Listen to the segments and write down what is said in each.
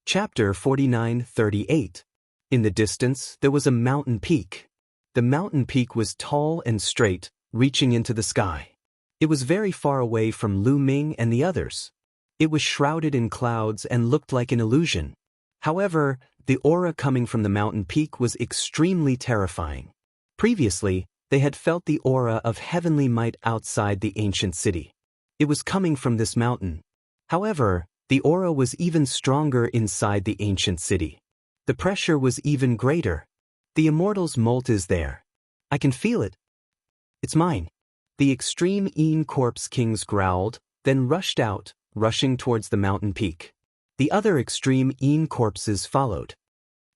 Chapter 49:38. In the distance, there was a mountain peak. The mountain peak was tall and straight, reaching into the sky. It was very far away from Lu Ming and the others. It was shrouded in clouds and looked like an illusion. However, the aura coming from the mountain peak was extremely terrifying. Previously, they had felt the aura of heavenly might outside the ancient city. It was coming from this mountain. However, the aura was even stronger inside the ancient city. The pressure was even greater. The immortal's molt is there. I can feel it. It's mine. The extreme Een Corpse Kings growled, then rushed out, rushing towards the mountain peak. The other extreme Een corpses followed.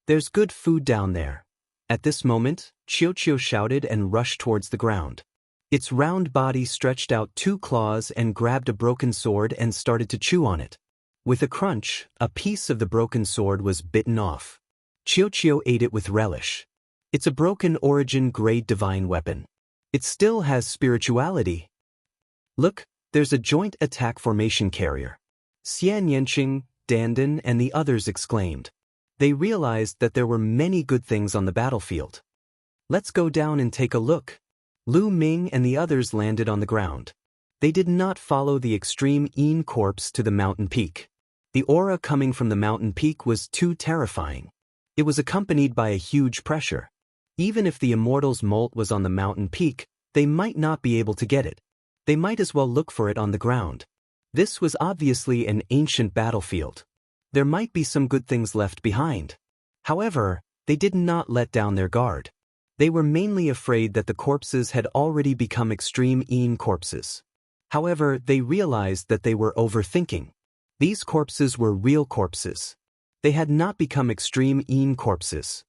There's good food down there. At this moment, Chiu shouted and rushed towards the ground. Its round body stretched out two claws and grabbed a broken sword and started to chew on it. With a crunch, a piece of the broken sword was bitten off. Chiu ate it with relish. It's a broken origin grade divine weapon. It still has spirituality. Look, there's a joint attack formation carrier. Xian Yanqing, Dandan, and the others exclaimed. They realized that there were many good things on the battlefield. Let's go down and take a look. Lu Ming and the others landed on the ground. They did not follow the extreme Een corpse to the mountain peak. The aura coming from the mountain peak was too terrifying. It was accompanied by a huge pressure. Even if the immortal's molt was on the mountain peak, they might not be able to get it. They might as well look for it on the ground. This was obviously an ancient battlefield. There might be some good things left behind. However, they did not let down their guard. They were mainly afraid that the corpses had already become extreme Een corpses. However, they realized that they were overthinking. These corpses were real corpses. They had not become extreme Een corpses.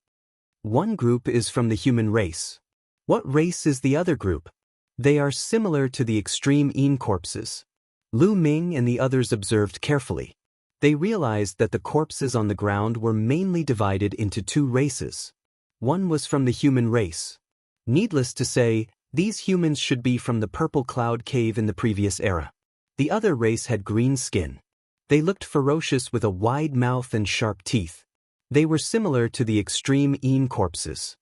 One group is from the human race. What race is the other group? They are similar to the extreme Een corpses. Lu Ming and the others observed carefully. They realized that the corpses on the ground were mainly divided into two races. One was from the human race. Needless to say, these humans should be from the Purple Cloud Cave in the previous era. The other race had green skin. They looked ferocious with a wide mouth and sharp teeth. They were similar to the extreme Een corpses.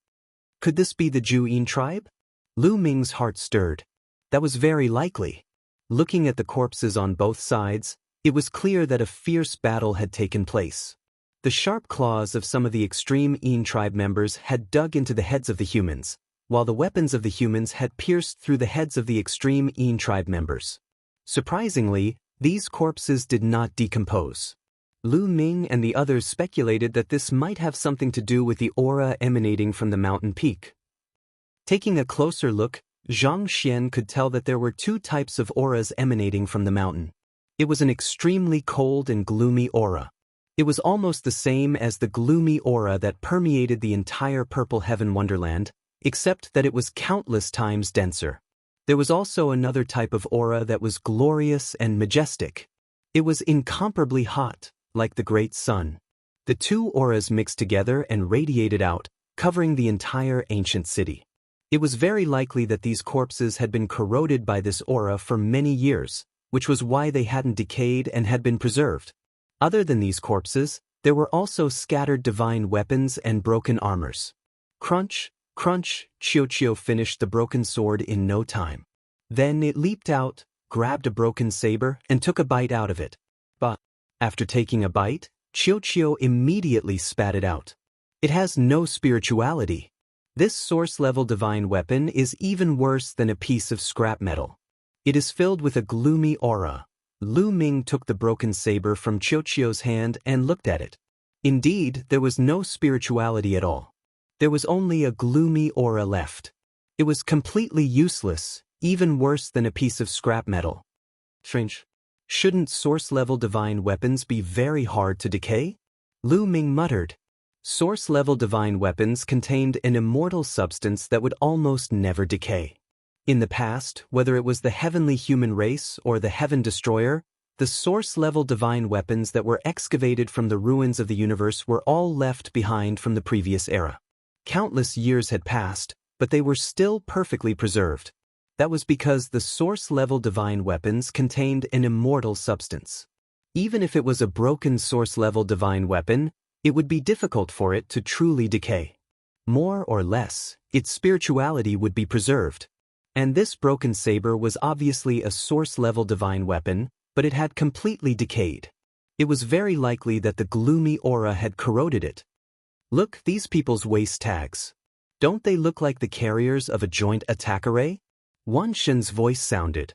Could this be the Ju Een tribe? Lu Ming's heart stirred. That was very likely. Looking at the corpses on both sides, it was clear that a fierce battle had taken place. The sharp claws of some of the extreme Een tribe members had dug into the heads of the humans, while the weapons of the humans had pierced through the heads of the extreme Een tribe members. Surprisingly, these corpses did not decompose. Lu Ming and the others speculated that this might have something to do with the aura emanating from the mountain peak. Taking a closer look, Zhang Xian could tell that there were two types of auras emanating from the mountain. It was an extremely cold and gloomy aura. It was almost the same as the gloomy aura that permeated the entire Purple Heaven Wonderland, except that it was countless times denser. There was also another type of aura that was glorious and majestic. It was incomparably hot, like the great sun. The two auras mixed together and radiated out, covering the entire ancient city. It was very likely that these corpses had been corroded by this aura for many years, which was why they hadn't decayed and had been preserved. Other than these corpses, there were also scattered divine weapons and broken armors. Crunch, crunch, Chiu finished the broken sword in no time. Then it leaped out, grabbed a broken saber, and took a bite out of it. But, after taking a bite, Chiu immediately spat it out. It has no spirituality. This source-level divine weapon is even worse than a piece of scrap metal. It is filled with a gloomy aura. Lu Ming took the broken saber from Chiu's hand and looked at it. Indeed, there was no spirituality at all. There was only a gloomy aura left. It was completely useless, even worse than a piece of scrap metal. Strange. Shouldn't source-level divine weapons be very hard to decay? Lu Ming muttered. Source-level divine weapons contained an immortal substance that would almost never decay. In the past, whether it was the heavenly human race or the Heaven Destroyer, the source-level divine weapons that were excavated from the ruins of the universe were all left behind from the previous era. Countless years had passed, but they were still perfectly preserved. That was because the source-level divine weapons contained an immortal substance. Even if it was a broken source-level divine weapon, it would be difficult for it to truly decay. More or less, its spirituality would be preserved. And this broken saber was obviously a source-level divine weapon, but it had completely decayed. It was very likely that the gloomy aura had corroded it. Look, these people's waist tags. Don't they look like the carriers of a joint attack array? Wan Shen's voice sounded.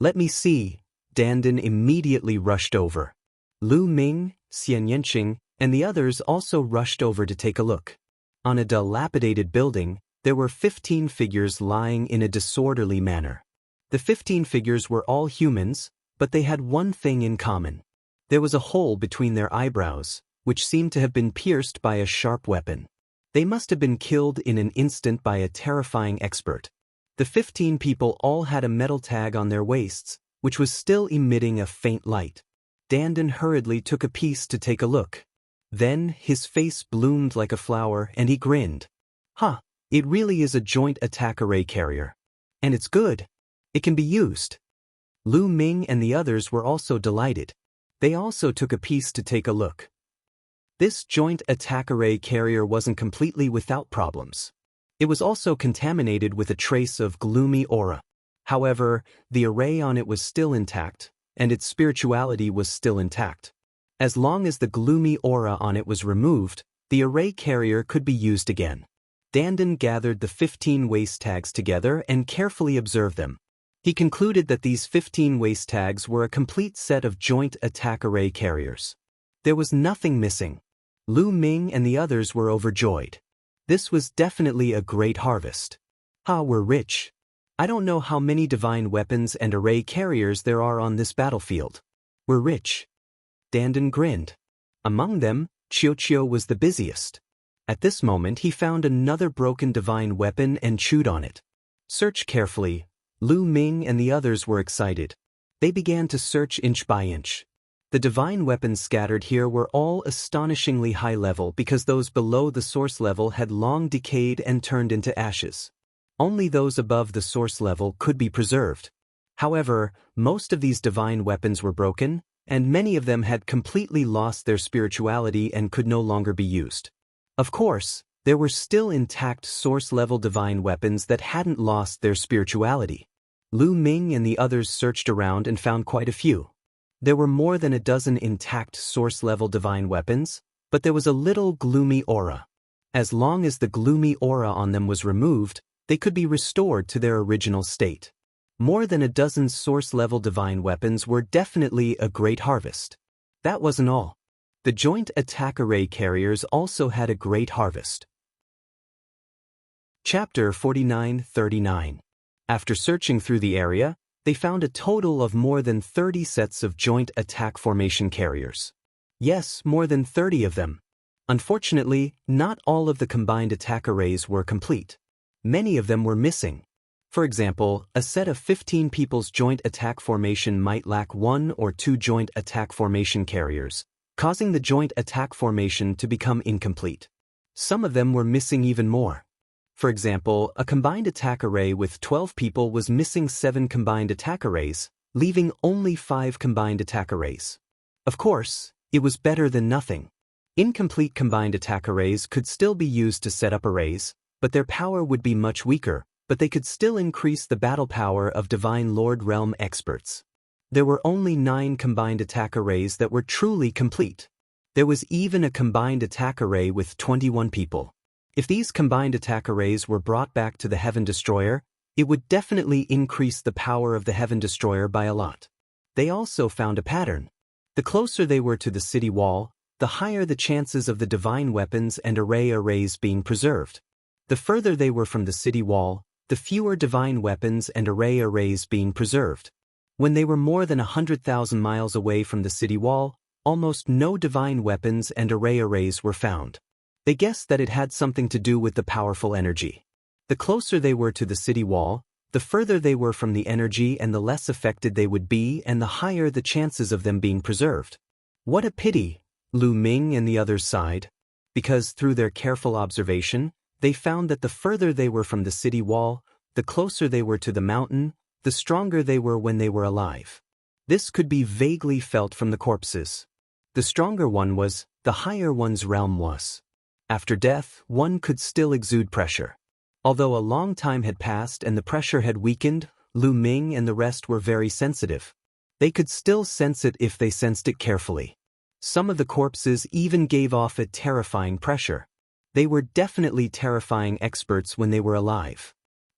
Let me see. Dandan immediately rushed over. Lu Ming, Xian Yanqing, and the others also rushed over to take a look. On a dilapidated building, there were 15 figures lying in a disorderly manner. The 15 figures were all humans, but they had one thing in common. There was a hole between their eyebrows, which seemed to have been pierced by a sharp weapon. They must have been killed in an instant by a terrifying expert. The 15 people all had a metal tag on their waists, which was still emitting a faint light. Dandan hurriedly took a piece to take a look. Then his face bloomed like a flower and he grinned. Huh, it really is a joint attack array carrier. And it's good. It can be used. Lu Ming and the others were also delighted. They also took a piece to take a look. This joint attack array carrier wasn't completely without problems. It was also contaminated with a trace of gloomy aura. However, the array on it was still intact, and its spirituality was still intact. As long as the gloomy aura on it was removed, the array carrier could be used again. Dandan gathered the 15 waist tags together and carefully observed them. He concluded that these 15 waist tags were a complete set of joint attack array carriers. There was nothing missing. Lu Ming and the others were overjoyed. This was definitely a great harvest. We're rich. I don't know how many divine weapons and array carriers there are on this battlefield. We're rich. Dandan grinned. Among them, Qiu was the busiest. At this moment he found another broken divine weapon and chewed on it. Search carefully. Lu Ming and the others were excited. They began to search inch by inch. The divine weapons scattered here were all astonishingly high level because those below the source level had long decayed and turned into ashes. Only those above the source level could be preserved. However, most of these divine weapons were broken, and many of them had completely lost their spirituality and could no longer be used. Of course, there were still intact source-level divine weapons that hadn't lost their spirituality. Lu Ming and the others searched around and found quite a few. There were more than a dozen intact source-level divine weapons, but there was a little gloomy aura. As long as the gloomy aura on them was removed, they could be restored to their original state. More than a dozen source-level divine weapons were definitely a great harvest. That wasn't all. The joint attack array carriers also had a great harvest. Chapter 49-39. After searching through the area, they found a total of more than 30 sets of joint attack formation carriers. Yes, more than 30 of them. Unfortunately, not all of the combined attack arrays were complete. Many of them were missing. For example, a set of 15 people's joint attack formation might lack 1 or 2 joint attack formation carriers, causing the joint attack formation to become incomplete. Some of them were missing even more. For example, a combined attack array with 12 people was missing 7 combined attack arrays, leaving only 5 combined attack arrays. Of course, it was better than nothing. Incomplete combined attack arrays could still be used to set up arrays, but their power would be much weaker, but they could still increase the battle power of Divine Lord Realm experts. There were only 9 combined attack arrays that were truly complete. There was even a combined attack array with 21 people. If these combined attack arrays were brought back to the Heaven Destroyer, it would definitely increase the power of the Heaven Destroyer by a lot. They also found a pattern. The closer they were to the city wall, the higher the chances of the divine weapons and arrays being preserved. The further they were from the city wall, the fewer divine weapons and arrays being preserved. When they were more than 100,000 miles away from the city wall, almost no divine weapons and arrays were found. They guessed that it had something to do with the powerful energy. The closer they were to the city wall, the further they were from the energy and the less affected they would be and the higher the chances of them being preserved. What a pity, Lu Ming and the others sighed. Because through their careful observation, they found that the further they were from the city wall, the closer they were to the mountain, the stronger they were when they were alive. This could be vaguely felt from the corpses. The stronger one was, the higher one's realm was. After death, one could still exude pressure. Although a long time had passed and the pressure had weakened, Lu Ming and the rest were very sensitive. They could still sense it if they sensed it carefully. Some of the corpses even gave off a terrifying pressure. They were definitely terrifying experts when they were alive.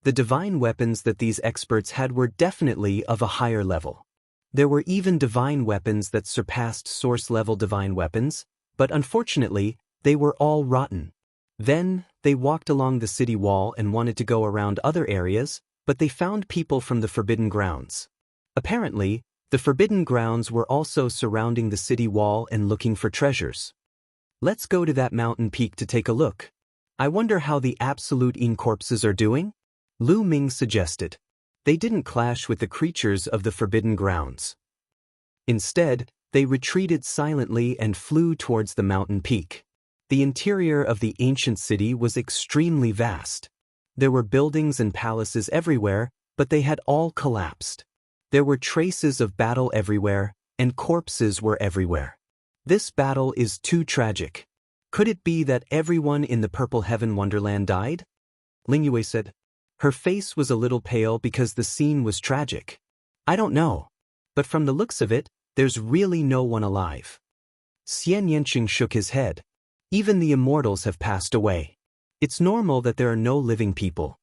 The divine weapons that these experts had were definitely of a higher level. There were even divine weapons that surpassed source-level divine weapons, but unfortunately, they were all rotten. Then, they walked along the city wall and wanted to go around other areas, but they found people from the Forbidden Grounds. Apparently, the Forbidden Grounds were also surrounding the city wall and looking for treasures. Let's go to that mountain peak to take a look. I wonder how the Absolute In corpses are doing? Lu Ming suggested. They didn't clash with the creatures of the Forbidden Grounds. Instead, they retreated silently and flew towards the mountain peak. The interior of the ancient city was extremely vast. There were buildings and palaces everywhere, but they had all collapsed. There were traces of battle everywhere, and corpses were everywhere. This battle is too tragic. Could it be that everyone in the Purple Heaven Wonderland died? Ling Yue said. Her face was a little pale because the scene was tragic. I don't know. But from the looks of it, there's really no one alive. Xian Yanqing shook his head. Even the immortals have passed away. It's normal that there are no living people.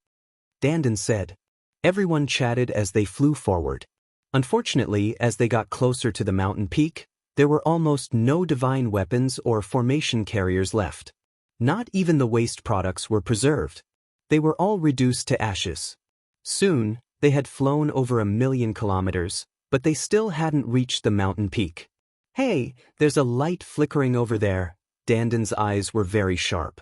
Dandan said. Everyone chatted as they flew forward. Unfortunately, as they got closer to the mountain peak, there were almost no divine weapons or formation carriers left. Not even the waste products were preserved. They were all reduced to ashes. Soon, they had flown over 1,000,000 kilometers, but they still hadn't reached the mountain peak. Hey, there's a light flickering over there. Dandan's eyes were very sharp.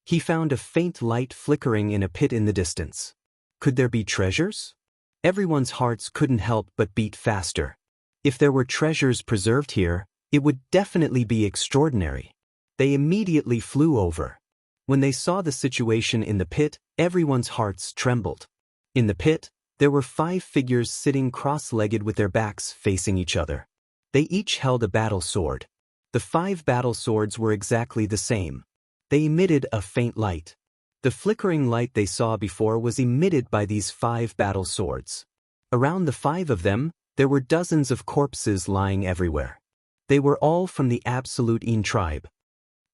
He found a faint light flickering in a pit in the distance. Could there be treasures? Everyone's hearts couldn't help but beat faster. If there were treasures preserved here, it would definitely be extraordinary. They immediately flew over. When they saw the situation in the pit, everyone's hearts trembled. In the pit, there were 5 figures sitting cross-legged with their backs facing each other. They each held a battle sword. The 5 battle swords were exactly the same. They emitted a faint light. The flickering light they saw before was emitted by these 5 battle swords. Around the 5 of them, there were dozens of corpses lying everywhere. They were all from the Absolute In tribe.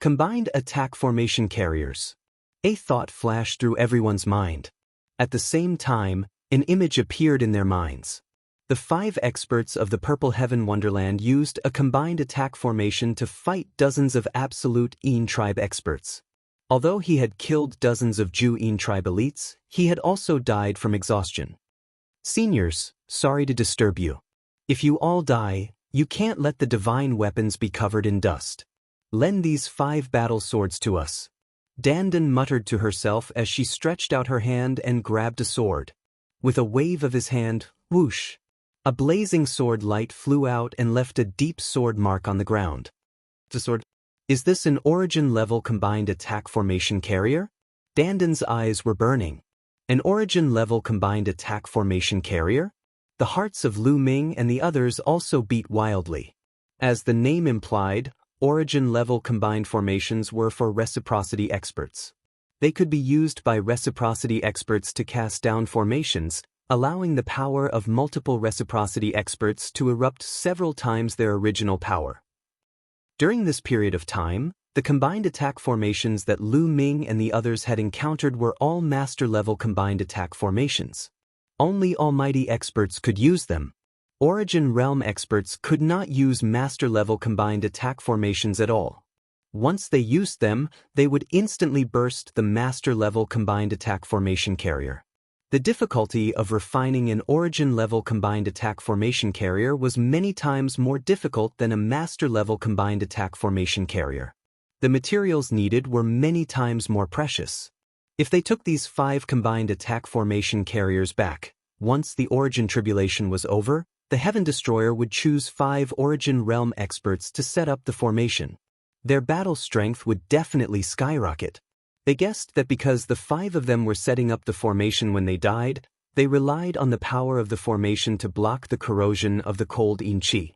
Combined attack formation carriers. A thought flashed through everyone's mind. At the same time, an image appeared in their minds. The 5 experts of the Purple Heaven Wonderland used a combined attack formation to fight dozens of Absolute In tribe experts. Although he had killed dozens of Ju In tribe elites, he had also died from exhaustion. Seniors, sorry to disturb you. If you all die, you can't let the divine weapons be covered in dust. Lend these 5 battle swords to us. Dandan muttered to herself as she stretched out her hand and grabbed a sword. With a wave of his hand, whoosh! A blazing sword light flew out and left a deep sword mark on the ground. The sword. Is this an origin-level combined attack formation carrier? Dandan's eyes were burning. An origin-level combined attack formation carrier? The hearts of Lu Ming and the others also beat wildly. As the name implied, origin-level combined formations were for reciprocity experts. They could be used by reciprocity experts to cast down formations, allowing the power of multiple reciprocity experts to erupt several times their original power. During this period of time, the combined attack formations that Lu Ming and the others had encountered were all master-level combined attack formations. Only almighty experts could use them. Origin Realm experts could not use master-level combined attack formations at all. Once they used them, they would instantly burst the master-level combined attack formation carrier. The difficulty of refining an origin-level combined attack formation carrier was many times more difficult than a master-level combined attack formation carrier. The materials needed were many times more precious. If they took these 5 combined attack formation carriers back, once the Origin Tribulation was over, the Heaven Destroyer would choose 5 Origin Realm experts to set up the formation. Their battle strength would definitely skyrocket. They guessed that because the 5 of them were setting up the formation when they died, They relied on the power of the formation to block the corrosion of the cold yin qi.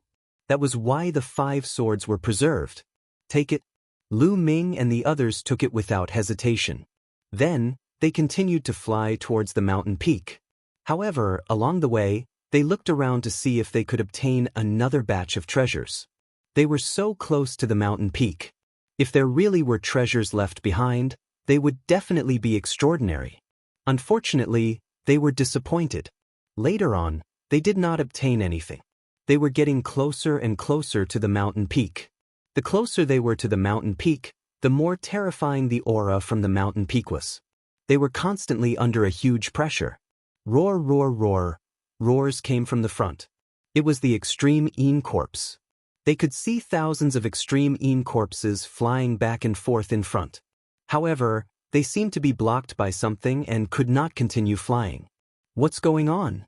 That was why the 5 swords were preserved. Take it. Lu Ming and the others took it without hesitation. Then, they continued to fly towards the mountain peak. However, along the way, they looked around to see if they could obtain another batch of treasures. They were so close to the mountain peak. If there really were treasures left behind, they would definitely be extraordinary. Unfortunately, they were disappointed. Later on, they did not obtain anything. They were getting closer and closer to the mountain peak. The closer they were to the mountain peak, the more terrifying the aura from the mountain peak was. They were constantly under a huge pressure. Roar, roar, roar. Roars came from the front. It was the extreme yin corpse. They could see thousands of extreme yin corpses flying back and forth in front. However, they seemed to be blocked by something and could not continue flying. What's going on?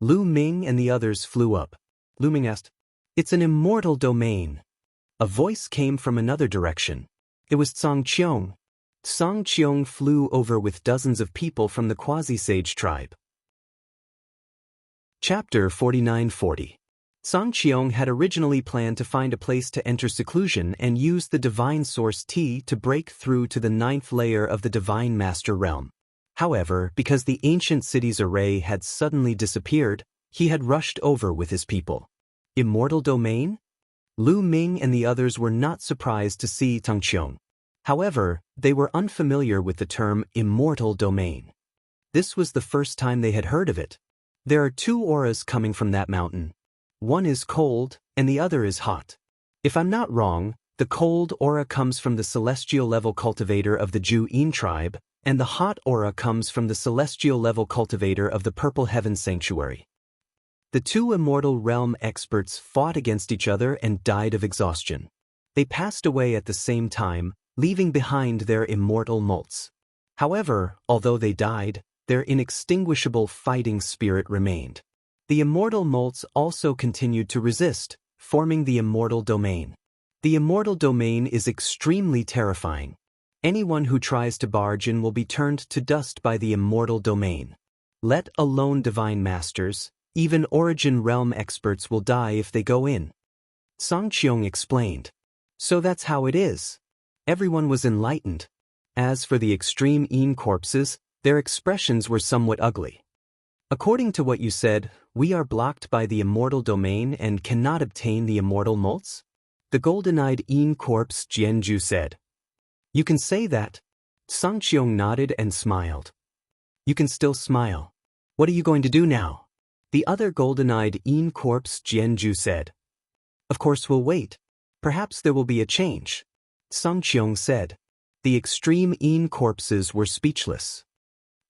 Lu Ming and the others flew up. Lu Ming asked, "It's an immortal domain." A voice came from another direction. It was Tsang Qiong. Tsang Qiong flew over with dozens of people from the Quasi-Sage tribe. Chapter 4940. Tsang Qiong had originally planned to find a place to enter seclusion and use the Divine Source Tea to break through to the 9th layer of the Divine Master Realm. However, because the ancient city's array had suddenly disappeared, he had rushed over with his people. Immortal domain? Lu Ming and the others were not surprised to see Tsang Qiong. However, they were unfamiliar with the term immortal domain. This was the first time they had heard of it. There are 2 auras coming from that mountain. One is cold, and the other is hot. If I'm not wrong, the cold aura comes from the celestial level cultivator of the Ju Yin tribe, and the hot aura comes from the celestial level cultivator of the Purple Heaven Sanctuary. The 2 immortal realm experts fought against each other and died of exhaustion. They passed away at the same time, leaving behind their immortal molts. However, although they died, their inextinguishable fighting spirit remained. The immortal molts also continued to resist, forming the immortal domain. The immortal domain is extremely terrifying. Anyone who tries to barge in will be turned to dust by the immortal domain. Let alone divine masters, even origin realm experts will die if they go in. Tsang Qiong explained. So that's how it is. Everyone was enlightened. As for the extreme yin corpses, their expressions were somewhat ugly. According to what you said, we are blocked by the immortal domain and cannot obtain the immortal molts? The golden-eyed yin corpse Jianju said. You can say that. Tsang Qiong nodded and smiled. You can still smile. What are you going to do now? The other golden-eyed yin corpse Jianju said. Of course we'll wait. Perhaps there will be a change. Tsang Qiong said. The extreme yin corpses were speechless.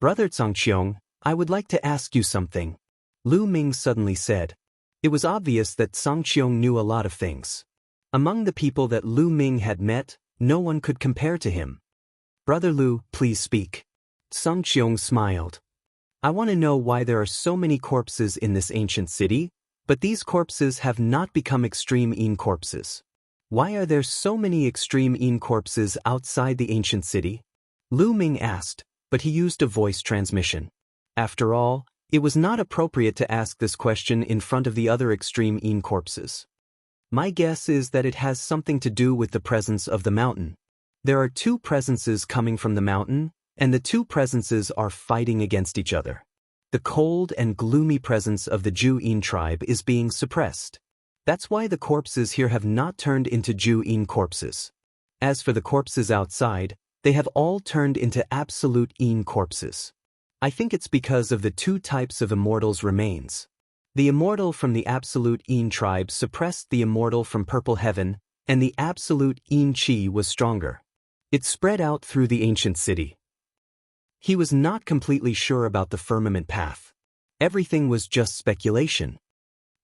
Brother Tsang Qiong, I would like to ask you something. Lu Ming suddenly said. It was obvious that Tsang Qiong knew a lot of things. Among the people that Lu Ming had met, no one could compare to him. Brother Lu, please speak. Tsang Qiong smiled. I want to know why there are so many corpses in this ancient city, but these corpses have not become extreme yin corpses. Why are there so many extreme yin corpses outside the ancient city? Lu Ming asked, but he used a voice transmission. After all, it was not appropriate to ask this question in front of the other extreme yin corpses. My guess is that it has something to do with the presence of the mountain. There are 2 presences coming from the mountain, and the 2 presences are fighting against each other. The cold and gloomy presence of the Ju Yin tribe is being suppressed. That's why the corpses here have not turned into Ju Yin corpses. As for the corpses outside, they have all turned into absolute yin corpses. I think it's because of the 2 types of immortals remains. The immortal from the absolute yin tribe suppressed the immortal from Purple Heaven, and the absolute yin qi was stronger. It spread out through the ancient city. He was not completely sure about the firmament path. Everything was just speculation.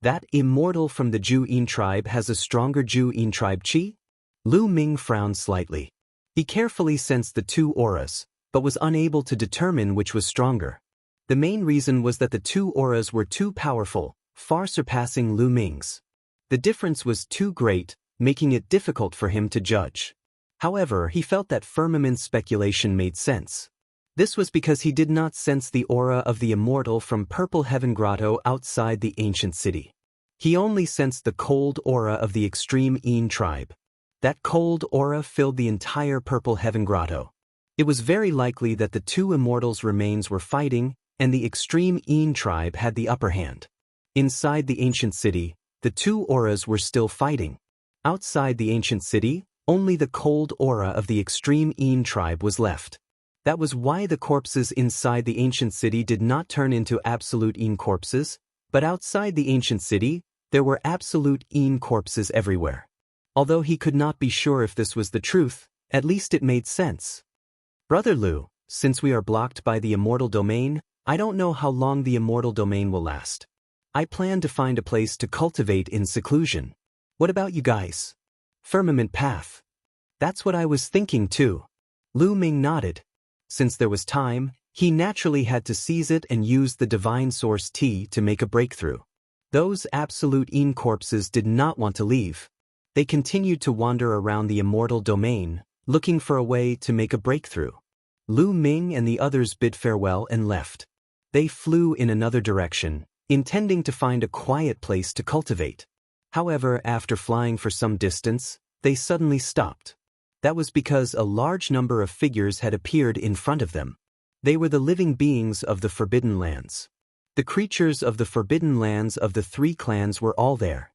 That immortal from the Ju Yin tribe has a stronger Ju Yin tribe qi? Lu Ming frowned slightly. He carefully sensed the 2 auras, but was unable to determine which was stronger. The main reason was that the 2 auras were too powerful, far surpassing Lu Ming's. The difference was too great, making it difficult for him to judge. However, he felt that firmament speculation made sense. This was because he did not sense the aura of the immortal from Purple Heaven Grotto outside the ancient city. He only sensed the cold aura of the extreme Een tribe. That cold aura filled the entire Purple Heaven Grotto. It was very likely that the two immortals' remains were fighting, and the extreme Een tribe had the upper hand. Inside the ancient city, the two auras were still fighting. Outside the ancient city, only the cold aura of the extreme Een tribe was left. That was why the corpses inside the ancient city did not turn into absolute Een corpses, but outside the ancient city, there were absolute Een corpses everywhere. Although he could not be sure if this was the truth, at least it made sense. Brother Lu, since we are blocked by the immortal domain, I don't know how long the immortal domain will last. I plan to find a place to cultivate in seclusion. What about you guys? Firmament path. That's what I was thinking too. Lu Ming nodded. Since there was time, he naturally had to seize it and use the divine source T to make a breakthrough. Those absolute Een corpses did not want to leave. They continued to wander around the immortal domain, looking for a way to make a breakthrough. Lu Ming and the others bid farewell and left. They flew in another direction, intending to find a quiet place to cultivate. However, after flying for some distance, they suddenly stopped. That was because a large number of figures had appeared in front of them. They were the living beings of the Forbidden Lands. The creatures of the Forbidden Lands of the three clans were all there.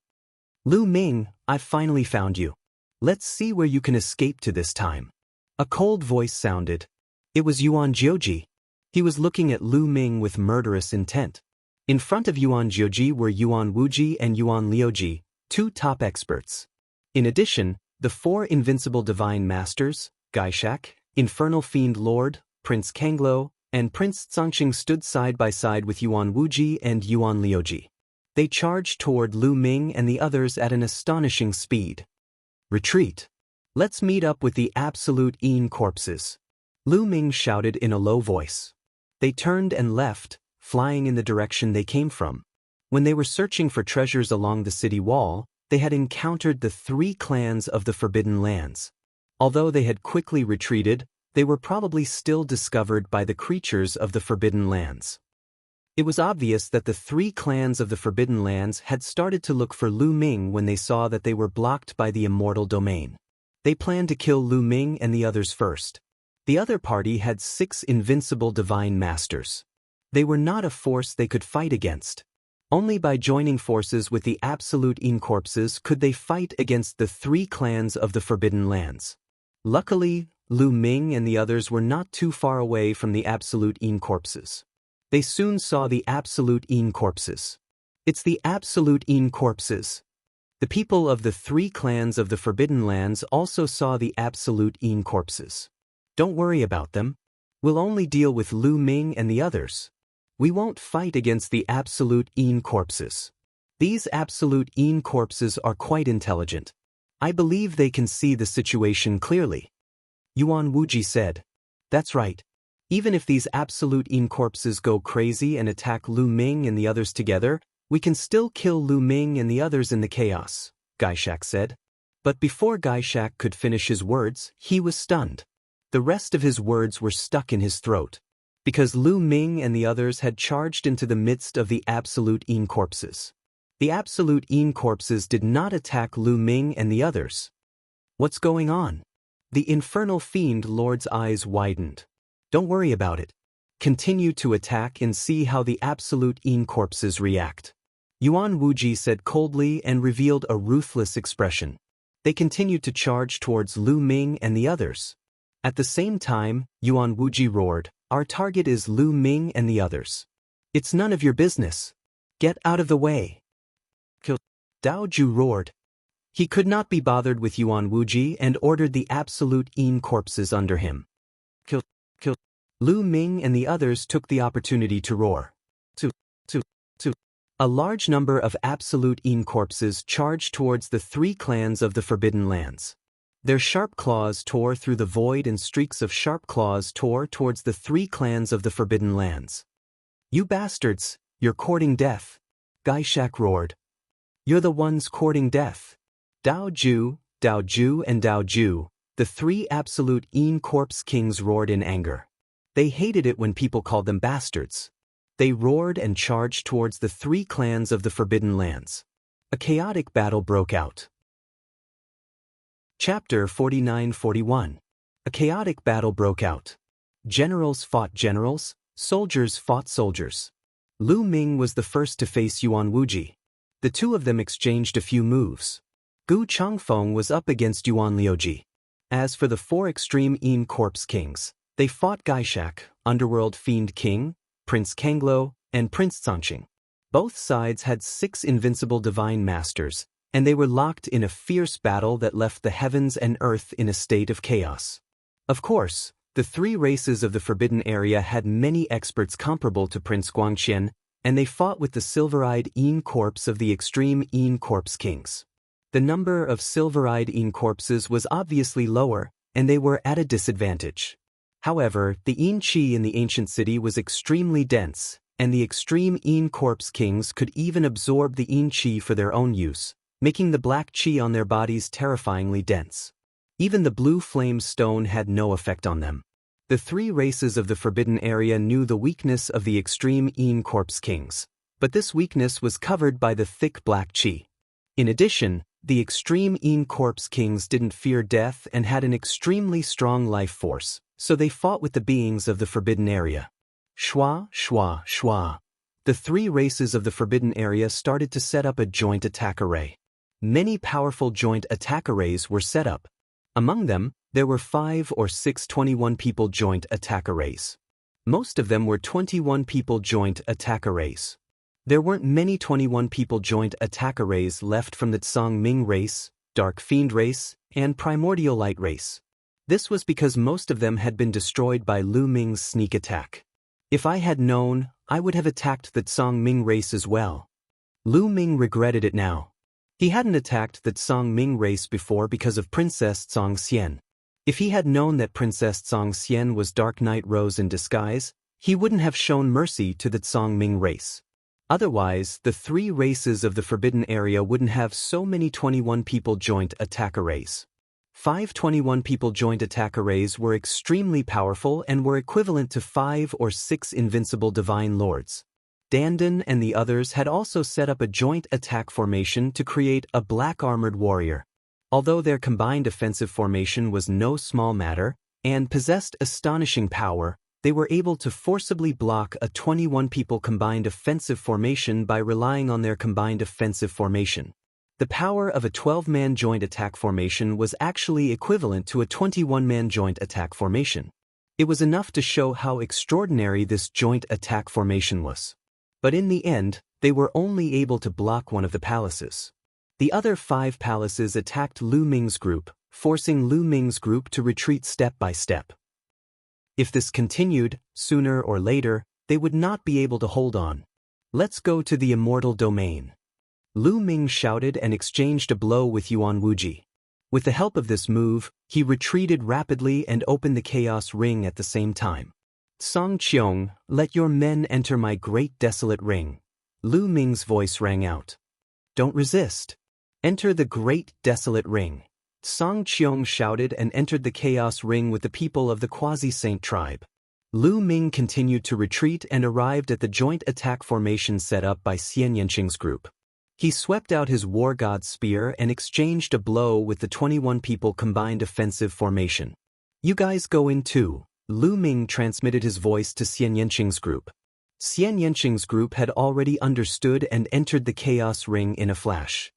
Lu Ming, I've finally found you. Let's see where you can escape to this time. A cold voice sounded. It was Yuan Jiuji. He was looking at Lu Ming with murderous intent. In front of Yuan Jiuji were Yuan Wuji and Yuan Liuji, two top experts. In addition, the four invincible divine masters, Gaishak, Infernal Fiend Lord, Prince Kanglo, and Prince Tsangqing stood side by side with Yuan Wuji and Yuan Liuji. They charged toward Lu Ming and the others at an astonishing speed. Retreat. Let's meet up with the absolute Een corpses. Lu Ming shouted in a low voice. They turned and left, flying in the direction they came from. When they were searching for treasures along the city wall, they had encountered the three clans of the Forbidden Lands. Although they had quickly retreated, they were probably still discovered by the creatures of the Forbidden Lands. It was obvious that the three clans of the Forbidden Lands had started to look for Lu Ming when they saw that they were blocked by the immortal domain. They planned to kill Lu Ming and the others first. The other party had 6 invincible divine masters. They were not a force they could fight against. Only by joining forces with the absolute Een corpses could they fight against the three clans of the Forbidden Lands. Luckily, Lu Ming and the others were not too far away from the absolute Een corpses. They soon saw the absolute Een corpses. It's the absolute Een corpses. The people of the three clans of the Forbidden Lands also saw the absolute Een corpses. Don't worry about them. We'll only deal with Lu Ming and the others. We won't fight against the absolute Een corpses. These absolute Een corpses are quite intelligent. I believe they can see the situation clearly. Yuan Wuji said. That's right. Even if these absolute Een corpses go crazy and attack Lu Ming and the others together, we can still kill Lu Ming and the others in the chaos, Gaishak said. But before Gaishak could finish his words, he was stunned. The rest of his words were stuck in his throat. Because Lu Ming and the others had charged into the midst of the absolute Een corpses. The absolute Een corpses did not attack Lu Ming and the others. What's going on? The Infernal Fiend Lord's eyes widened. Don't worry about it. Continue to attack and see how the absolute Een corpses react. Yuan Wuji said coldly and revealed a ruthless expression. They continued to charge towards Lu Ming and the others. At the same time, Yuan Wuji roared, "Our target is Lu Ming and the others. It's none of your business. Get out of the way." Kill. Dao Ju roared. He could not be bothered with Yuan Wuji and ordered the absolute Een corpses under him. Kill. Lu Ming and the others took the opportunity to roar. A large number of absolute Een corpses charged towards the three clans of the Forbidden Lands. Their sharp claws tore through the void and streaks of sharp claws tore towards the three clans of the Forbidden Lands. "You bastards, you're courting death," Gaishak roared. "You're the ones courting death." Dao Ju, and Dao Ju, the three absolute Een corpse kings roared in anger. They hated it when people called them bastards. They roared and charged towards the 3 clans of the Forbidden Lands. A chaotic battle broke out. Chapter 49-41. A chaotic battle broke out. Generals fought generals, soldiers fought soldiers. Lu Ming was the first to face Yuan Wuji. The two of them exchanged a few moves. Gu Changfeng was up against Yuan Liuji. As for the 4 extreme Yin Corpse kings, they fought Gaishak, Underworld Fiend King, Prince Kanglo, and Prince Zhangqing. Both sides had 6 invincible divine masters, and they were locked in a fierce battle that left the heavens and earth in a state of chaos. Of course, the 3 races of the Forbidden Area had many experts comparable to Prince Guangqian, and they fought with the silver-eyed Yin Corpse of the extreme Yin Corpse kings. The number of silver-eyed Yin corpses was obviously lower, and they were at a disadvantage. However, the Yin Qi in the ancient city was extremely dense, and the extreme Yin Corpse kings could even absorb the Yin Qi for their own use, making the black Qi on their bodies terrifyingly dense. Even the blue flame stone had no effect on them. The 3 races of the Forbidden Area knew the weakness of the extreme Yin Corpse kings, but this weakness was covered by the thick black Qi. In addition, the extreme Yin Corpse kings didn't fear death and had an extremely strong life force, so they fought with the beings of the Forbidden Area. Shwa, shwa, shwa. The 3 races of the Forbidden Area started to set up a joint attack array. Many powerful joint attack arrays were set up. Among them, there were 5 or 6 21-people joint attack arrays. Most of them were 21-people joint attack arrays. There weren't many 21-people joint attack arrays left from the Tsang Ming race, Dark Fiend race, and Primordial Light race. This was because most of them had been destroyed by Lu Ming's sneak attack. If I had known, I would have attacked the Tsang Ming race as well. Lu Ming regretted it now. He hadn't attacked the Tsang Ming race before because of Princess Tsang Xian. If he had known that Princess Tsang Xian was Dark Knight Rose in disguise, he wouldn't have shown mercy to the Tsang Ming race. Otherwise, the 3 races of the Forbidden Area wouldn't have so many 21-people joint attack arrays. 5 21-people joint attack arrays were extremely powerful and were equivalent to 5 or 6 invincible divine lords. Dandan and the others had also set up a joint attack formation to create a black-armored warrior. Although their combined offensive formation was no small matter, and possessed astonishing power, they were able to forcibly block a 21-people combined offensive formation by relying on their combined offensive formation. The power of a 12-man joint attack formation was actually equivalent to a 21-man joint attack formation. It was enough to show how extraordinary this joint attack formation was. But in the end, they were only able to block one of the palaces. The other 5 palaces attacked Lu Ming's group, forcing Lu Ming's group to retreat step by step. If this continued, sooner or later, they would not be able to hold on. Let's go to the immortal domain. Lu Ming shouted and exchanged a blow with Yuan Wuji. With the help of this move, he retreated rapidly and opened the chaos ring at the same time. Song Qiong, let your men enter my great desolate ring. Lu Ming's voice rang out. Don't resist. Enter the great desolate ring. Song Qiong shouted and entered the chaos ring with the people of the Quasi-Saint tribe. Lu Ming continued to retreat and arrived at the joint attack formation set up by Xian Yanqing's group. He swept out his war god spear and exchanged a blow with the 21-people combined offensive formation. You guys go in too. Lu Ming transmitted his voice to Xian Yanqing's group. Xian Yanqing's group had already understood and entered the chaos ring in a flash.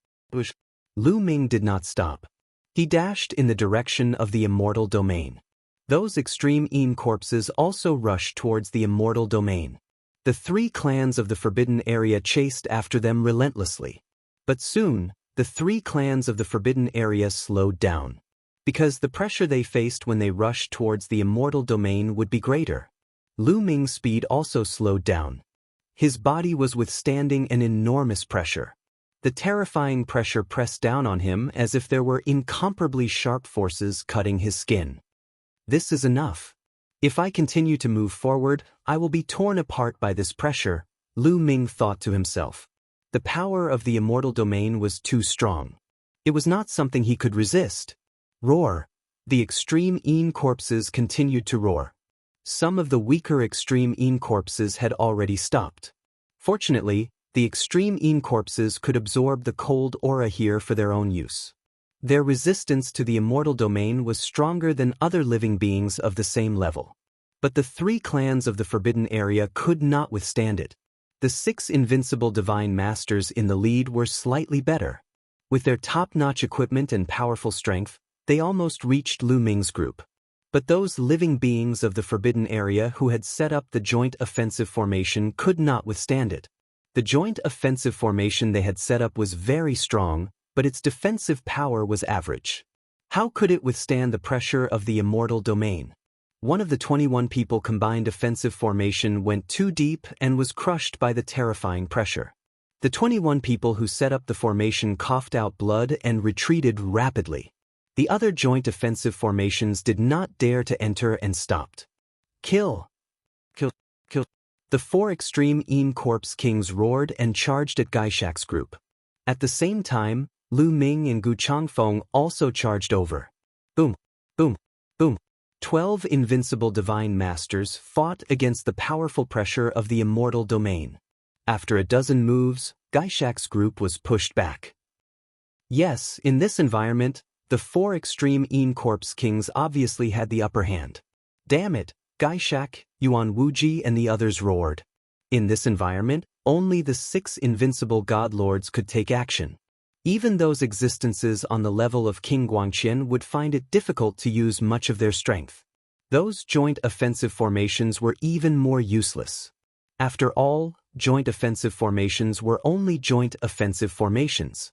Lu Ming did not stop. He dashed in the direction of the immortal domain. Those extreme Yin corpses also rushed towards the immortal domain. The 3 clans of the Forbidden Area chased after them relentlessly. But soon, the 3 clans of the Forbidden Area slowed down. Because the pressure they faced when they rushed towards the immortal domain would be greater. Lu Ming's speed also slowed down. His body was withstanding an enormous pressure. The terrifying pressure pressed down on him as if there were incomparably sharp forces cutting his skin. This is enough. If I continue to move forward, I will be torn apart by this pressure, Lu Ming thought to himself. The power of the immortal domain was too strong. It was not something he could resist. Roar. The extreme Yin corpses continued to roar. Some of the weaker extreme Een corpses had already stopped. Fortunately, the extreme Een corpses could absorb the cold aura here for their own use. Their resistance to the immortal domain was stronger than other living beings of the same level. But the 3 clans of the Forbidden Area could not withstand it. The 6 invincible divine masters in the lead were slightly better. With their top-notch equipment and powerful strength, they almost reached Lu Ming's group. But those living beings of the Forbidden Area who had set up the joint offensive formation could not withstand it. The joint offensive formation they had set up was very strong, but its defensive power was average. How could it withstand the pressure of the immortal domain? One of the 21 people combined offensive formation went too deep and was crushed by the terrifying pressure. The 21 people who set up the formation coughed out blood and retreated rapidly. The other joint offensive formations did not dare to enter and stopped. Kill! Kill! Kill! The 4 extreme Een Corpse Kings roared and charged at Gaishak's group. At the same time, Lu Ming and Gu Changfeng also charged over. Boom! Boom! Boom! 12 invincible divine masters fought against the powerful pressure of the immortal domain. After a dozen moves, Gaishak's group was pushed back. Yes, in this environment, the 4 extreme Een Corpse Kings obviously had the upper hand. Damn it, Gaishak, Yuan Wuji and the others roared. In this environment, only the 6 invincible god lords could take action. Even those existences on the level of King Guangqian would find it difficult to use much of their strength. Those joint offensive formations were even more useless. After all, joint offensive formations were only joint offensive formations.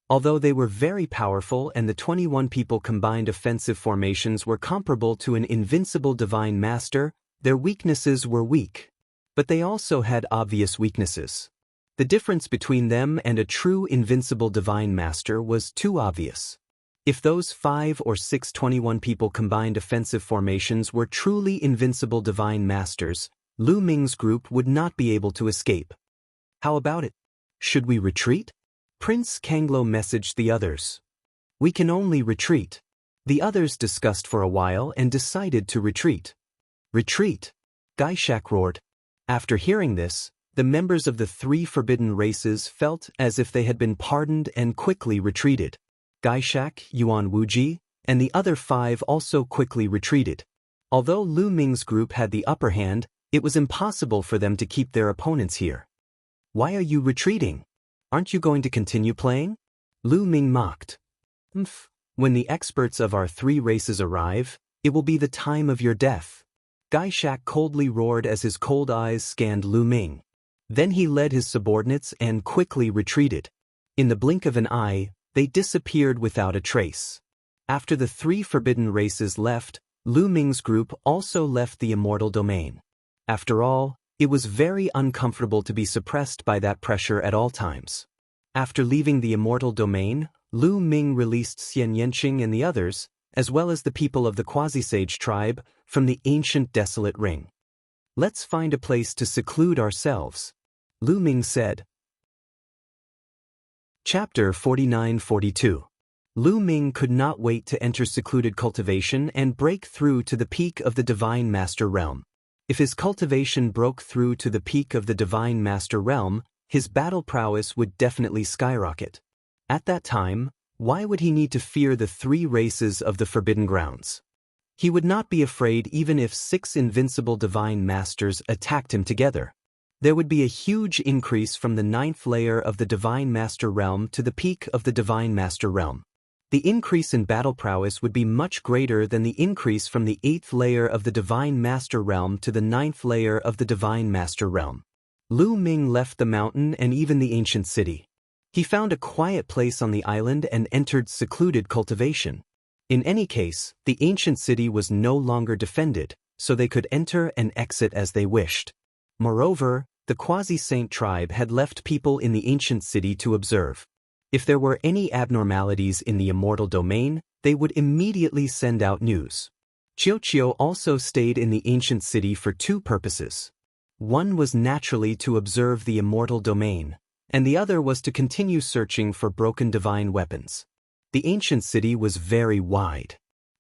Although they were very powerful and the 21 people combined offensive formations were comparable to an invincible divine master, their weaknesses were weak. But they also had obvious weaknesses. The difference between them and a true invincible divine master was too obvious. If those 5 or 6 21 people combined offensive formations were truly invincible divine masters, Lu Ming's group would not be able to escape. How about it? Should we retreat? Prince Kanglo messaged the others. We can only retreat. The others discussed for a while and decided to retreat. Retreat! Gaishak roared. After hearing this, the members of the 3 forbidden races felt as if they had been pardoned and quickly retreated. Gaishak, Yuan Wuji, and the other 5 also quickly retreated. Although Lu Ming's group had the upper hand, it was impossible for them to keep their opponents here. Why are you retreating? Aren't you going to continue playing? Lu Ming mocked. When the experts of our 3 races arrive, it will be the time of your death. Gaishak coldly roared as his cold eyes scanned Lu Ming. Then he led his subordinates and quickly retreated. In the blink of an eye, they disappeared without a trace. After the 3 forbidden races left, Lu Ming's group also left the immortal domain. After all, it was very uncomfortable to be suppressed by that pressure at all times. After leaving the immortal domain, Lu Ming released Xian Yanqing and the others, as well as the people of the Quasi-Sage tribe, from the ancient desolate ring. Let's find a place to seclude ourselves, Lu Ming said. Chapter 49-42. Lu Ming could not wait to enter secluded cultivation and break through to the peak of the Divine Master Realm. If his cultivation broke through to the peak of the Divine Master Realm, his battle prowess would definitely skyrocket. At that time, why would he need to fear the 3 races of the Forbidden Grounds? He would not be afraid even if 6 invincible Divine Masters attacked him together. There would be a huge increase from the 9th layer of the Divine Master Realm to the peak of the Divine Master Realm. The increase in battle prowess would be much greater than the increase from the 8th layer of the Divine Master Realm to the 9th layer of the Divine Master Realm. Lu Ming left the mountain and even the ancient city. He found a quiet place on the island and entered secluded cultivation. In any case, the ancient city was no longer defended, so they could enter and exit as they wished. Moreover, the Quasi-Saint tribe had left people in the ancient city to observe. If there were any abnormalities in the immortal domain, they would immediately send out news. Qiuqiu also stayed in the ancient city for 2 purposes. One was naturally to observe the immortal domain, and the other was to continue searching for broken divine weapons. The ancient city was very wide.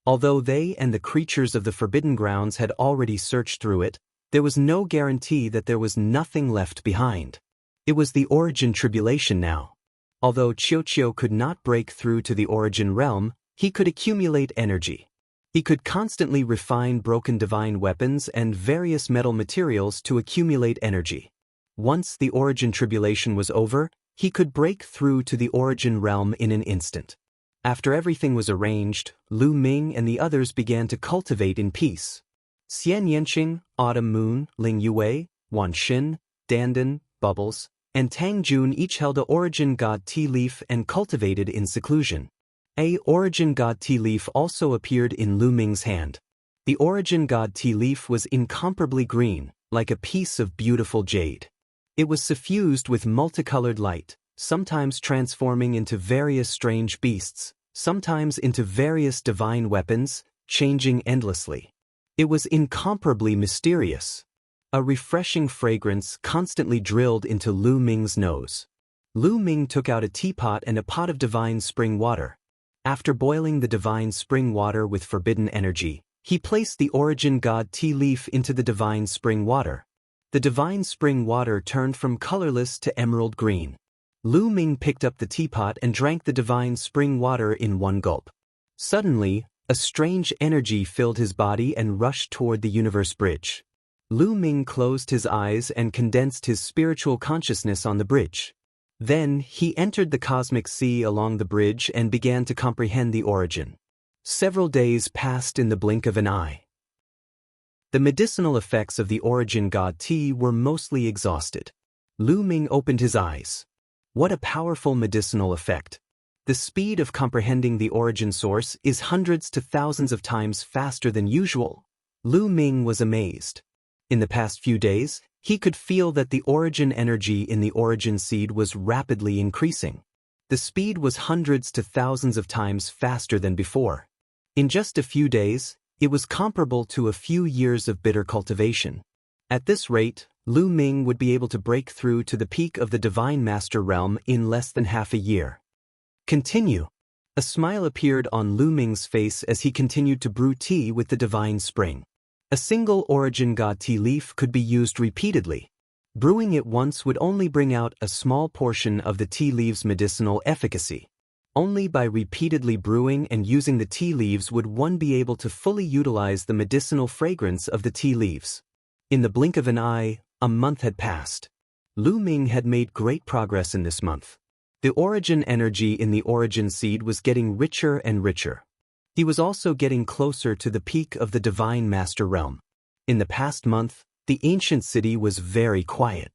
Although they and the creatures of the Forbidden Grounds had already searched through it, there was no guarantee that there was nothing left behind. It was the Origin Tribulation now. Although Qiuqiu could not break through to the Origin Realm, he could accumulate energy. He could constantly refine broken divine weapons and various metal materials to accumulate energy. Once the Origin Tribulation was over, he could break through to the Origin Realm in an instant. After everything was arranged, Lu Ming and the others began to cultivate in peace. Xian Yanqing, Autumn Moon, Ling Yue, Wan Xin, Dandan, Bubbles, and Tang Jun each held a Origin God Tea Leaf and cultivated in seclusion. A Origin God Tea Leaf also appeared in Lu Ming's hand. The Origin God Tea Leaf was incomparably green, like a piece of beautiful jade. It was suffused with multicolored light, sometimes transforming into various strange beasts, sometimes into various divine weapons, changing endlessly. It was incomparably mysterious. A refreshing fragrance constantly drilled into Lu Ming's nose. Lu Ming took out a teapot and a pot of divine spring water. After boiling the divine spring water with forbidden energy, he placed the Origin God Tea Leaf into the divine spring water. The divine spring water turned from colorless to emerald green. Lu Ming picked up the teapot and drank the divine spring water in one gulp. Suddenly, a strange energy filled his body and rushed toward the universe bridge. Lu Ming closed his eyes and condensed his spiritual consciousness on the bridge. Then, he entered the cosmic sea along the bridge and began to comprehend the origin. Several days passed in the blink of an eye. The medicinal effects of the Origin God Tea were mostly exhausted. Lu Ming opened his eyes. What a powerful medicinal effect! The speed of comprehending the origin source is hundreds to thousands of times faster than usual. Lu Ming was amazed. In the past few days, he could feel that the origin energy in the origin seed was rapidly increasing. The speed was hundreds to thousands of times faster than before. In just a few days, it was comparable to a few years of bitter cultivation. At this rate, Lu Ming would be able to break through to the peak of the Divine Master Realm in less than half a year. Continue. A smile appeared on Lu Ming's face as he continued to brew tea with the divine spring. A single Origin God Tea leaf could be used repeatedly. Brewing it once would only bring out a small portion of the tea leaves' medicinal efficacy. Only by repeatedly brewing and using the tea leaves would one be able to fully utilize the medicinal fragrance of the tea leaves. In the blink of an eye, a month had passed. Lu Ming had made great progress in this month. The origin energy in the origin seed was getting richer and richer. He was also getting closer to the peak of the Divine Master Realm. In the past month, the ancient city was very quiet.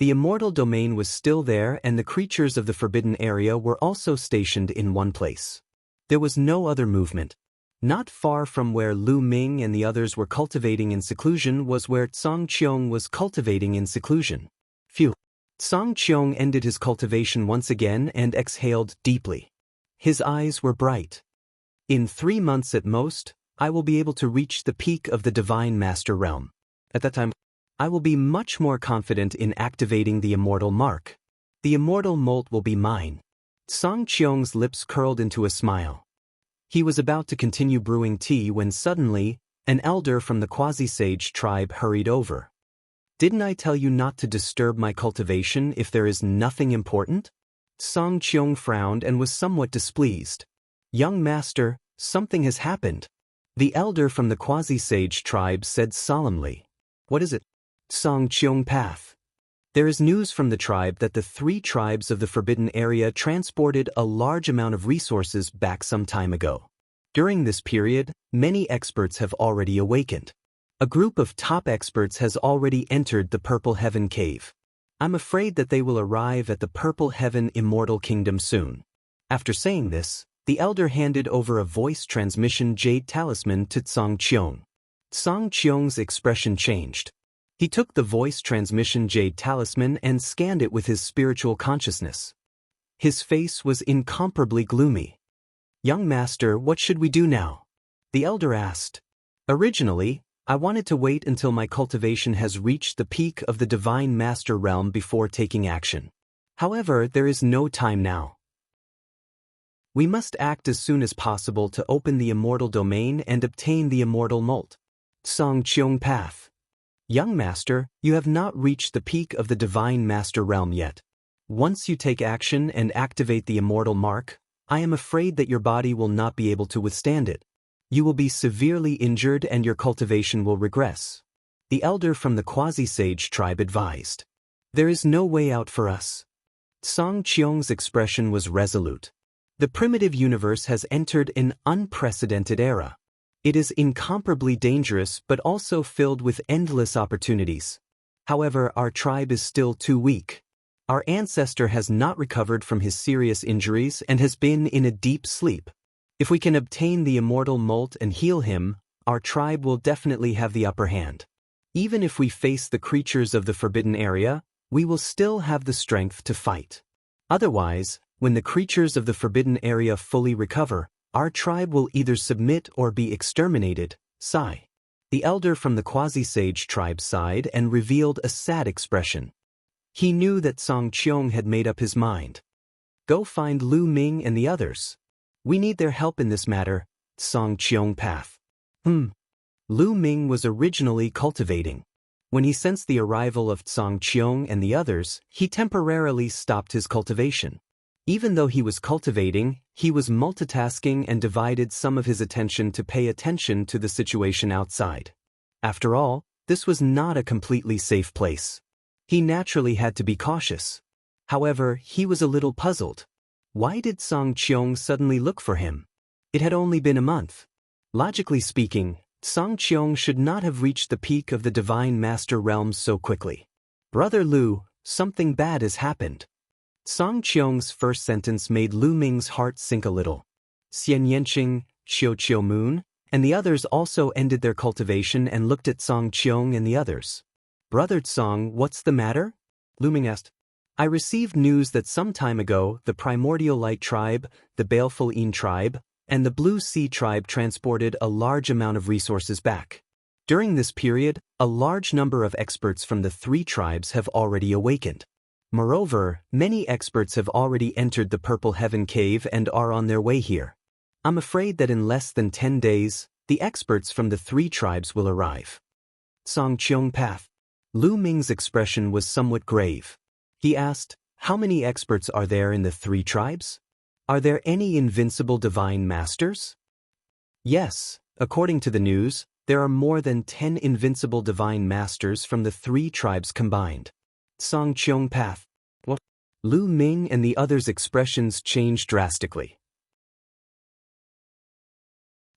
The immortal domain was still there and the creatures of the forbidden area were also stationed in one place. There was no other movement. Not far from where Lu Ming and the others were cultivating in seclusion was where Cang Qiong was cultivating in seclusion. Phew! Cang Qiong ended his cultivation once again and exhaled deeply. His eyes were bright. In 3 months at most, I will be able to reach the peak of the Divine Master Realm. At that time, I will be much more confident in activating the Immortal Mark. The Immortal Molt will be mine. Cang Qiong's lips curled into a smile. He was about to continue brewing tea when suddenly, an elder from the Quasi-Sage tribe hurried over. Didn't I tell you not to disturb my cultivation if there is nothing important? Cang Qiong frowned and was somewhat displeased. Young master, something has happened. The elder from the Quasi-Sage tribe said solemnly. What is it? Cang Qiong Path. There is news from the tribe that the 3 tribes of the Forbidden Area transported a large amount of resources back some time ago. During this period, many experts have already awakened. A group of top experts has already entered the Purple Heaven Cave. I'm afraid that they will arrive at the Purple Heaven Immortal Kingdom soon. After saying this, the elder handed over a voice transmission jade talisman to Cang Qiong. Cang Qiong's expression changed. He took the voice transmission jade talisman and scanned it with his spiritual consciousness. His face was incomparably gloomy. Young master, what should we do now? The elder asked. Originally, I wanted to wait until my cultivation has reached the peak of the Divine Master Realm before taking action. However, there is no time now. We must act as soon as possible to open the immortal domain and obtain the immortal molt. Song Cheong Path. Young master, you have not reached the peak of the divine master realm yet. Once you take action and activate the immortal mark, I am afraid that your body will not be able to withstand it. You will be severely injured and your cultivation will regress. The elder from the quasi-sage tribe advised. There is no way out for us. Song Cheong's expression was resolute. The primitive universe has entered an unprecedented era. It is incomparably dangerous but also filled with endless opportunities. However, our tribe is still too weak. Our ancestor has not recovered from his serious injuries and has been in a deep sleep. If we can obtain the immortal molt and heal him, our tribe will definitely have the upper hand. Even if we face the creatures of the forbidden area, we will still have the strength to fight. Otherwise, when the creatures of the forbidden area fully recover, our tribe will either submit or be exterminated. Sigh. The elder from the quasi-sage tribe sighed and revealed a sad expression. He knew that Song Cheong had made up his mind. Go find Lu Ming and the others. We need their help in this matter. Song Cheong Path. Lu Ming was originally cultivating. When he sensed the arrival of Song Cheong and the others, he temporarily stopped his cultivation. Even though he was cultivating, he was multitasking and divided some of his attention to pay attention to the situation outside. After all, this was not a completely safe place. He naturally had to be cautious. However, he was a little puzzled. Why did Song Cheong suddenly look for him? It had only been a month. Logically speaking, Song Cheong should not have reached the peak of the divine master realms so quickly. Brother Lu, something bad has happened. Song Cheong's first sentence made Lu Ming's heart sink a little. Xian Yanqing, Xiao Qiu Moon, and the others also ended their cultivation and looked at Song Cheong and the others. Brother Song, what's the matter? Lu Ming asked. I received news that some time ago the Primordial Light Tribe, the Baleful Een Tribe, and the Blue Sea Tribe transported a large amount of resources back. During this period, a large number of experts from the three tribes have already awakened. Moreover, many experts have already entered the Purple Heaven Cave and are on their way here. I'm afraid that in less than 10 days, the experts from the three tribes will arrive. Song Cheong Path. Lu Ming's expression was somewhat grave. He asked, how many experts are there in the three tribes? Are there any invincible divine masters? Yes, according to the news, there are more than 10 invincible divine masters from the three tribes combined. Song Cheong Path. What? Lu Ming and the others' expressions changed drastically.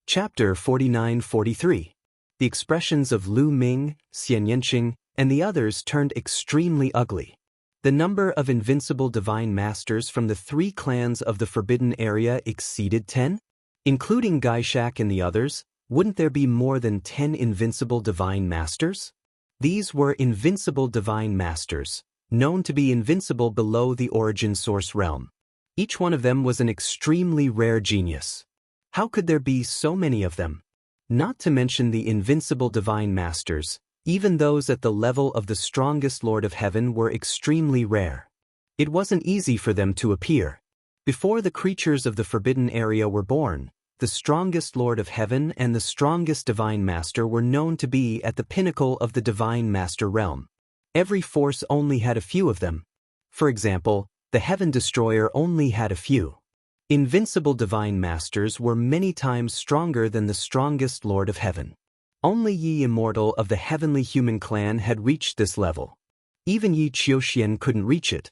Chapter 49-43. The expressions of Lu Ming, Xian Yanqing, and the others turned extremely ugly. The number of invincible divine masters from the three clans of the Forbidden Area exceeded 10? Including Gaishak and the others, wouldn't there be more than 10 invincible divine masters? These were invincible divine masters, known to be invincible below the origin source realm. Each one of them was an extremely rare genius. How could there be so many of them? Not to mention the invincible divine masters, even those at the level of the strongest Lord of Heaven were extremely rare. It wasn't easy for them to appear. Before the creatures of the Forbidden Area were born, the strongest Lord of Heaven and the strongest Divine Master were known to be at the pinnacle of the Divine Master realm. Every force only had a few of them. For example, the Heaven Destroyer only had a few. Invincible Divine Masters were many times stronger than the strongest Lord of Heaven. Only Yi Immortal of the Heavenly Human Clan had reached this level. Even Yi Qiuxian couldn't reach it.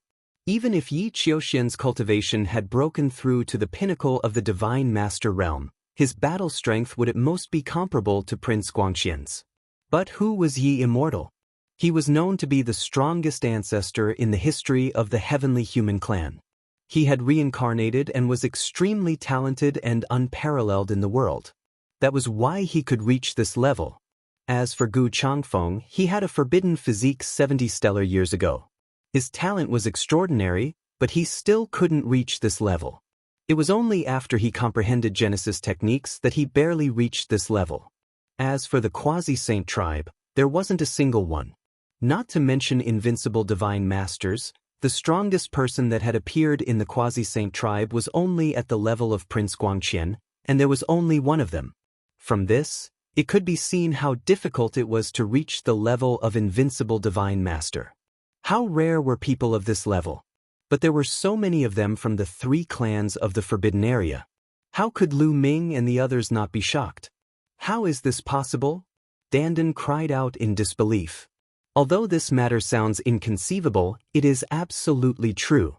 Even if Yi Qiuxian's cultivation had broken through to the pinnacle of the Divine Master realm, his battle strength would at most be comparable to Prince Guangxian's. But who was Yi Immortal? He was known to be the strongest ancestor in the history of the Heavenly Human Clan. He had reincarnated and was extremely talented and unparalleled in the world. That was why he could reach this level. As for Gu Changfeng, he had a forbidden physique 70 stellar years ago. His talent was extraordinary, but he still couldn't reach this level. It was only after he comprehended Genesis techniques that he barely reached this level. As for the Quasi-Saint tribe, there wasn't a single one. Not to mention invincible divine masters, The strongest person that had appeared in the quasi-saint tribe was only at the level of Prince Guangqian, and there was only one of them. From this, it could be seen how difficult it was to reach the level of invincible divine master. How rare were people of this level? But there were so many of them from the 3 clans of the Forbidden Area. How could Lu Ming and the others not be shocked? How is this possible? Dandan cried out in disbelief. Although this matter sounds inconceivable, it is absolutely true.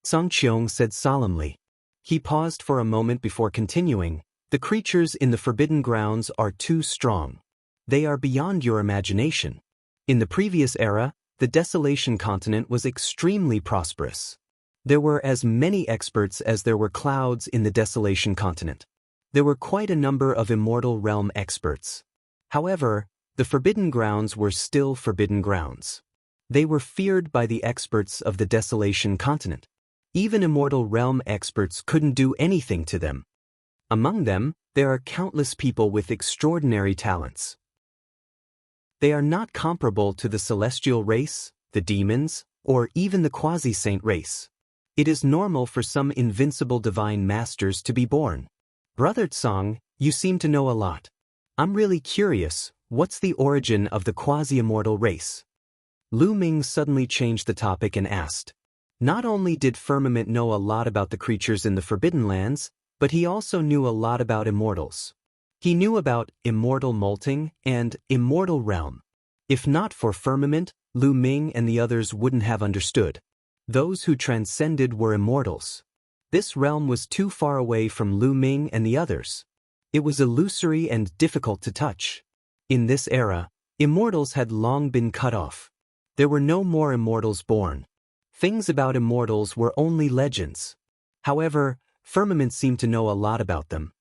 Song Qiong said solemnly. He paused for a moment before continuing. The creatures in the Forbidden Grounds are too strong. They are beyond your imagination. In the previous era, the Desolation Continent was extremely prosperous. There were as many experts as there were clouds in the Desolation Continent. There were quite a number of Immortal Realm experts. However, the Forbidden Grounds were still Forbidden Grounds. They were feared by the experts of the Desolation Continent. Even Immortal Realm experts couldn't do anything to them. Among them, there are countless people with extraordinary talents. They are not comparable to the celestial race, the demons, or even the quasi-saint race. It is normal for some invincible divine masters to be born. Brother Tsang, you seem to know a lot. I'm really curious, what's the origin of the quasi-immortal race? Lu Ming suddenly changed the topic and asked. Not only did Firmament know a lot about the creatures in the Forbidden Lands, but he also knew a lot about immortals. He knew about immortal molting and immortal realm. If not for Firmament, Lu Ming and the others wouldn't have understood. Those who transcended were immortals. This realm was too far away from Lu Ming and the others. It was illusory and difficult to touch. In this era, immortals had long been cut off. There were no more immortals born. Things about immortals were only legends. However, Firmament seemed to know a lot about them.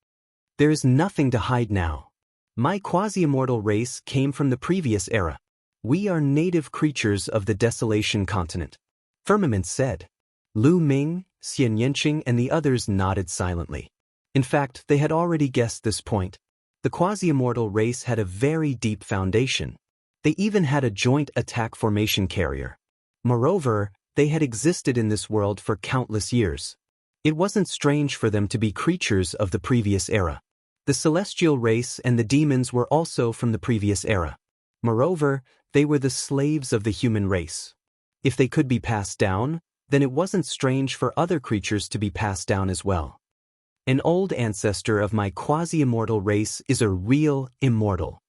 There is nothing to hide now. My quasi-immortal race came from the previous era. We are native creatures of the Desolation Continent. Firmament said. Lu Ming, Xian Yanqing and the others nodded silently. In fact, they had already guessed this point. The quasi-immortal race had a very deep foundation. They even had a joint attack formation carrier. Moreover, they had existed in this world for countless years. It wasn't strange for them to be creatures of the previous era. The celestial race and the demons were also from the previous era. Moreover, they were the slaves of the human race. If they could be passed down, then it wasn't strange for other creatures to be passed down as well. An old ancestor of my quasi-immortal race is a real immortal.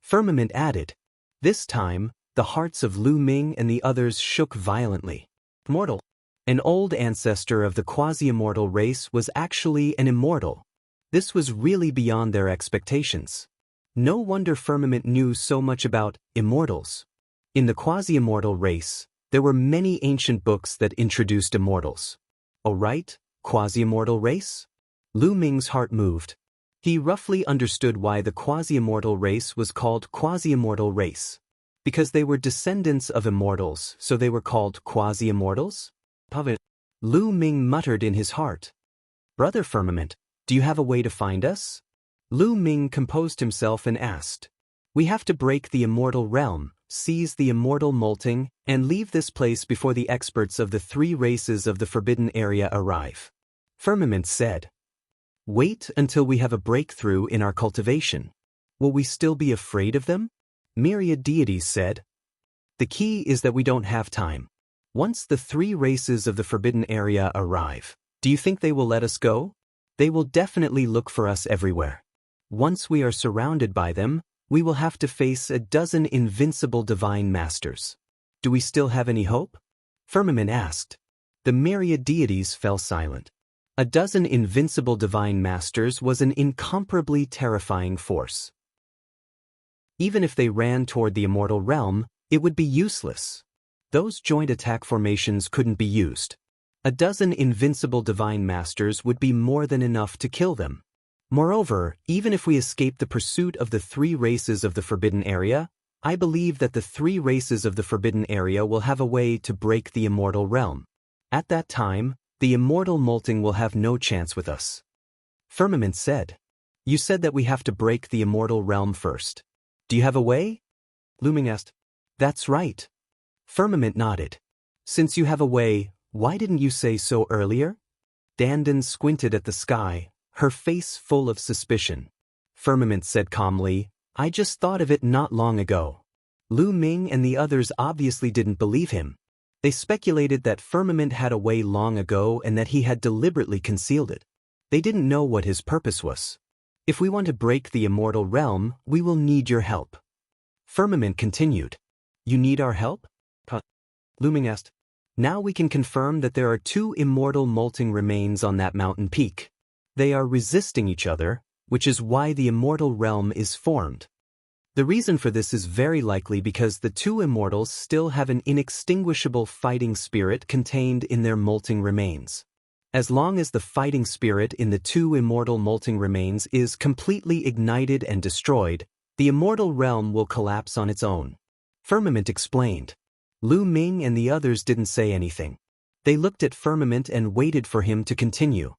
Firmament added. This time, the hearts of Lu Ming and the others shook violently. Immortal. An old ancestor of the quasi-immortal race was actually an immortal. This was really beyond their expectations. No wonder Firmament knew so much about immortals. In the quasi-immortal race, there were many ancient books that introduced immortals. Oh right, quasi-immortal race? Lu Ming's heart moved. He roughly understood why the quasi-immortal race was called quasi-immortal race. Because they were descendants of immortals, so they were called quasi-immortals? Lu Ming muttered in his heart. Brother Firmament, do you have a way to find us? Lu Ming composed himself and asked. We have to break the immortal realm, seize the immortal molting, and leave this place before the experts of the 3 races of the Forbidden Area arrive. Firmament said. Wait until we have a breakthrough in our cultivation. Will we still be afraid of them? Myriad deities said. The key is that we don't have time. Once the 3 races of the Forbidden Area arrive, do you think they will let us go? They will definitely look for us everywhere. Once we are surrounded by them, we will have to face a dozen invincible divine masters. Do we still have any hope? Firmament asked. The myriad deities fell silent. A dozen invincible divine masters was an incomparably terrifying force. Even if they ran toward the immortal realm, it would be useless. Those joint attack formations couldn't be used. A dozen invincible divine masters would be more than enough to kill them. Moreover, even if we escape the pursuit of the 3 races of the Forbidden Area, I believe that the 3 races of the Forbidden Area will have a way to break the immortal realm. At that time, the immortal molting will have no chance with us. Firmament said. You said that we have to break the immortal realm first. Do you have a way? Lu Ming asked. That's right. Firmament nodded. Since you have a way, why didn't you say so earlier? Dandan squinted at the sky, her face full of suspicion. Firmament said calmly, I just thought of it not long ago. Lu Ming and the others obviously didn't believe him. They speculated that Firmament had a way long ago and that he had deliberately concealed it. They didn't know what his purpose was. If we want to break the immortal realm, we will need your help. Firmament continued. You need our help? Lu Ming asked. Now we can confirm that there are two immortal molting remains on that mountain peak. They are resisting each other, which is why the immortal realm is formed. The reason for this is very likely because the two immortals still have an inextinguishable fighting spirit contained in their molting remains. As long as the fighting spirit in the two immortal molting remains is completely ignited and destroyed, the immortal realm will collapse on its own. Firmament explained. Lu Ming and the others didn't say anything. They looked at Firmament and waited for him to continue.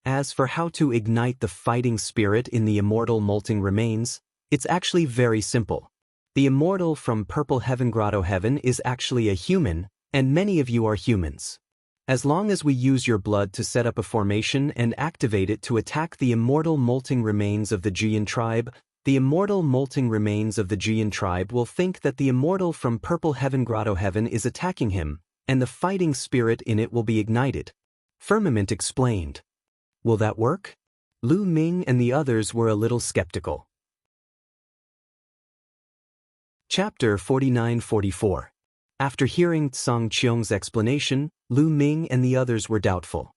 As for how to ignite the fighting spirit in the immortal molting remains, it's actually very simple. The immortal from Purple Heaven Grotto Heaven is actually a human, and many of you are humans. As long as we use your blood to set up a formation and activate it to attack the immortal molting remains of the Jian tribe, the immortal molting remains of the Jian tribe will think that the immortal from Purple Heaven Grotto Heaven is attacking him, and the fighting spirit in it will be ignited. Firmament explained. Will that work? Lu Ming and the others were a little skeptical. Chapter 49-44. After hearing Song Qiong's explanation, Lu Ming and the others were doubtful.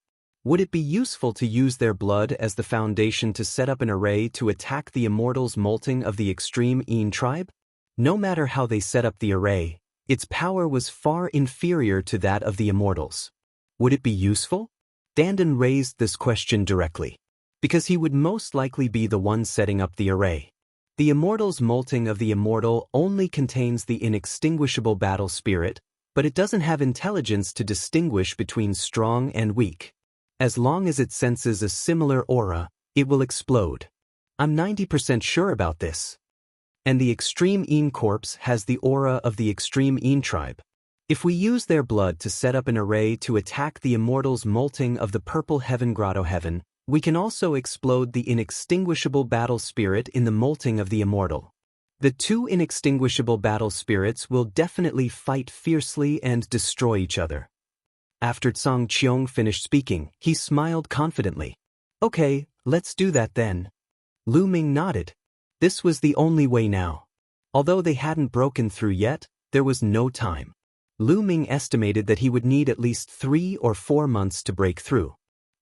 Would it be useful to use their blood as the foundation to set up an array to attack the immortals molting of the extreme Yin tribe? No matter how they set up the array, its power was far inferior to that of the immortals. Would it be useful? Dandan raised this question directly, because he would most likely be the one setting up the array. The immortals molting of the immortal only contains the inextinguishable battle spirit, but it doesn't have intelligence to distinguish between strong and weak. As long as it senses a similar aura, it will explode. I'm 90% sure about this. And the extreme Yin corpse has the aura of the extreme Yin tribe. If we use their blood to set up an array to attack the immortals molting of the Purple Heaven Grotto Heaven, we can also explode the inextinguishable battle spirit in the molting of the immortal. The two inextinguishable battle spirits will definitely fight fiercely and destroy each other. After Song Qiong finished speaking, he smiled confidently. Okay, let's do that then. Lu Ming nodded. This was the only way now. Although they hadn't broken through yet, there was no time. Lu Ming estimated that he would need at least 3 or 4 months to break through.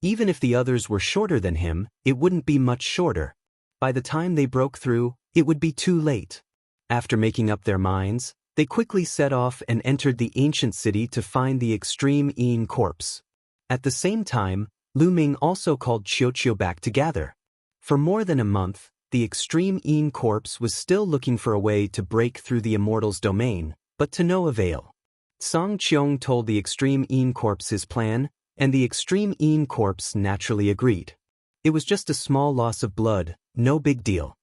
Even if the others were shorter than him, it wouldn't be much shorter. By the time they broke through, it would be too late. After making up their minds, they quickly set off and entered the ancient city to find the extreme Yin corpse. At the same time, Lu Ming also called Qiuqiu back to gather. For more than a month, the extreme Yin corpse was still looking for a way to break through the immortal's domain, but to no avail. Song Qiong told the extreme Yin corpse his plan, and the extreme Yin corpse naturally agreed. It was just a small loss of blood, no big deal.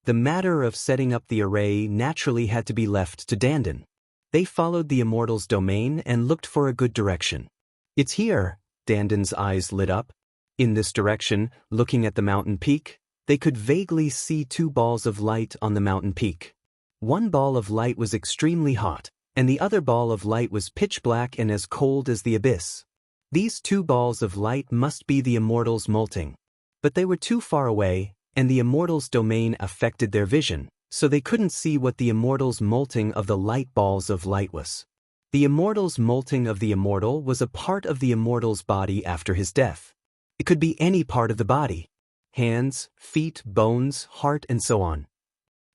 The matter of setting up the array naturally had to be left to Dandan. They followed the immortal's domain and looked for a good direction. It's here, Dandan's eyes lit up. In this direction, looking at the mountain peak, they could vaguely see 2 balls of light on the mountain peak. One ball of light was extremely hot, and the other ball of light was pitch black and as cold as the abyss. These 2 balls of light must be the immortals molting. But they were too far away, and the immortals' domain affected their vision, so they couldn't see what the immortals' molting of the light balls of light was. The immortals' molting of the immortal was a part of the immortal's body after his death. It could be any part of the body: hands, feet, bones, heart, and so on.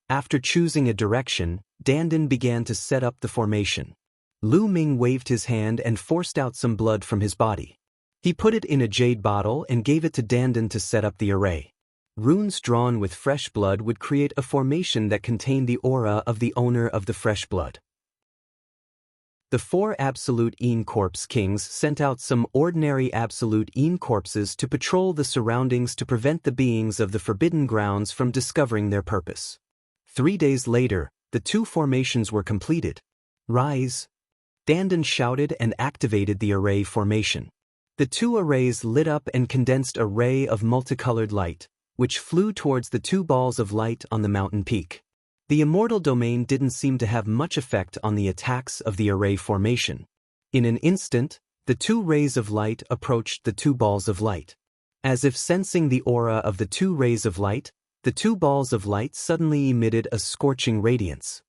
After choosing a direction, Dandan began to set up the formation. Lu Ming waved his hand and forced out some blood from his body. He put it in a jade bottle and gave it to Dandan to set up the array. Runes drawn with fresh blood would create a formation that contained the aura of the owner of the fresh blood. The 4 absolute Yin corpse kings sent out some ordinary absolute Yin corpses to patrol the surroundings to prevent the beings of the Forbidden Grounds from discovering their purpose. 3 days later, the 2 formations were completed. Rise. Dandan shouted and activated the array formation. The two arrays lit up and condensed a ray of multicolored light, which flew towards the two balls of light on the mountain peak. The immortal domain didn't seem to have much effect on the attacks of the array formation. In an instant, the two rays of light approached the two balls of light. As if sensing the aura of the two rays of light, the two balls of light suddenly emitted a scorching radiance.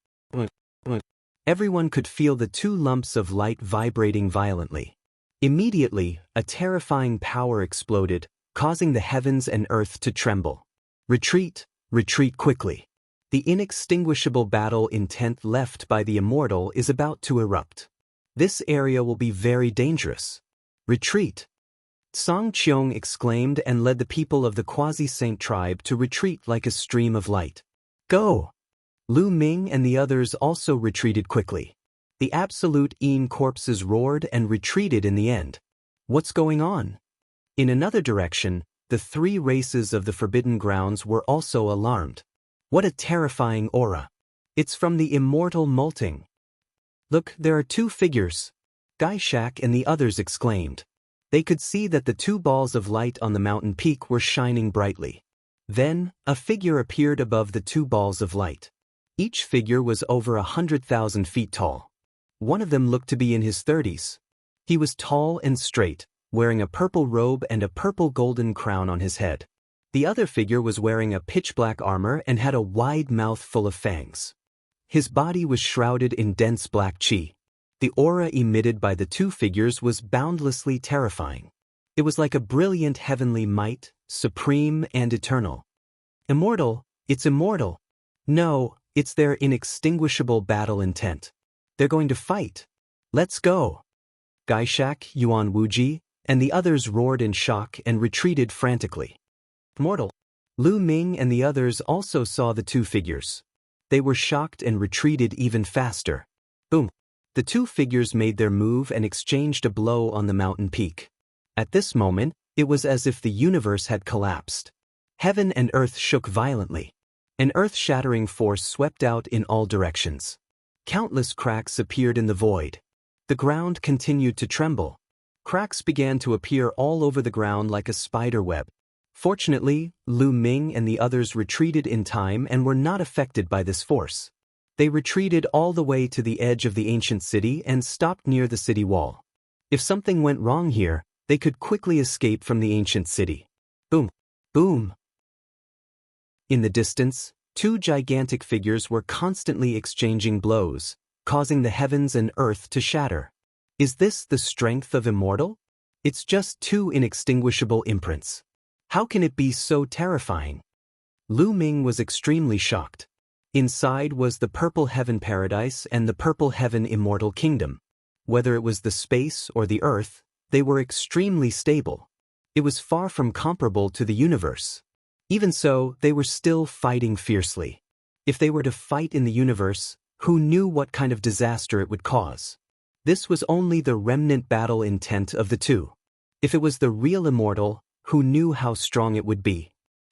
Everyone could feel the two lumps of light vibrating violently. Immediately, a terrifying power exploded, causing the heavens and earth to tremble. Retreat, retreat quickly. The inextinguishable battle intent left by the immortal is about to erupt. This area will be very dangerous. Retreat. Song Cheong exclaimed and led the people of the Quasi-Saint tribe to retreat like a stream of light. Go! Lu Ming and the others also retreated quickly. The absolute Yin corpses roared and retreated in the end. What's going on? In another direction, the three races of the Forbidden Grounds were also alarmed. What a terrifying aura. It's from the immortal molting. Look, there are two figures. Gaishak and the others exclaimed. They could see that the two balls of light on the mountain peak were shining brightly. Then, a figure appeared above the two balls of light. Each figure was over 100,000 feet tall. One of them looked to be in his 30s. He was tall and straight, wearing a purple robe and a purple golden crown on his head. The other figure was wearing a pitch-black armor and had a wide mouth full of fangs. His body was shrouded in dense black qi. The aura emitted by the two figures was boundlessly terrifying. It was like a brilliant heavenly might, supreme and eternal. Immortal, it's immortal. No, it's their inextinguishable battle intent. They're going to fight. Let's go. Gaishak, Yuan Wuji, and the others roared in shock and retreated frantically. Immortal. Lu Ming and the others also saw the two figures. They were shocked and retreated even faster. Boom. The two figures made their move and exchanged a blow on the mountain peak. At this moment, it was as if the universe had collapsed. Heaven and earth shook violently. An earth-shattering force swept out in all directions. Countless cracks appeared in the void. The ground continued to tremble. Cracks began to appear all over the ground like a spider web. Fortunately, Lu Ming and the others retreated in time and were not affected by this force. They retreated all the way to the edge of the ancient city and stopped near the city wall. If something went wrong here, they could quickly escape from the ancient city. Boom! Boom! In the distance, two gigantic figures were constantly exchanging blows, causing the heavens and earth to shatter. Is this the strength of immortal? It's just two inextinguishable imprints. How can it be so terrifying? Lu Ming was extremely shocked. Inside was the Purple Heaven Paradise and the Purple Heaven Immortal Kingdom. Whether it was the space or the earth, they were extremely stable. It was far from comparable to the universe. Even so, they were still fighting fiercely. If they were to fight in the universe, who knew what kind of disaster it would cause? This was only the remnant battle intent of the two. If it was the real immortal, who knew how strong it would be?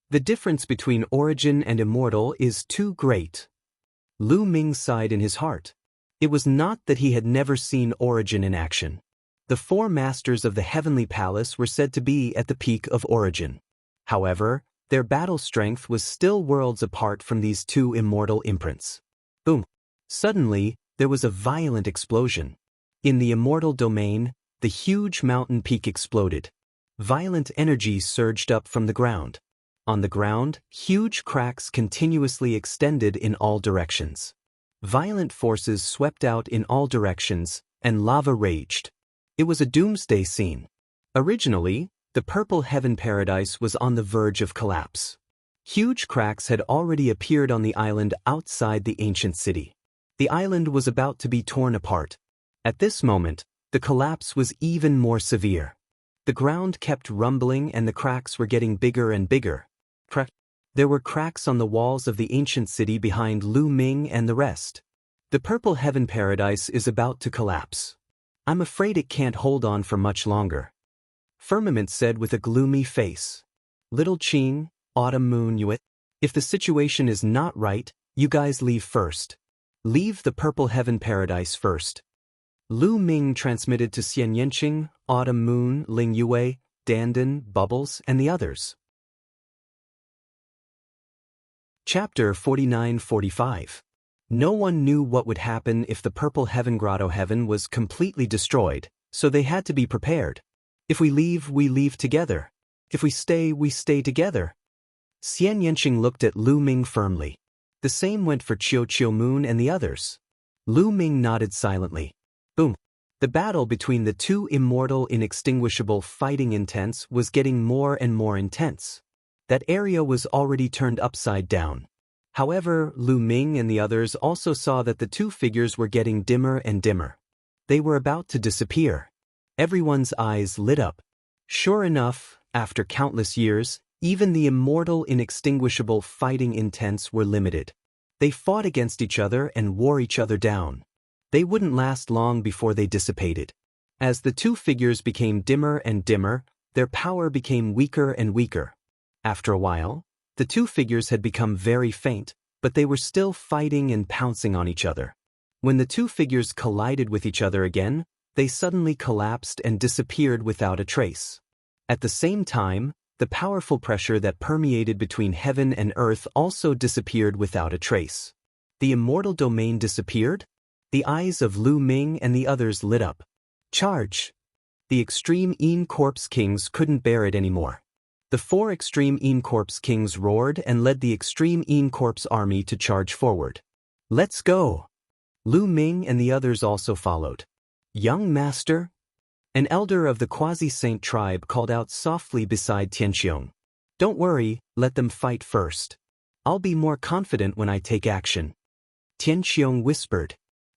The difference between origin and immortal is too great. Lu Ming sighed in his heart. It was not that he had never seen origin in action. The four masters of the heavenly palace were said to be at the peak of origin. However, their battle strength was still worlds apart from these two immortal imprints. Boom! Suddenly, there was a violent explosion. In the immortal domain, the huge mountain peak exploded. Violent energy surged up from the ground. On the ground, huge cracks continuously extended in all directions. Violent forces swept out in all directions, and lava raged. It was a doomsday scene. Originally, the Purple Heaven Paradise was on the verge of collapse. Huge cracks had already appeared on the island outside the ancient city. The island was about to be torn apart. At this moment, the collapse was even more severe. The ground kept rumbling and the cracks were getting bigger and bigger. There were cracks on the walls of the ancient city behind Lu Ming and the rest. The Purple Heaven Paradise is about to collapse. I'm afraid it can't hold on for much longer. Firmament said with a gloomy face. Little Qing, Autumn Moon Yuet, if the situation is not right, you guys leave first. Leave the Purple Heaven Paradise first. Lu Ming transmitted to Xian Yanqing, Autumn Moon, Ling Yue, Dandan, Bubbles, and the others. Chapter 49-45. No one knew what would happen if the Purple Heaven Grotto heaven was completely destroyed, so they had to be prepared. If we leave together. If we stay together. Xian Yanqing looked at Lu Ming firmly. The same went for Qiu Moon and the others. Lu Ming nodded silently. Boom. The battle between the two immortal, inextinguishable fighting intents was getting more and more intense. That area was already turned upside down. However, Lu Ming and the others also saw that the two figures were getting dimmer and dimmer. They were about to disappear. Everyone's eyes lit up. Sure enough, after countless years, even the immortal, inextinguishable fighting intents were limited. They fought against each other and wore each other down. They wouldn't last long before they dissipated. As the two figures became dimmer and dimmer, their power became weaker and weaker. After a while, the two figures had become very faint, but they were still fighting and pouncing on each other. When the two figures collided with each other again, they suddenly collapsed and disappeared without a trace. At the same time, the powerful pressure that permeated between heaven and earth also disappeared without a trace. The immortal domain disappeared? The eyes of Lu Ming and the others lit up. Charge! The Extreme Een Corpse Kings couldn't bear it anymore. The 4 Extreme Een Corpse Kings roared and led the Extreme Een Corpse army to charge forward. Let's go! Lu Ming and the others also followed. Young master? An elder of the Quasi-Saint tribe called out softly beside Tianqiong. Don't worry, let them fight first. I'll be more confident when I take action. Tianqiong whispered.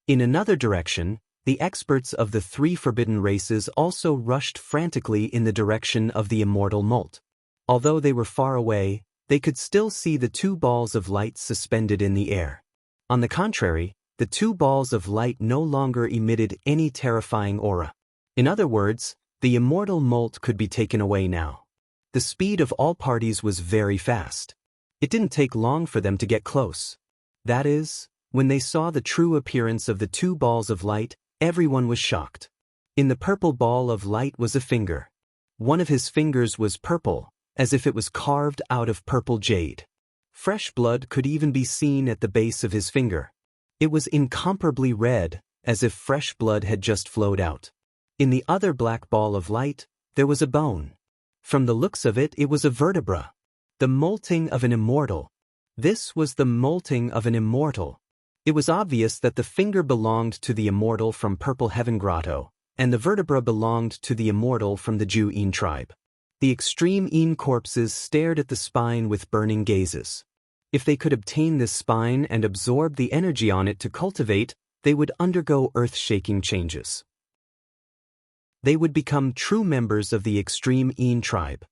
In another direction, the experts of the 3 forbidden races also rushed frantically in the direction of the immortal Molt. Although they were far away, they could still see the 2 balls of light suspended in the air. On the contrary, the 2 balls of light no longer emitted any terrifying aura. In other words, the immortal Molt could be taken away now. The speed of all parties was very fast. It didn't take long for them to get close. That is, when they saw the true appearance of the 2 balls of light, everyone was shocked. In the purple ball of light was a finger. One of his fingers was purple, as if it was carved out of purple jade. Fresh blood could even be seen at the base of his finger. It was incomparably red, as if fresh blood had just flowed out. In the other black ball of light, there was a bone. From the looks of it, it was a vertebra. The molting of an immortal. This was the molting of an immortal. It was obvious that the finger belonged to the immortal from Purple Heaven Grotto, and the vertebra belonged to the immortal from the Ju Een tribe. The Extreme Een corpses stared at the spine with burning gazes. If they could obtain this spine and absorb the energy on it to cultivate, they would undergo earth-shaking changes. They would become true members of the Extreme Een tribe.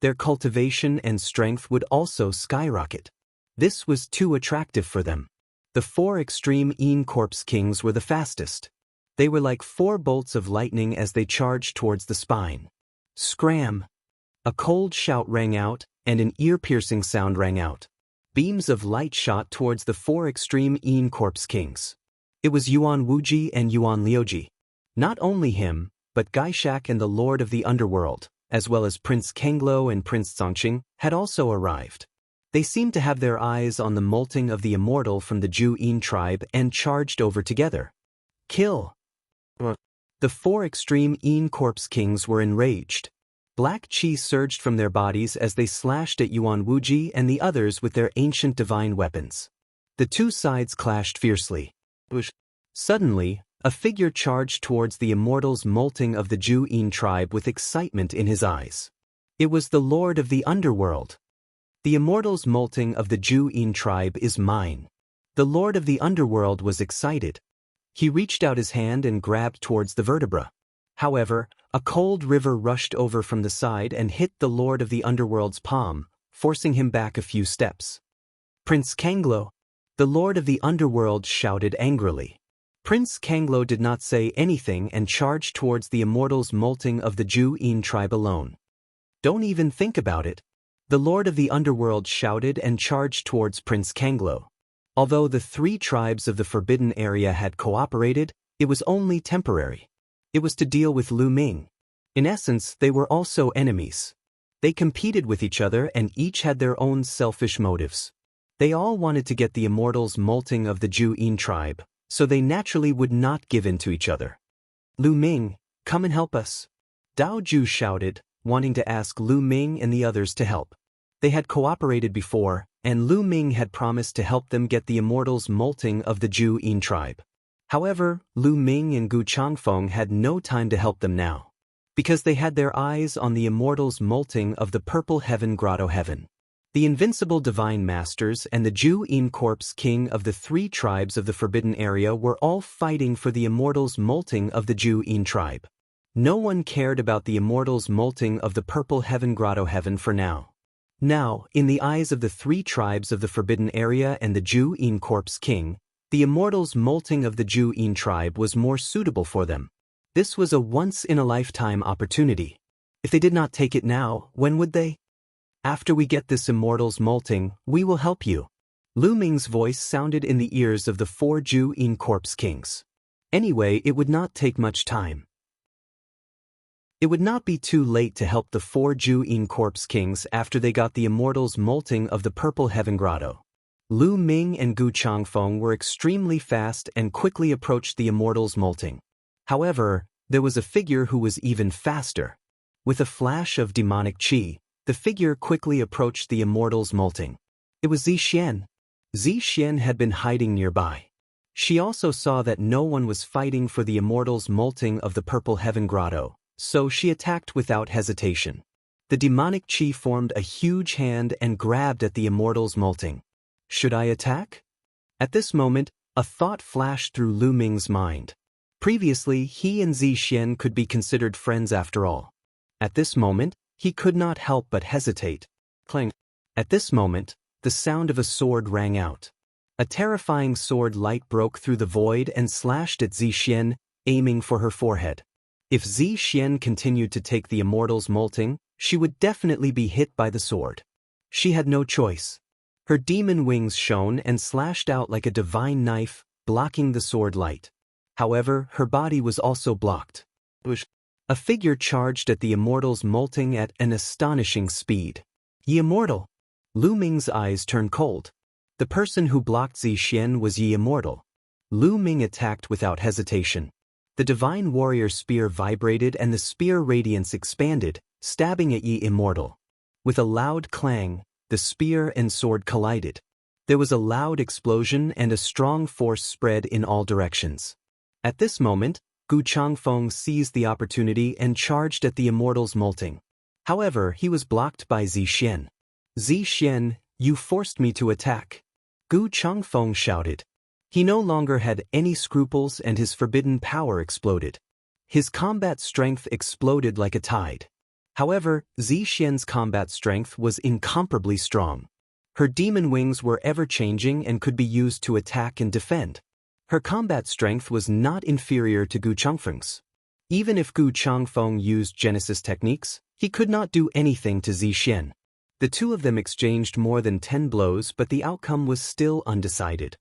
Their cultivation and strength would also skyrocket. This was too attractive for them. The 4 Extreme Een Corpse Kings were the fastest. They were like 4 bolts of lightning as they charged towards the spine. Scram! A cold shout rang out, and an ear-piercing sound rang out. Beams of light shot towards the 4 Extreme Een Corpse Kings. It was Yuan Wuji and Yuan Liuji. Not only him, but Gaishak and the Lord of the Underworld, as well as Prince Kanglo and Prince Zongqing, had also arrived. They seemed to have their eyes on the molting of the immortal from the Ju Een tribe and charged over together. Kill! The 4 Extreme Een Corpse Kings were enraged. Black chi surged from their bodies as they slashed at Yuan Wuji and the others with their ancient divine weapons. The 2 sides clashed fiercely. Suddenly, a figure charged towards the immortal's molting of the Ju Een tribe with excitement in his eyes. It was the Lord of the Underworld. The immortal's molting of the Ju Een tribe is mine. The Lord of the Underworld was excited. He reached out his hand and grabbed towards the vertebra. However, a cold river rushed over from the side and hit the Lord of the Underworld's palm, forcing him back a few steps. Prince Kanglo! The Lord of the Underworld shouted angrily. Prince Kanglo did not say anything and charged towards the immortal's molting of the Ju Een tribe alone. Don't even think about it. The Lord of the Underworld shouted and charged towards Prince Kanglo. Although the 3 tribes of the Forbidden Area had cooperated, It was only temporary. It was to deal with Lu Ming. In essence, they were also enemies. They competed with each other and each had their own selfish motives. They all wanted to get the immortals molting of the Ju Yin tribe, so they naturally would not give in to each other. Lu Ming, come and help us. Dao Ju shouted, wanting to ask Lu Ming and the others to help. They had cooperated before, and Lu Ming had promised to help them get the immortals molting of the Ju Yin tribe. However, Lu Ming and Gu Changfeng had no time to help them now, because they had their eyes on the immortals molting of the Purple Heaven Grotto Heaven. The invincible divine masters and the Ju Yin corpse king of the 3 tribes of the Forbidden Area were all fighting for the immortals molting of the Ju Yin tribe. No one cared about the immortals molting of the Purple Heaven Grotto Heaven for now. Now, in the eyes of the 3 tribes of the Forbidden Area and the Ju Yin corpse king, the immortals molting of the Ju Yin tribe was more suitable for them. This was a once-in-a-lifetime opportunity. If they did not take it now, when would they? After we get this immortals molting, we will help you. Lu Ming's voice sounded in the ears of the 4 Ju Yin corpse kings. Anyway, it would not take much time. It would not be too late to help the 4 Ju Yin corpse kings after they got the immortals molting of the Purple Heaven Grotto. Lu Ming and Gu Changfeng were extremely fast and quickly approached the immortals molting. However, there was a figure who was even faster. With a flash of demonic qi, the figure quickly approached the immortals molting. It was Zixian. Zixian had been hiding nearby. She also saw that no one was fighting for the immortals molting of the Purple Heaven Grotto, so she attacked without hesitation. The demonic qi formed a huge hand and grabbed at the immortals molting. Should I attack? At this moment, a thought flashed through Lu Ming's mind. Previously, he and Zixian could be considered friends after all. At this moment, he could not help but hesitate. Clang. At this moment, the sound of a sword rang out. A terrifying sword light broke through the void and slashed at Zixian, aiming for her forehead. If Zixian continued to take the immortals molting, she would definitely be hit by the sword. She had no choice. Her demon wings shone and slashed out like a divine knife, blocking the sword light. However, her body was also blocked. A figure charged at the immortals molting at an astonishing speed. Ye Immortal! Lu Ming's eyes turned cold. The person who blocked Zixian was Ye Immortal. Lu Ming attacked without hesitation. The divine warrior spear vibrated and the spear radiance expanded, stabbing at Ye Immortal. With a loud clang, the spear and sword collided. There was a loud explosion and a strong force spread in all directions. At this moment, Gu Changfeng seized the opportunity and charged at the immortals molting. However, he was blocked by Zixian. Zixian, you forced me to attack. Gu Changfeng shouted. He no longer had any scruples and his forbidden power exploded. His combat strength exploded like a tide. However, Zixian's combat strength was incomparably strong. Her demon wings were ever-changing and could be used to attack and defend. Her combat strength was not inferior to Gu Changfeng's. Even if Gu Changfeng used Genesis techniques, he could not do anything to Zixian. The two of them exchanged more than 10 blows, but the outcome was still undecided.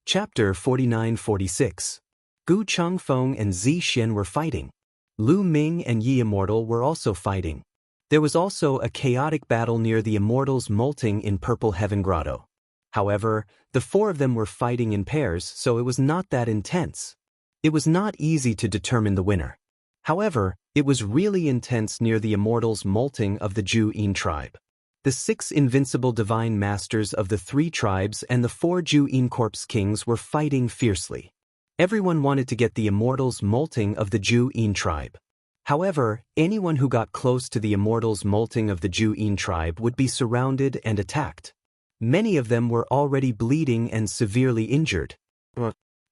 Chapter 49-46. Gu Changfeng and Zixian were fighting. Lu Ming and Ye Immortal were also fighting. There was also a chaotic battle near the immortals molting in Purple Heaven Grotto. However, the 4 of them were fighting in pairs, so it was not that intense. It was not easy to determine the winner. However, it was really intense near the immortals molting of the Ju Yin tribe. The 6 invincible divine masters of the 3 tribes and the 4 Ju Yin corpse kings were fighting fiercely. Everyone wanted to get the immortals molting of the Ju Yin tribe. However, anyone who got close to the immortals molting of the Ju Yin tribe would be surrounded and attacked. Many of them were already bleeding and severely injured.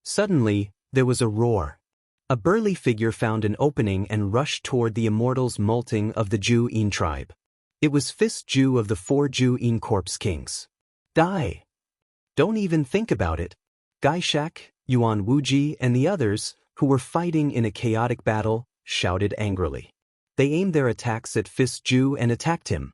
Suddenly, there was a roar. A burly figure found an opening and rushed toward the immortals molting of the Ju Yin tribe. It was Fist Ju of the 4 Ju Yin corpse kings. Die! Don't even think about it. Gaishak, Yuan Wuji, and the others, who were fighting in a chaotic battle, shouted angrily. They aimed their attacks at Fist Ju and attacked him.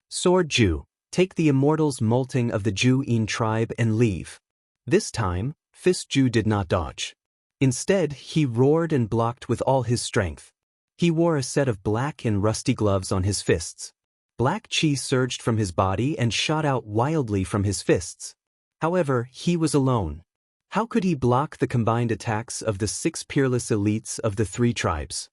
Sword Ju, take the immortals molting of the Ju Yin tribe and leave. This time, Fist Ju did not dodge. Instead, he roared and blocked with all his strength. He wore a set of black and rusty gloves on his fists. Black chi surged from his body and shot out wildly from his fists. However, he was alone. How could he block the combined attacks of the 6 peerless elites of the 3 tribes?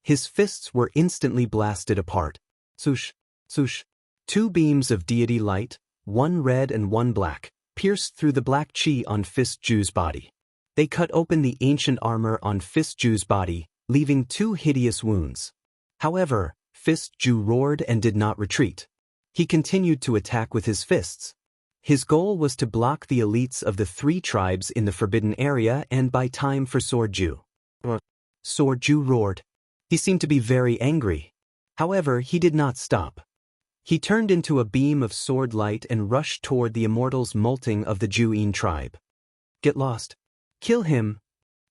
His fists were instantly blasted apart. Swoosh, swoosh. 2 beams of deity light, one red and one black, pierced through the black chi on Fist Ju's body. They cut open the ancient armor on Fist Ju's body, leaving 2 hideous wounds. However, Fist Ju roared and did not retreat. He continued to attack with his fists. His goal was to block the elites of the 3 tribes in the forbidden area and buy time for Sword Ju. Sword Ju roared. He seemed to be very angry. However, he did not stop. He turned into a beam of sword light and rushed toward the immortals molting of the Ju'in tribe. Get lost. Kill him.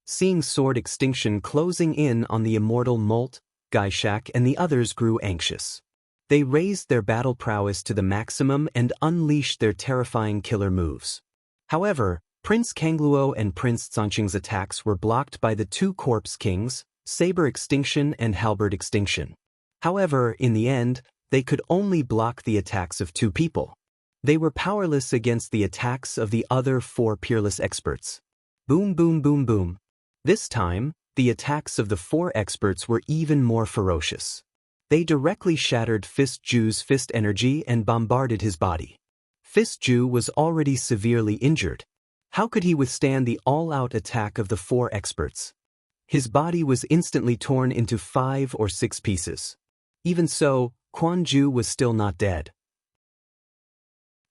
Seeing sword extinction closing in on the immortal Molt, Gaishak and the others grew anxious. They raised their battle prowess to the maximum and unleashed their terrifying killer moves. However, Prince Kangluo and Prince Zhangqing's attacks were blocked by the 2 corpse kings, Saber Extinction and Halberd Extinction. However, in the end, they could only block the attacks of 2 people. They were powerless against the attacks of the other 4 peerless experts. Boom boom boom boom. This time, the attacks of the 4 experts were even more ferocious. They directly shattered Fist Ju's fist energy and bombarded his body. Fist Ju was already severely injured. How could he withstand the all-out attack of the 4 experts? His body was instantly torn into 5 or 6 pieces. Even so, Quan Ju was still not dead.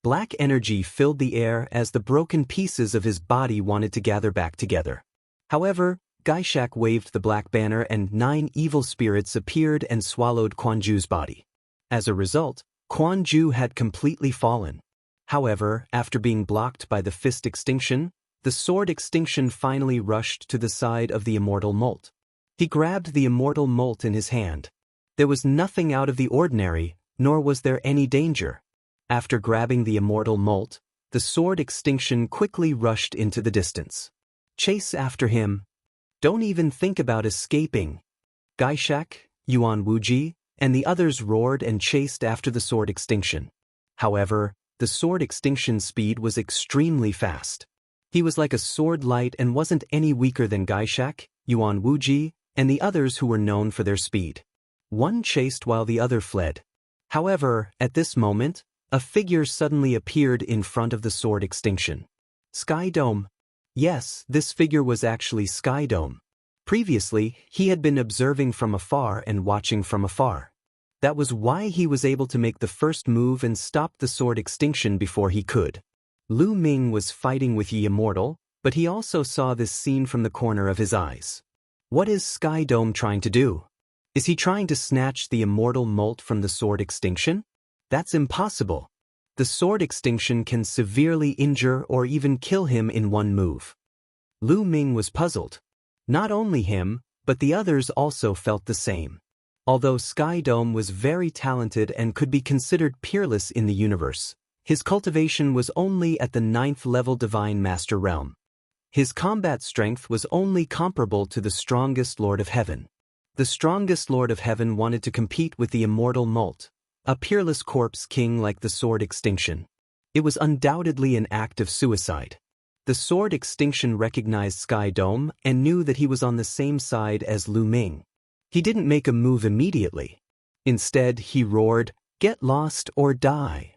Black energy filled the air as the broken pieces of his body wanted to gather back together. However, Gaishak waved the black banner and 9 evil spirits appeared and swallowed Quan Ju's body. As a result, Quan Ju had completely fallen. However, after being blocked by the fist extinction, the sword extinction finally rushed to the side of the immortal Molt. He grabbed the immortal Molt in his hand. There was nothing out of the ordinary, nor was there any danger. After grabbing the immortal Molt, the sword extinction quickly rushed into the distance. Chase after him. Don't even think about escaping. Gaishak, Yuan Wuji, and the others roared and chased after the sword extinction. However, the sword extinction's speed was extremely fast. He was like a sword light and wasn't any weaker than Gaishak, Yuan Wuji, and the others who were known for their speed. One chased while the other fled. However, at this moment, a figure suddenly appeared in front of the sword extinction. Sky Dome. Yes, this figure was actually Sky Dome. Previously, he had been observing from afar and watching from afar. That was why he was able to make the first move and stop the sword extinction before he could. Lu Ming was fighting with Yi Immortal, but he also saw this scene from the corner of his eyes. What is Sky Dome trying to do? Is he trying to snatch the immortal Molt from the sword extinction? That's impossible. The sword extinction can severely injure or even kill him in one move. Lu Ming was puzzled. Not only him, but the others also felt the same. Although Sky Dome was very talented and could be considered peerless in the universe, his cultivation was only at the 9th level Divine Master realm. His combat strength was only comparable to the strongest Lord of Heaven. The strongest Lord of Heaven wanted to compete with the immortal Molt, a peerless corpse king like the sword extinction. It was undoubtedly an act of suicide. The sword extinction recognized Sky Dome and knew that he was on the same side as Lu Ming. He didn't make a move immediately. Instead, he roared, "Get lost or die.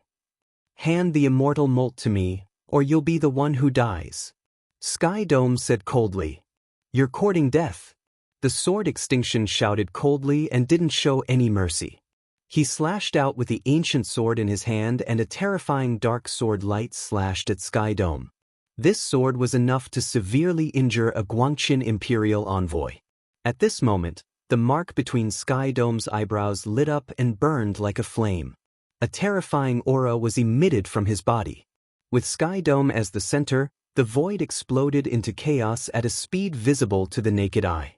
Hand the immortal Molt to me, or you'll be the one who dies." Sky Dome said coldly, "You're courting death." The sword extinction shouted coldly and didn't show any mercy. He slashed out with the ancient sword in his hand and a terrifying dark sword light slashed at Sky Dome. This sword was enough to severely injure a Guangqin imperial envoy. At this moment, the mark between Sky Dome's eyebrows lit up and burned like a flame. A terrifying aura was emitted from his body. With Sky Dome as the center, the void exploded into chaos at a speed visible to the naked eye.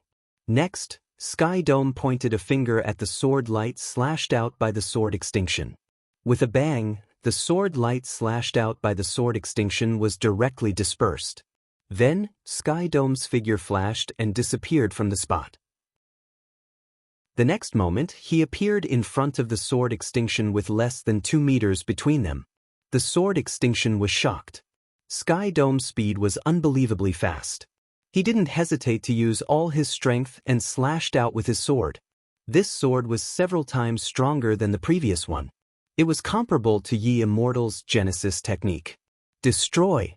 Next, Sky Dome pointed a finger at the sword light slashed out by the sword extinction. With a bang, The sword light slashed out by the sword extinction was directly dispersed. Then, Sky Dome's figure flashed and disappeared from the spot. The next moment, he appeared in front of the sword extinction with less than 2 meters between them. The sword extinction was shocked. Sky Dome's speed was unbelievably fast. He didn't hesitate to use all his strength and slashed out with his sword. This sword was several times stronger than the previous one. It was comparable to Yi Immortal's Genesis technique. Destroy!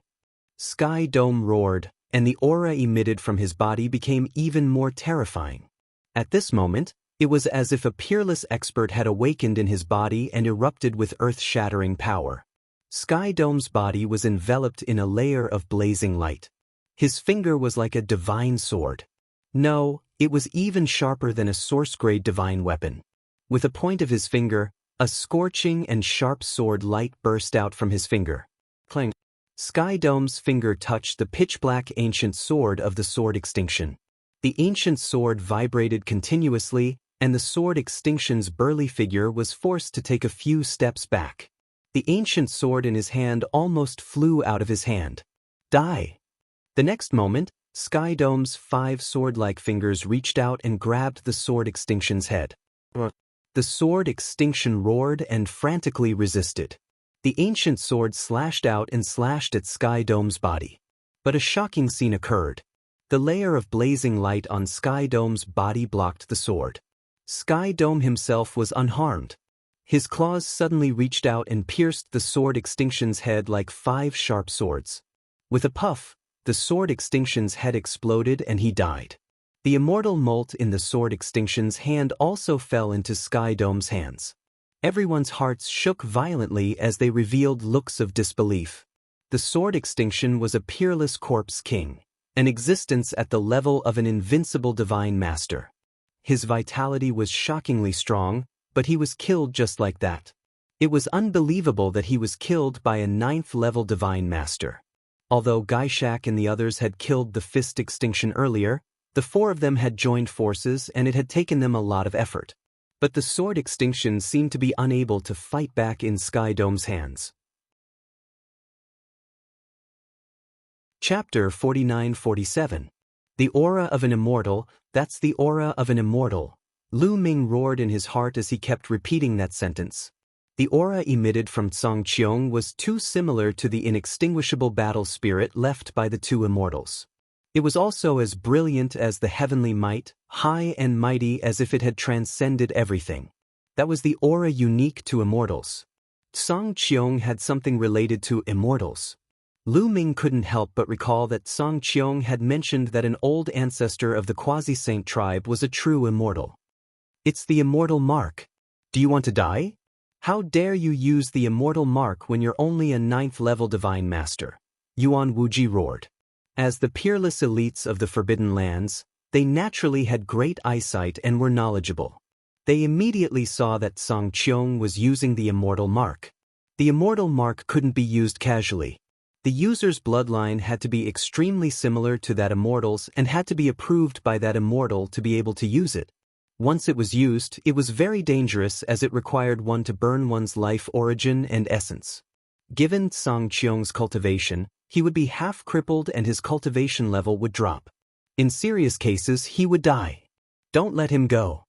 Sky Dome roared, and the aura emitted from his body became even more terrifying. At this moment, it was as if a peerless expert had awakened in his body and erupted with earth-shattering power. Sky Dome's body was enveloped in a layer of blazing light. His finger was like a divine sword. No, it was even sharper than a source-grade divine weapon. With a point of his finger, a scorching and sharp sword light burst out from his finger. Clang! Sky Dome's finger touched the pitch-black ancient sword of the sword extinction. The ancient sword vibrated continuously, and the sword extinction's burly figure was forced to take a few steps back. The ancient sword in his hand almost flew out of his hand. Die! The next moment, Sky Dome's 5 sword-like fingers reached out and grabbed the sword extinction's head. The sword extinction roared and frantically resisted. The ancient sword slashed out and slashed at Sky Dome's body. But a shocking scene occurred. The layer of blazing light on Sky Dome's body blocked the sword. Sky Dome himself was unharmed. His claws suddenly reached out and pierced the sword extinction's head like 5 sharp swords. With a puff, the sword extinction's head exploded and he died. The immortal molt in the sword extinction's hand also fell into Sky Dome's hands. Everyone's hearts shook violently as they revealed looks of disbelief. The sword extinction was a peerless corpse king, an existence at the level of an invincible divine master. His vitality was shockingly strong, but he was killed just like that. It was unbelievable that he was killed by a 9th-level divine master. Although Gaishak and the others had killed the fist extinction earlier, the 4 of them had joined forces and it had taken them a lot of effort. But the sword extinction seemed to be unable to fight back in Sky Dome's hands. Chapter 49-47. The aura of an immortal, that's the aura of an immortal. Lu Ming roared in his heart as he kept repeating that sentence. The aura emitted from Tsang Qiong was too similar to the inextinguishable battle spirit left by the 2 immortals. It was also as brilliant as the heavenly might, high and mighty as if it had transcended everything. That was the aura unique to immortals. Tsang Qiong had something related to immortals. Lu Ming couldn't help but recall that Tsang Qiong had mentioned that an old ancestor of the Quasi-Saint tribe was a true immortal. It's the immortal mark. Do you want to die? How dare you use the immortal mark when you're only a 9th-level divine master? Yuan Wuji roared. As the peerless elites of the Forbidden Lands, they naturally had great eyesight and were knowledgeable. They immediately saw that Tsang Qiong was using the immortal mark. The immortal mark couldn't be used casually. The user's bloodline had to be extremely similar to that immortal's and had to be approved by that immortal to be able to use it. Once it was used, it was very dangerous as it required one to burn one's life origin and essence. Given Tsang Qiong's cultivation, he would be half crippled and his cultivation level would drop. In serious cases, he would die. Don't let him go.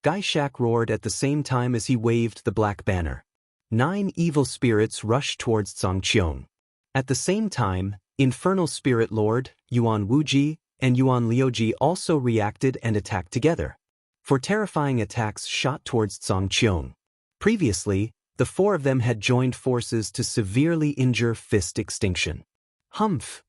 Gaishak roared at the same time as he waved the black banner. 9 evil spirits rushed towards Tsang Qiong. At the same time, Infernal Spirit Lord, Yuan Wuji, and Yuan Liuji also reacted and attacked together. 4 terrifying attacks shot towards Tsang Qiong. Previously, the 4 of them had joined forces to severely injure fist extinction. Humph!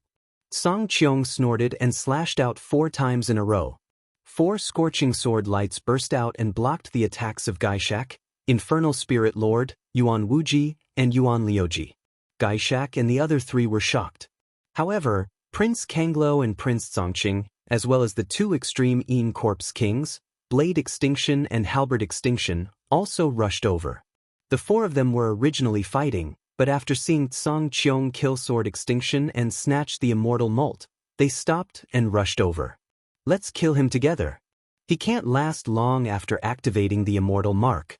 Tsang Qiong snorted and slashed out 4 times in a row. 4 scorching sword lights burst out and blocked the attacks of Gaishak, Infernal Spirit Lord, Yuan Wuji, and Yuan Liuji. Gaishak and the other 3 were shocked. However, Prince Kanglo and Prince Zongqing, as well as the 2 extreme Yin Corpse Kings, Blade Extinction and Halberd Extinction, also rushed over. The 4 of them were originally fighting, but after seeing Tsang Qiong kill Sword Extinction and snatch the immortal molt, they stopped and rushed over. Let's kill him together. He can't last long after activating the immortal mark.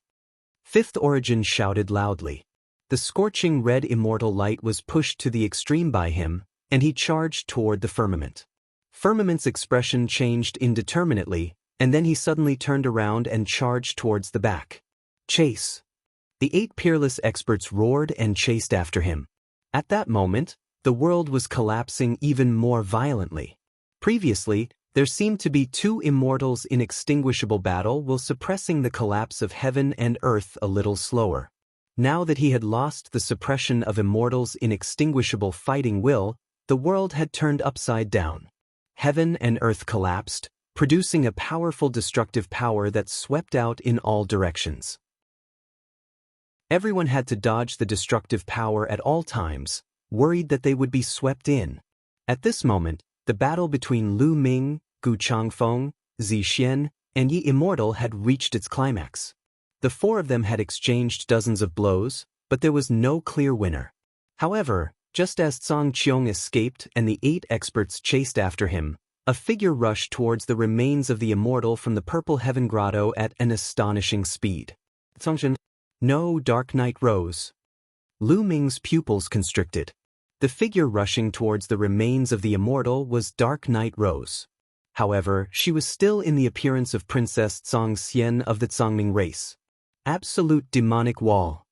5th Origin shouted loudly. The scorching red immortal light was pushed to the extreme by him, and he charged toward the firmament. Firmament's expression changed indeterminately, and then he suddenly turned around and charged towards the back. Chase! The 8 peerless experts roared and chased after him. At that moment, the world was collapsing even more violently. Previously, there seemed to be 2 immortals in extinguishable battle while suppressing the collapse of heaven and earth a little slower. Now that he had lost the suppression of immortals' inextinguishable fighting will, the world had turned upside down. Heaven and earth collapsed, producing a powerful destructive power that swept out in all directions. Everyone had to dodge the destructive power at all times, worried that they would be swept in. At this moment, the battle between Lu Ming, Gu Changfeng, Zixian, and Yi Immortal had reached its climax. The 4 of them had exchanged dozens of blows, but there was no clear winner. However, just as Zhang Qiong escaped and the 8 experts chased after him, a figure rushed towards the remains of the immortal from the Purple Heaven Grotto at an astonishing speed. No, Dark Knight rose. Lu Ming's pupils constricted. The figure rushing towards the remains of the immortal was Dark Knight Rose. However, she was still in the appearance of Princess Zhang Xian of the Zhangming race. Absolute demonic wall.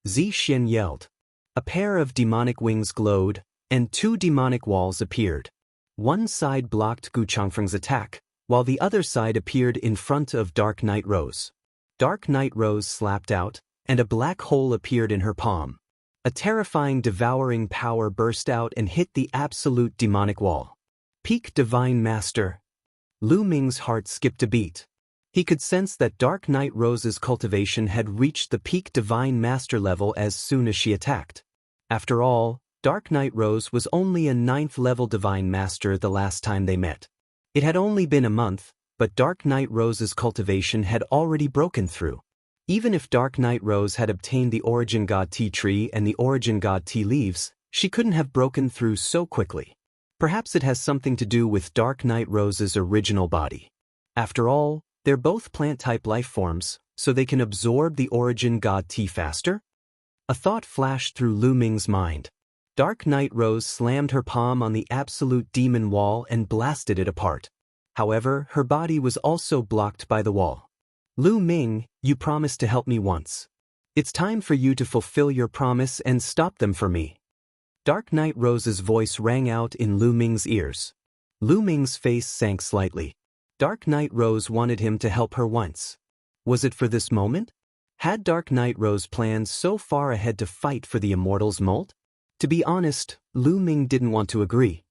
Zixian yelled. A pair of demonic wings glowed, and 2 demonic walls appeared. One side blocked Gu Changfeng's attack, while the other side appeared in front of Dark Knight Rose. Dark Knight Rose slapped out, and a black hole appeared in her palm. A terrifying devouring power burst out and hit the absolute demonic wall. Peak Divine Master. Lu Ming's heart skipped a beat. He could sense that Dark Knight Rose's cultivation had reached the peak Divine Master level as soon as she attacked. After all, Dark Knight Rose was only a 9th level Divine Master the last time they met. It had only been a month, but Dark Knight Rose's cultivation had already broken through. Even if Dark Knight Rose had obtained the Origin God Tea Tree and the Origin God Tea Leaves, she couldn't have broken through so quickly. Perhaps it has something to do with Dark Knight Rose's original body. After all, they're both plant-type life forms, so they can absorb the Origin God Tea faster? A thought flashed through Lu Ming's mind. Dark Knight Rose slammed her palm on the absolute demon wall and blasted it apart. However, her body was also blocked by the wall. Lu Ming, you promised to help me once. It's time for you to fulfill your promise and stop them for me. Dark Knight Rose's voice rang out in Lu Ming's ears. Lu Ming's face sank slightly. Dark Knight Rose wanted him to help her once. Was it for this moment? Had Dark Knight Rose planned so far ahead to fight for the Immortal's mold? To be honest, Lu Ming didn't want to agree.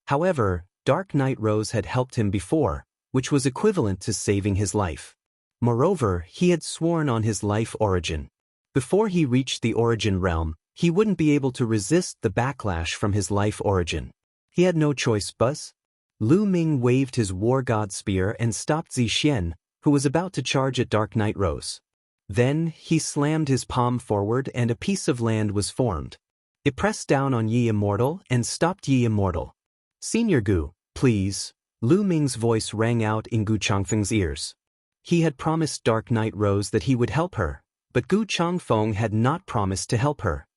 However, Dark Knight Rose had helped him before, which was equivalent to saving his life. Moreover, he had sworn on his life origin. Before he reached the Origin realm, he wouldn't be able to resist the backlash from his life origin. He had no choice but. Lu Ming waved his War God Spear and stopped Zixian, who was about to charge at Dark Knight Rose. Then, he slammed his palm forward and a piece of land was formed. It pressed down on Yi Immortal and stopped Yi Immortal. Senior Gu, please. Lu Ming's voice rang out in Gu Changfeng's ears. He had promised Dark Knight Rose that he would help her, but Gu Changfeng had not promised to help her.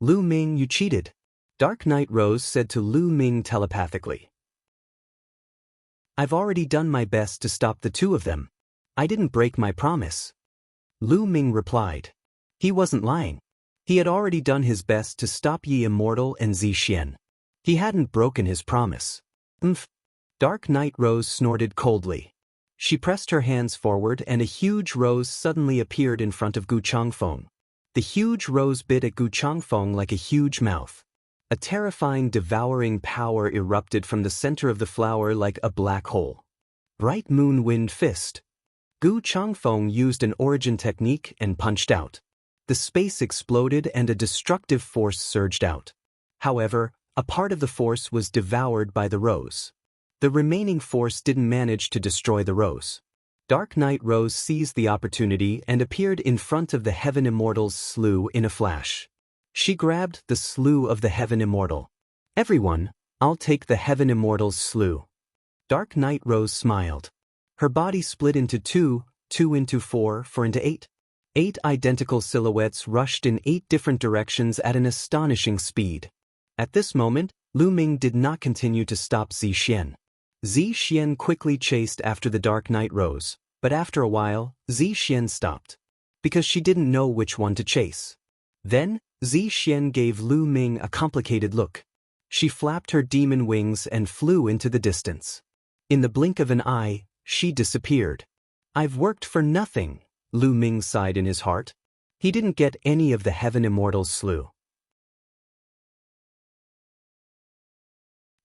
Lu Ming, you cheated. Dark Knight Rose said to Lu Ming telepathically. I've already done my best to stop the 2 of them. I didn't break my promise. Lu Ming replied. He wasn't lying. He had already done his best to stop Yi Immortal and Zixian. He hadn't broken his promise. Dark Knight Rose snorted coldly. She pressed her hands forward and a huge rose suddenly appeared in front of Gu Changfeng. The huge rose bit at Gu Changfeng like a huge mouth. A terrifying devouring power erupted from the center of the flower like a black hole. Bright Moon Wind Fist. Gu Changfeng used an origin technique and punched out. The space exploded and a destructive force surged out. However, a part of the force was devoured by the rose. The remaining force didn't manage to destroy the rose. Dark Knight Rose seized the opportunity and appeared in front of the Heaven Immortal's slough in a flash. She grabbed the slough of the Heaven Immortal. Everyone, I'll take the Heaven Immortal's slough. Dark Knight Rose smiled. Her body split into 2, 2 into 4, 4 into 8. 8 identical silhouettes rushed in 8 different directions at an astonishing speed. At this moment, Lu Ming did not continue to stop Zixian. Zixian quickly chased after the Dark Knight Rose, but after a while, Zixian stopped. Because she didn't know which one to chase. Then, Zixian gave Lu Ming a complicated look. She flapped her demon wings and flew into the distance. In the blink of an eye, she disappeared. "I've worked for nothing," Lu Ming sighed in his heart. He didn't get any of the Heaven Immortals' slew.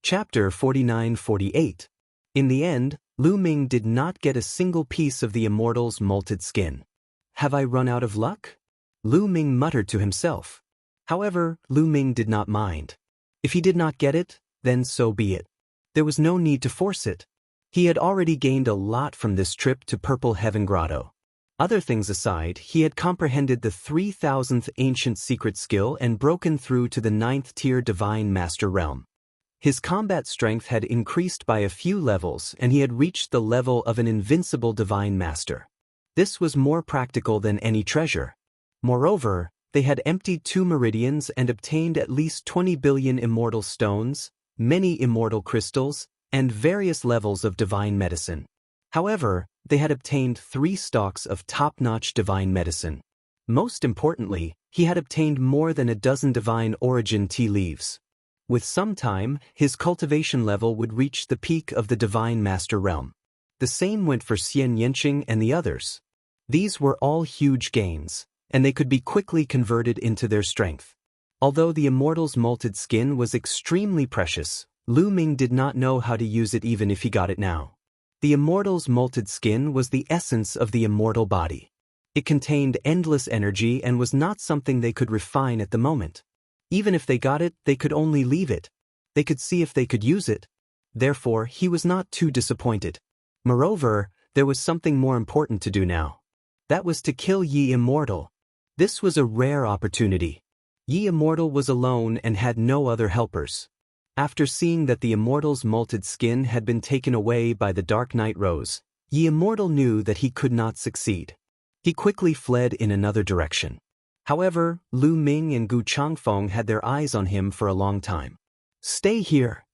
Chapter 49-48. In the end, Lu Ming did not get a single piece of the Immortals' molted skin. "Have I run out of luck?" Lu Ming muttered to himself. However, Lu Ming did not mind. If he did not get it, then so be it. There was no need to force it. He had already gained a lot from this trip to Purple Heaven Grotto. Other things aside, he had comprehended the 3000th ancient secret skill and broken through to the 9th tier Divine Master realm. His combat strength had increased by a few levels and he had reached the level of an invincible Divine Master. This was more practical than any treasure. Moreover, they had emptied 2 meridians and obtained at least 20 billion immortal stones, many immortal crystals, and various levels of divine medicine. However, they had obtained 3 stalks of top-notch divine medicine. Most importantly, he had obtained more than a dozen divine origin tea leaves. With some time, his cultivation level would reach the peak of the Divine Master realm. The same went for Xian Yanqing and the others. These were all huge gains, and they could be quickly converted into their strength. Although the Immortal's molted skin was extremely precious, Lu Ming did not know how to use it even if he got it now. The Immortal's molted skin was the essence of the immortal body. It contained endless energy and was not something they could refine at the moment. Even if they got it, they could only leave it. They could see if they could use it. Therefore, he was not too disappointed. Moreover, there was something more important to do now. That was to kill Yi Immortal. This was a rare opportunity. Yi Immortal was alone and had no other helpers. After seeing that the Immortal's molted skin had been taken away by the Dark Knight Rose, Yi Immortal knew that he could not succeed. He quickly fled in another direction. However, Lu Ming and Gu Changfeng had their eyes on him for a long time. "Stay here!"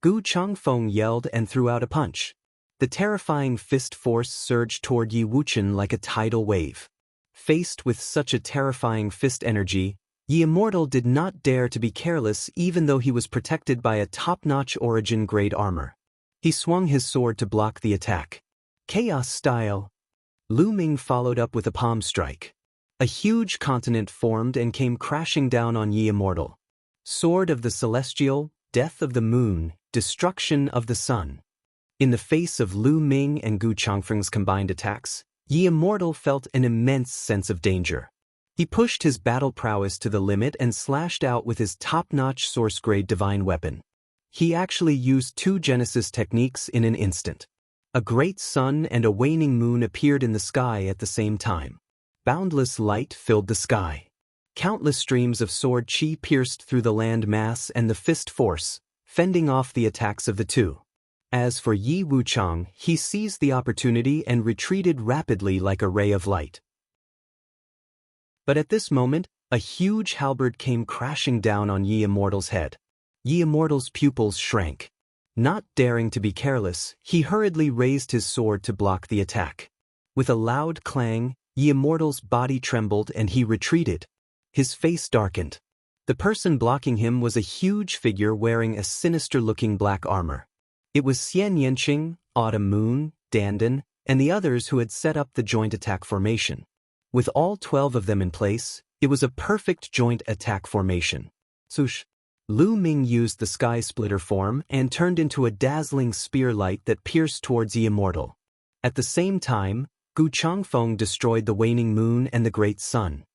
Gu Changfeng yelled and threw out a punch. The terrifying fist force surged toward Yi Wuchen like a tidal wave. Faced with such a terrifying fist energy, Yi Immortal did not dare to be careless even though he was protected by a top-notch origin-grade armor. He swung his sword to block the attack. Chaos style. Lu Ming followed up with a palm strike. A huge continent formed and came crashing down on Yi Immortal. Sword of the Celestial, Death of the Moon, Destruction of the Sun. In the face of Lu Ming and Gu Changfeng's combined attacks, Yi Immortal felt an immense sense of danger. He pushed his battle prowess to the limit and slashed out with his top-notch source-grade divine weapon. He actually used 2 Genesis techniques in an instant. A great sun and a waning moon appeared in the sky at the same time. Boundless light filled the sky. Countless streams of sword chi pierced through the land mass and the fist force, fending off the attacks of the 2. As for Yi Wuchang, he seized the opportunity and retreated rapidly like a ray of light. But at this moment, a huge halberd came crashing down on Yi Immortal's head. Yi Immortal's pupils shrank. Not daring to be careless, he hurriedly raised his sword to block the attack. With a loud clang, Yi Immortal's body trembled and he retreated. His face darkened. The person blocking him was a huge figure wearing a sinister-looking black armor. It was Xian Yanqing, Autumn Moon, Dandan, and the others who had set up the joint attack formation. With all 12 of them in place, it was a perfect joint attack formation. Swoosh! Lu Ming used the Sky Splitter form and turned into a dazzling spear light that pierced towards Yi Immortal. At the same time, Gu Changfeng destroyed the waning moon and the great sun.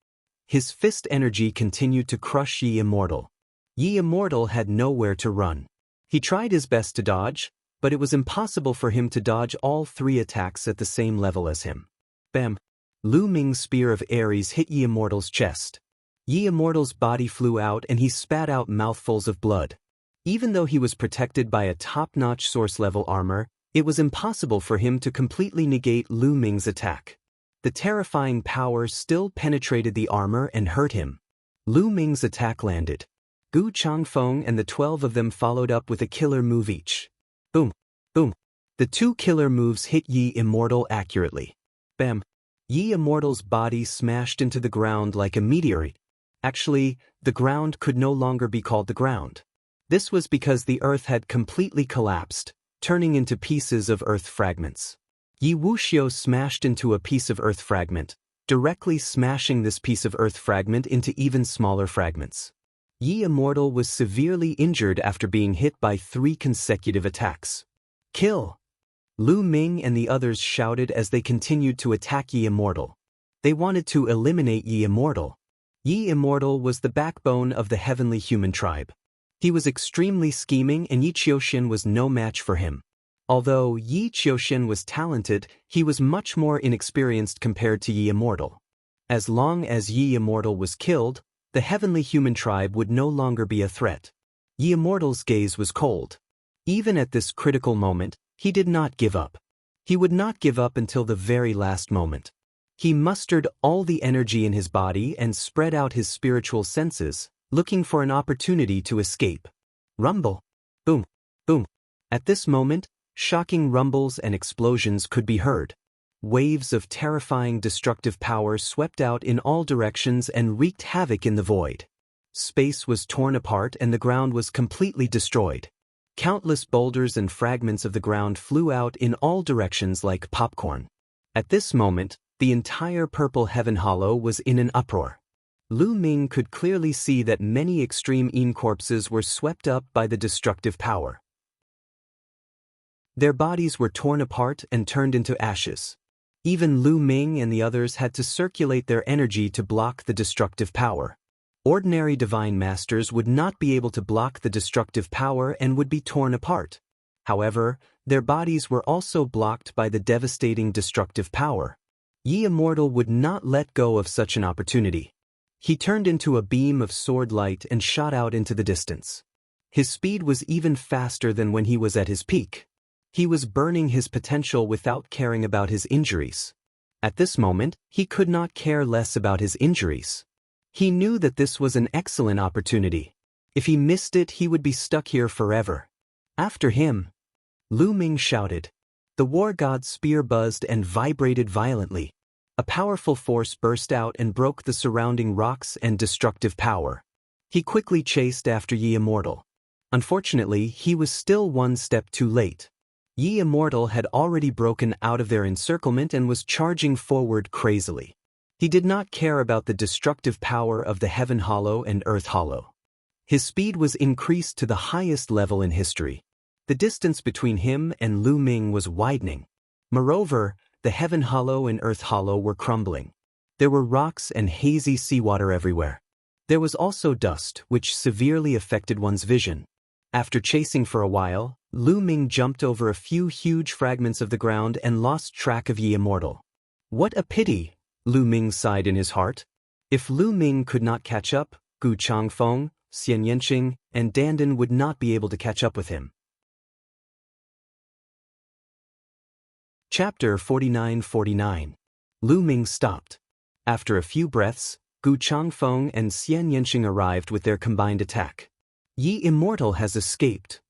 His fist energy continued to crush Yi Immortal. Yi Immortal had nowhere to run. He tried his best to dodge, but it was impossible for him to dodge all 3 attacks at the same level as him. Bam! Lu Ming's spear of Ares hit Yi Immortal's chest. Yi Immortal's body flew out and he spat out mouthfuls of blood. Even though he was protected by a top-notch source-level armor, it was impossible for him to completely negate Lu Ming's attack. The terrifying power still penetrated the armor and hurt him. Lu Ming's attack landed. Gu Changfeng and the 12 of them followed up with a killer move each. Boom, boom. The 2 killer moves hit Yi Immortal accurately. Bam. Yi Immortal's body smashed into the ground like a meteorite. Actually, the ground could no longer be called the ground. This was because the earth had completely collapsed, turning into pieces of earth fragments. Yi Wuxiu smashed into a piece of earth fragment, directly smashing this piece of earth fragment into even smaller fragments. Yi Immortal was severely injured after being hit by 3 consecutive attacks. Kill! Lu Ming and the others shouted as they continued to attack Yi Immortal. They wanted to eliminate Yi Immortal. Yi Immortal was the backbone of the heavenly human tribe. He was extremely scheming and Yi Qiuxian was no match for him. Although Yi Qiuxian was talented, he was much more inexperienced compared to Yi Immortal. As long as Yi Immortal was killed, the heavenly human tribe would no longer be a threat. Yi Immortal's gaze was cold. Even at this critical moment, he did not give up. He would not give up until the very last moment. He mustered all the energy in his body and spread out his spiritual senses, looking for an opportunity to escape. Rumble. Boom. Boom. At this moment, shocking rumbles and explosions could be heard. Waves of terrifying destructive power swept out in all directions and wreaked havoc in the void. Space was torn apart and the ground was completely destroyed. Countless boulders and fragments of the ground flew out in all directions like popcorn. At this moment, the entire Purple Heaven Hollow was in an uproar. Lu Ming could clearly see that many extreme Yin corpses were swept up by the destructive power. Their bodies were torn apart and turned into ashes. Even Lu Ming and the others had to circulate their energy to block the destructive power. Ordinary divine masters would not be able to block the destructive power and would be torn apart. However, their bodies were also blocked by the devastating destructive power. Yi Immortal would not let go of such an opportunity. He turned into a beam of sword light and shot out into the distance. His speed was even faster than when he was at his peak. He was burning his potential without caring about his injuries. At this moment, he could not care less about his injuries. He knew that this was an excellent opportunity. If he missed it, he would be stuck here forever. After him, Lu Ming shouted. The war god's spear buzzed and vibrated violently. A powerful force burst out and broke the surrounding rocks and destructive power. He quickly chased after Yi Immortal. Unfortunately, he was still one step too late. Yi Immortal had already broken out of their encirclement and was charging forward crazily. He did not care about the destructive power of the Heaven Hollow and Earth Hollow. His speed was increased to the highest level in history. The distance between him and Lu Ming was widening. Moreover, the Heaven Hollow and Earth Hollow were crumbling. There were rocks and hazy seawater everywhere. There was also dust, which severely affected one's vision. After chasing for a while, Lu Ming jumped over a few huge fragments of the ground and lost track of Yi Immortal. What a pity! Lu Ming sighed in his heart. If Lu Ming could not catch up, Gu Changfeng, Xian Yanqing, and Dandan would not be able to catch up with him. Chapter 49-49. Lu Ming stopped. After a few breaths, Gu Changfeng and Xian Yanqing arrived with their combined attack. Yi Immortal has escaped,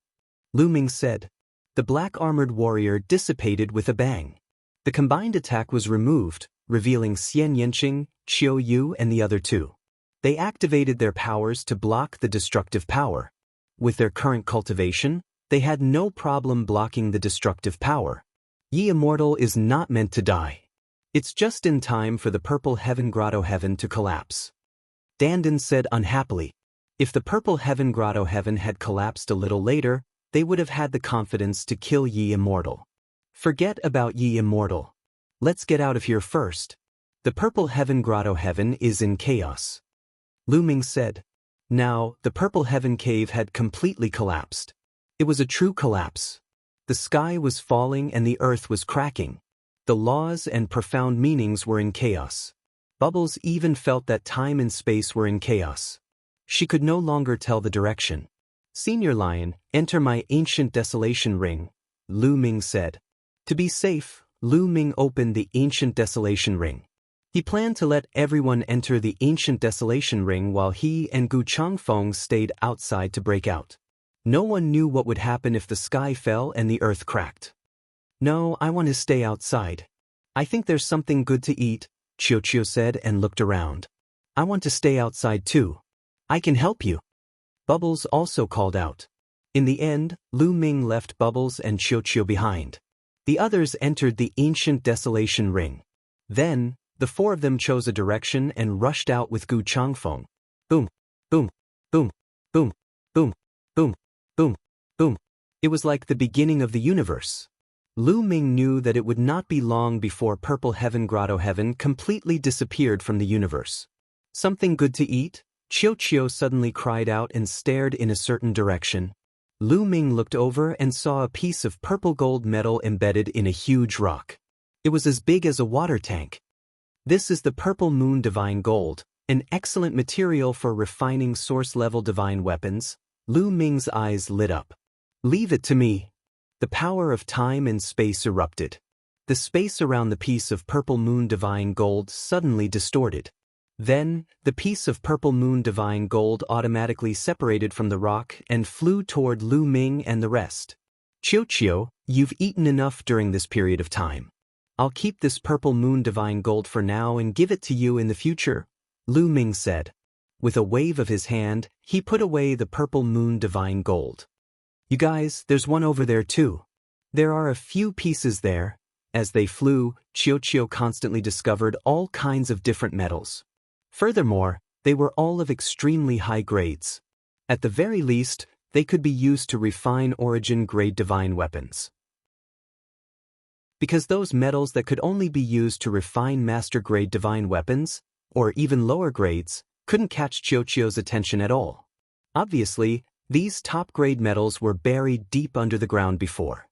Lu Ming said. The black-armored warrior dissipated with a bang. The combined attack was removed, revealing Xian Yanqing, Qiu Yu and the other 2. They activated their powers to block the destructive power. With their current cultivation, they had no problem blocking the destructive power. Yi Immortal is not meant to die. It's just in time for the Purple Heaven Grotto Heaven to collapse. Dandan said unhappily. If the Purple Heaven Grotto Heaven had collapsed a little later, they would have had the confidence to kill Yi Immortal. Forget about Yi Immortal. Let's get out of here first. The Purple Heaven Grotto Heaven is in chaos. Lu Ming said. Now, the Purple Heaven Cave had completely collapsed. It was a true collapse. The sky was falling and the earth was cracking. The laws and profound meanings were in chaos. Bubbles even felt that time and space were in chaos. She could no longer tell the direction. Senior Lion, enter my ancient desolation ring, Lu Ming said. To be safe, Lu Ming opened the ancient desolation ring. He planned to let everyone enter the ancient desolation ring while he and Gu Changfeng stayed outside to break out. No one knew what would happen if the sky fell and the earth cracked. "No, I want to stay outside. I think there's something good to eat," Qiu said and looked around. "I want to stay outside too. I can help you." Bubbles also called out. In the end, Lu Ming left Bubbles and Qiu behind. The others entered the ancient desolation ring. Then, the four of them chose a direction and rushed out with Gu Changfeng. Boom, boom, boom, boom, boom, boom, boom, boom. It was like the beginning of the universe. Lu Ming knew that it would not be long before Purple Heaven Grotto Heaven completely disappeared from the universe. "Something good to eat?" Qiu suddenly cried out and stared in a certain direction. Lu Ming looked over and saw a piece of purple gold metal embedded in a huge rock. It was as big as a water tank. "This is the Purple Moon Divine Gold, an excellent material for refining source-level divine weapons." Lu Ming's eyes lit up. "Leave it to me." The power of time and space erupted. The space around the piece of Purple Moon Divine Gold suddenly distorted. Then, the piece of Purple Moon Divine Gold automatically separated from the rock and flew toward Lu Ming and the rest. "Qiu, you've eaten enough during this period of time. I'll keep this Purple Moon Divine Gold for now and give it to you in the future," Lu Ming said. With a wave of his hand, he put away the Purple Moon Divine Gold. "You guys, there's one over there too. There are a few pieces there." As they flew, Qiu constantly discovered all kinds of different metals. Furthermore, they were all of extremely high grades. At the very least, they could be used to refine origin-grade divine weapons. Because those metals that could only be used to refine master-grade divine weapons, or even lower grades, couldn't catch Qiu's attention at all. Obviously, these top-grade metals were buried deep under the ground before.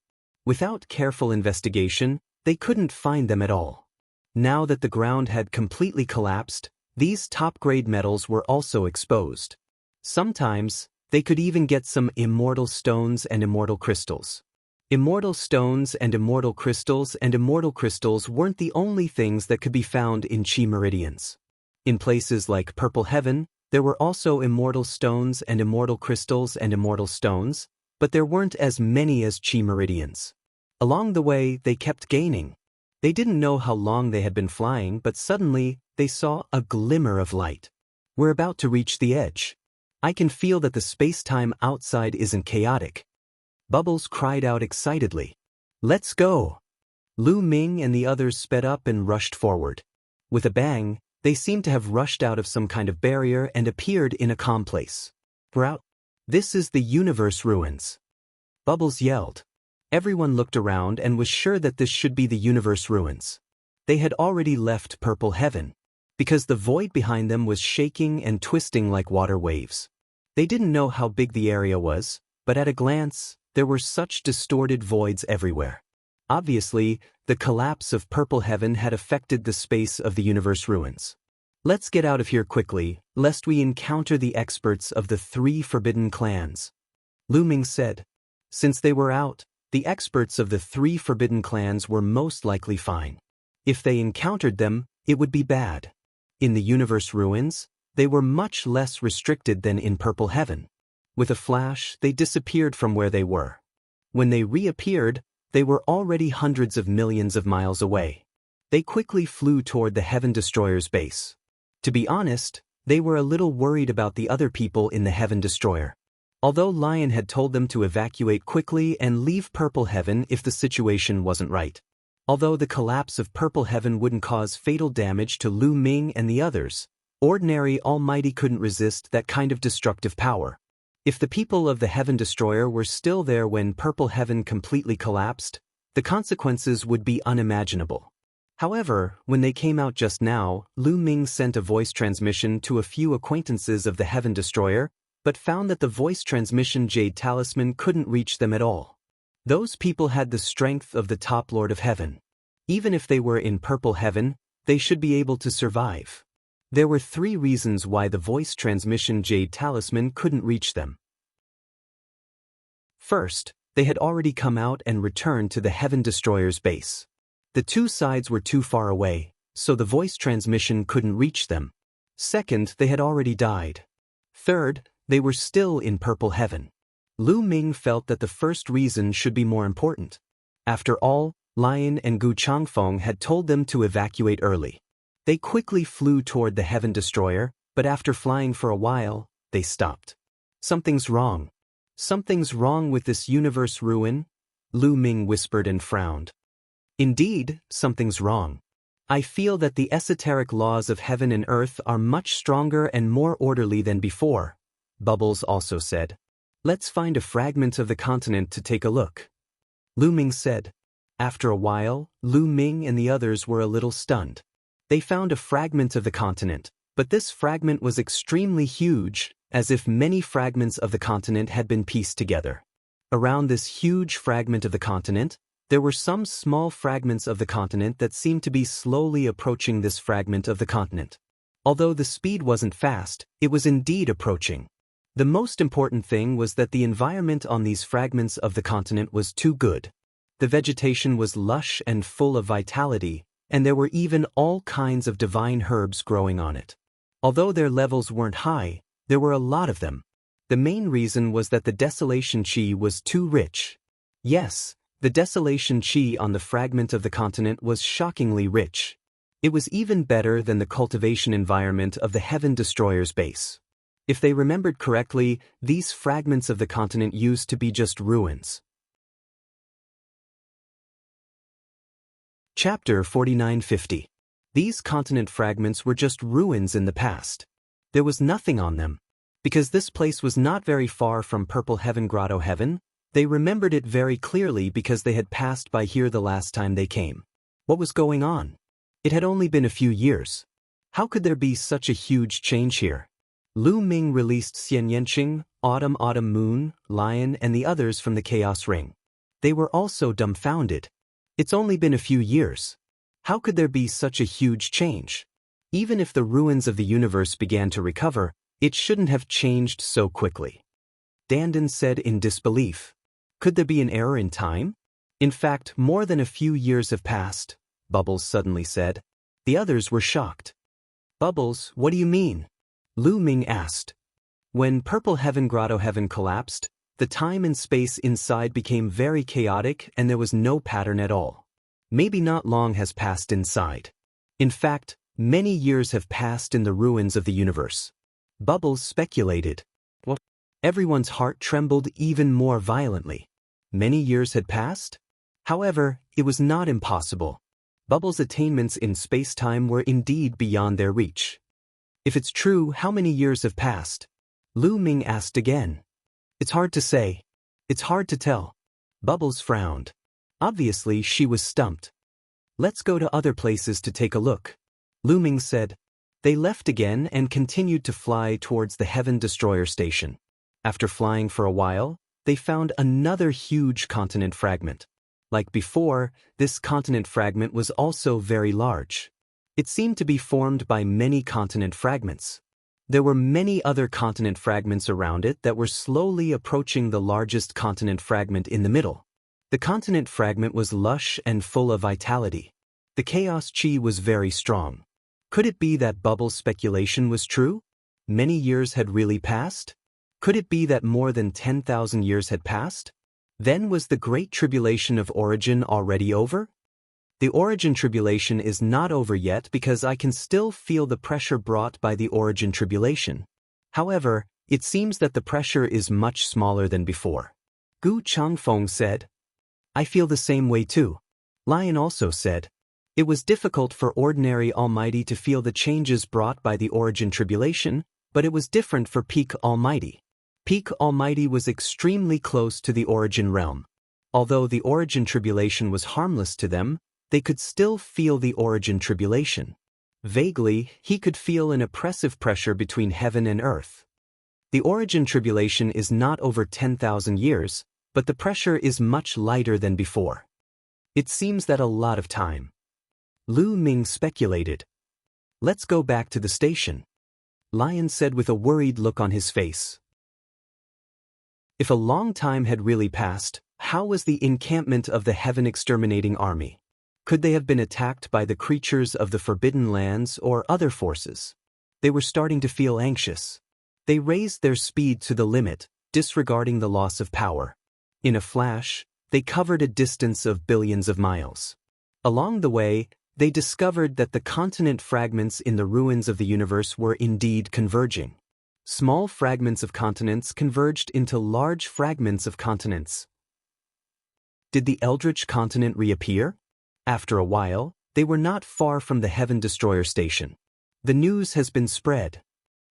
Without careful investigation, they couldn't find them at all. Now that the ground had completely collapsed, these top-grade metals were also exposed. Sometimes, they could even get some immortal stones and immortal crystals. Immortal stones and immortal crystals weren't the only things that could be found in Qi meridians. In places like Purple Heaven, there were also immortal stones and immortal crystals and immortal stones, but there weren't as many as Qi meridians. Along the way, they kept gaining. They didn't know how long they had been flying, but suddenly, they saw a glimmer of light. "We're about to reach the edge. I can feel that the space-time outside isn't chaotic." Bubbles cried out excitedly. "Let's go!" Lu Ming and the others sped up and rushed forward. With a bang, they seemed to have rushed out of some kind of barrier and appeared in a calm place. "We're out. This is the universe ruins," Bubbles yelled. Everyone looked around and was sure that this should be the universe ruins. They had already left Purple Heaven, because the void behind them was shaking and twisting like water waves. They didn't know how big the area was, but at a glance, there were such distorted voids everywhere. Obviously, the collapse of Purple Heaven had affected the space of the universe ruins. "Let's get out of here quickly, lest we encounter the experts of the 3 forbidden clans," Lu Ming said. Since they were out, the experts of the 3 forbidden clans were most likely fine. If they encountered them, it would be bad. In the universe ruins, they were much less restricted than in Purple Heaven. With a flash, they disappeared from where they were. When they reappeared, they were already hundreds of millions of miles away. They quickly flew toward the Heaven Destroyer's base. To be honest, they were a little worried about the other people in the Heaven Destroyer. Although Lion had told them to evacuate quickly and leave Purple Heaven if the situation wasn't right. Although the collapse of Purple Heaven wouldn't cause fatal damage to Lu Ming and the others, ordinary Almighty couldn't resist that kind of destructive power. If the people of the Heaven Destroyer were still there when Purple Heaven completely collapsed, the consequences would be unimaginable. However, when they came out just now, Lu Ming sent a voice transmission to a few acquaintances of the Heaven Destroyer, but found that the voice transmission Jade Talisman couldn't reach them at all. Those people had the strength of the top Lord of Heaven. Even if they were in Purple Heaven, they should be able to survive. There were 3 reasons why the voice transmission Jade Talisman couldn't reach them. First, they had already come out and returned to the Heaven Destroyer's base. The two sides were too far away, so the voice transmission couldn't reach them. Second, they had already died. Third, they were still in purple heaven. Lu Ming felt that the first reason should be more important. After all, Lion and Gu Changfeng had told them to evacuate early. They quickly flew toward the Heaven Destroyer, but after flying for a while, they stopped. Something's wrong. Something's wrong with this universe ruin, Lu Ming whispered and frowned. Indeed, something's wrong. I feel that the esoteric laws of heaven and earth are much stronger and more orderly than before, Bubbles also said. Let's find a fragment of the continent to take a look. Lu Ming said. After a while, Lu Ming and the others were a little stunned. They found a fragment of the continent, but this fragment was extremely huge, as if many fragments of the continent had been pieced together. Around this huge fragment of the continent, there were some small fragments of the continent that seemed to be slowly approaching this fragment of the continent. Although the speed wasn't fast, it was indeed approaching. The most important thing was that the environment on these fragments of the continent was too good. The vegetation was lush and full of vitality, and there were even all kinds of divine herbs growing on it. Although their levels weren't high, there were a lot of them. The main reason was that the desolation chi was too rich. Yes, the desolation chi on the fragment of the continent was shockingly rich. It was even better than the cultivation environment of the Heaven Destroyer's base. If they remembered correctly, these fragments of the continent used to be just ruins. Chapter 4950. These continent fragments were just ruins in the past. There was nothing on them. Because this place was not very far from Purple Heaven Grotto Heaven, they remembered it very clearly because they had passed by here the last time they came. What was going on? It had only been a few years. How could there be such a huge change here? Lu Ming released Xian Yanqing, Autumn Moon, Lion and the others from the Chaos Ring. They were also dumbfounded. It's only been a few years. How could there be such a huge change? Even if the ruins of the universe began to recover, it shouldn't have changed so quickly. Dandan said in disbelief. Could there be an error in time? In fact, more than a few years have passed, Bubbles suddenly said. The others were shocked. Bubbles, what do you mean? Lu Ming asked. When Purple Heaven Grotto Heaven collapsed, the time and space inside became very chaotic and there was no pattern at all. Maybe not long has passed inside. In fact, many years have passed in the ruins of the universe. Bubbles speculated. What? Everyone's heart trembled even more violently. Many years had passed? However, it was not impossible. Bubbles' attainments in space-time were indeed beyond their reach. If it's true, how many years have passed? Lu Ming asked again. It's hard to say. It's hard to tell. Bubbles frowned. Obviously, she was stumped. Let's go to other places to take a look, Lu Ming said. They left again and continued to fly towards the Heaven Destroyer station. After flying for a while, they found another huge continent fragment. Like before, this continent fragment was also very large. It seemed to be formed by many continent fragments. There were many other continent fragments around it that were slowly approaching the largest continent fragment in the middle. The continent fragment was lush and full of vitality. The chaos chi was very strong. Could it be that Bubbles' speculation was true? Many years had really passed? Could it be that more than 10,000 years had passed? Then was the Great Tribulation of Origin already over? The Origin Tribulation is not over yet because I can still feel the pressure brought by the Origin Tribulation. However, it seems that the pressure is much smaller than before. Gu Changfeng said. I feel the same way too. Lion also said. It was difficult for ordinary Almighty to feel the changes brought by the Origin Tribulation, but it was different for Peak Almighty. Peak Almighty was extremely close to the Origin realm. Although the Origin Tribulation was harmless to them, they could still feel the Origin Tribulation. Vaguely, he could feel an oppressive pressure between heaven and earth. The Origin Tribulation is not over 10,000 years, but the pressure is much lighter than before. It seems that a lot of time. Lu Ming speculated. Let's go back to the station, Lion said with a worried look on his face. If a long time had really passed, how was the encampment of the Heaven Exterminating Army? Could they have been attacked by the creatures of the Forbidden Lands or other forces? They were starting to feel anxious. They raised their speed to the limit, disregarding the loss of power. In a flash, they covered a distance of billions of miles. Along the way, they discovered that the continent fragments in the ruins of the universe were indeed converging. Small fragments of continents converged into large fragments of continents. Did the Eldritch continent reappear? After a while, they were not far from the Heaven Destroyer station. The news has been spread.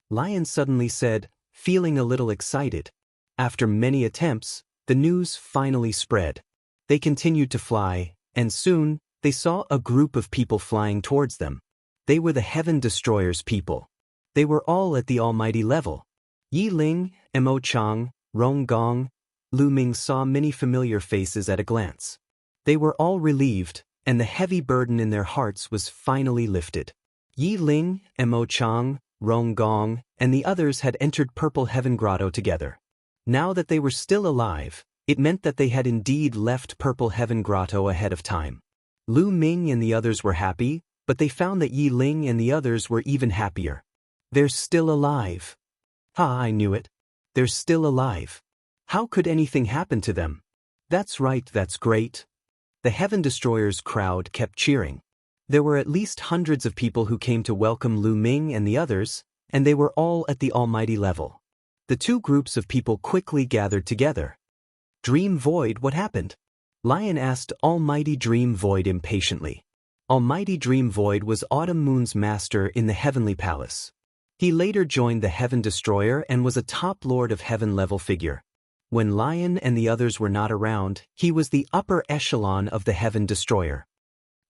Lion suddenly said, feeling a little excited. After many attempts, the news finally spread. They continued to fly, and soon, they saw a group of people flying towards them. They were the Heaven Destroyer's people. They were all at the almighty level. Yi Ling, Mo Chang, Rong Gong, Lu Ming saw many familiar faces at a glance. They were all relieved, and the heavy burden in their hearts was finally lifted. Yi Ling, Mo Chang, Rong Gong, and the others had entered Purple Heaven Grotto together. Now that they were still alive, it meant that they had indeed left Purple Heaven Grotto ahead of time. Lu Ming and the others were happy, but they found that Yi Ling and the others were even happier. They're still alive. Ha, I knew it. They're still alive. How could anything happen to them? That's right, that's great. The Heaven Destroyer's crowd kept cheering. There were at least hundreds of people who came to welcome Lu Ming and the others, and they were all at the almighty level. The two groups of people quickly gathered together. Dream Void, what happened? Lion asked Almighty Dream Void impatiently. Almighty Dream Void was Autumn Moon's master in the Heavenly Palace. He later joined the Heaven Destroyer and was a top Lord of Heaven-level figure. When Lion and the others were not around, he was the upper echelon of the Heaven Destroyer.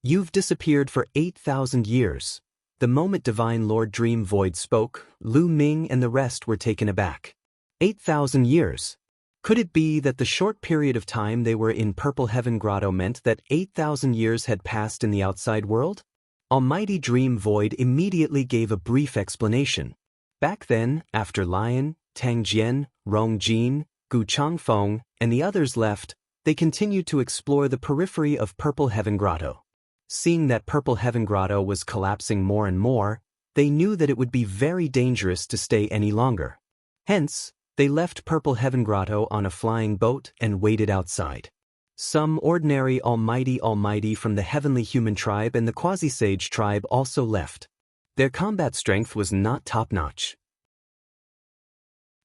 You've disappeared for 8,000 years. The moment Divine Lord Dream Void spoke, Lu Ming and the rest were taken aback. 8,000 years. Could it be that the short period of time they were in Purple Heaven Grotto meant that 8,000 years had passed in the outside world? Almighty Dream Void immediately gave a brief explanation. Back then, after Lion, Tang Jian, Rong Jin, Gu Changfeng, and the others left, they continued to explore the periphery of Purple Heaven Grotto. Seeing that Purple Heaven Grotto was collapsing more and more, they knew that it would be very dangerous to stay any longer. Hence, they left Purple Heaven Grotto on a flying boat and waited outside. Some ordinary almighty from the Heavenly Human tribe and the Quasi-Sage tribe also left. Their combat strength was not top-notch.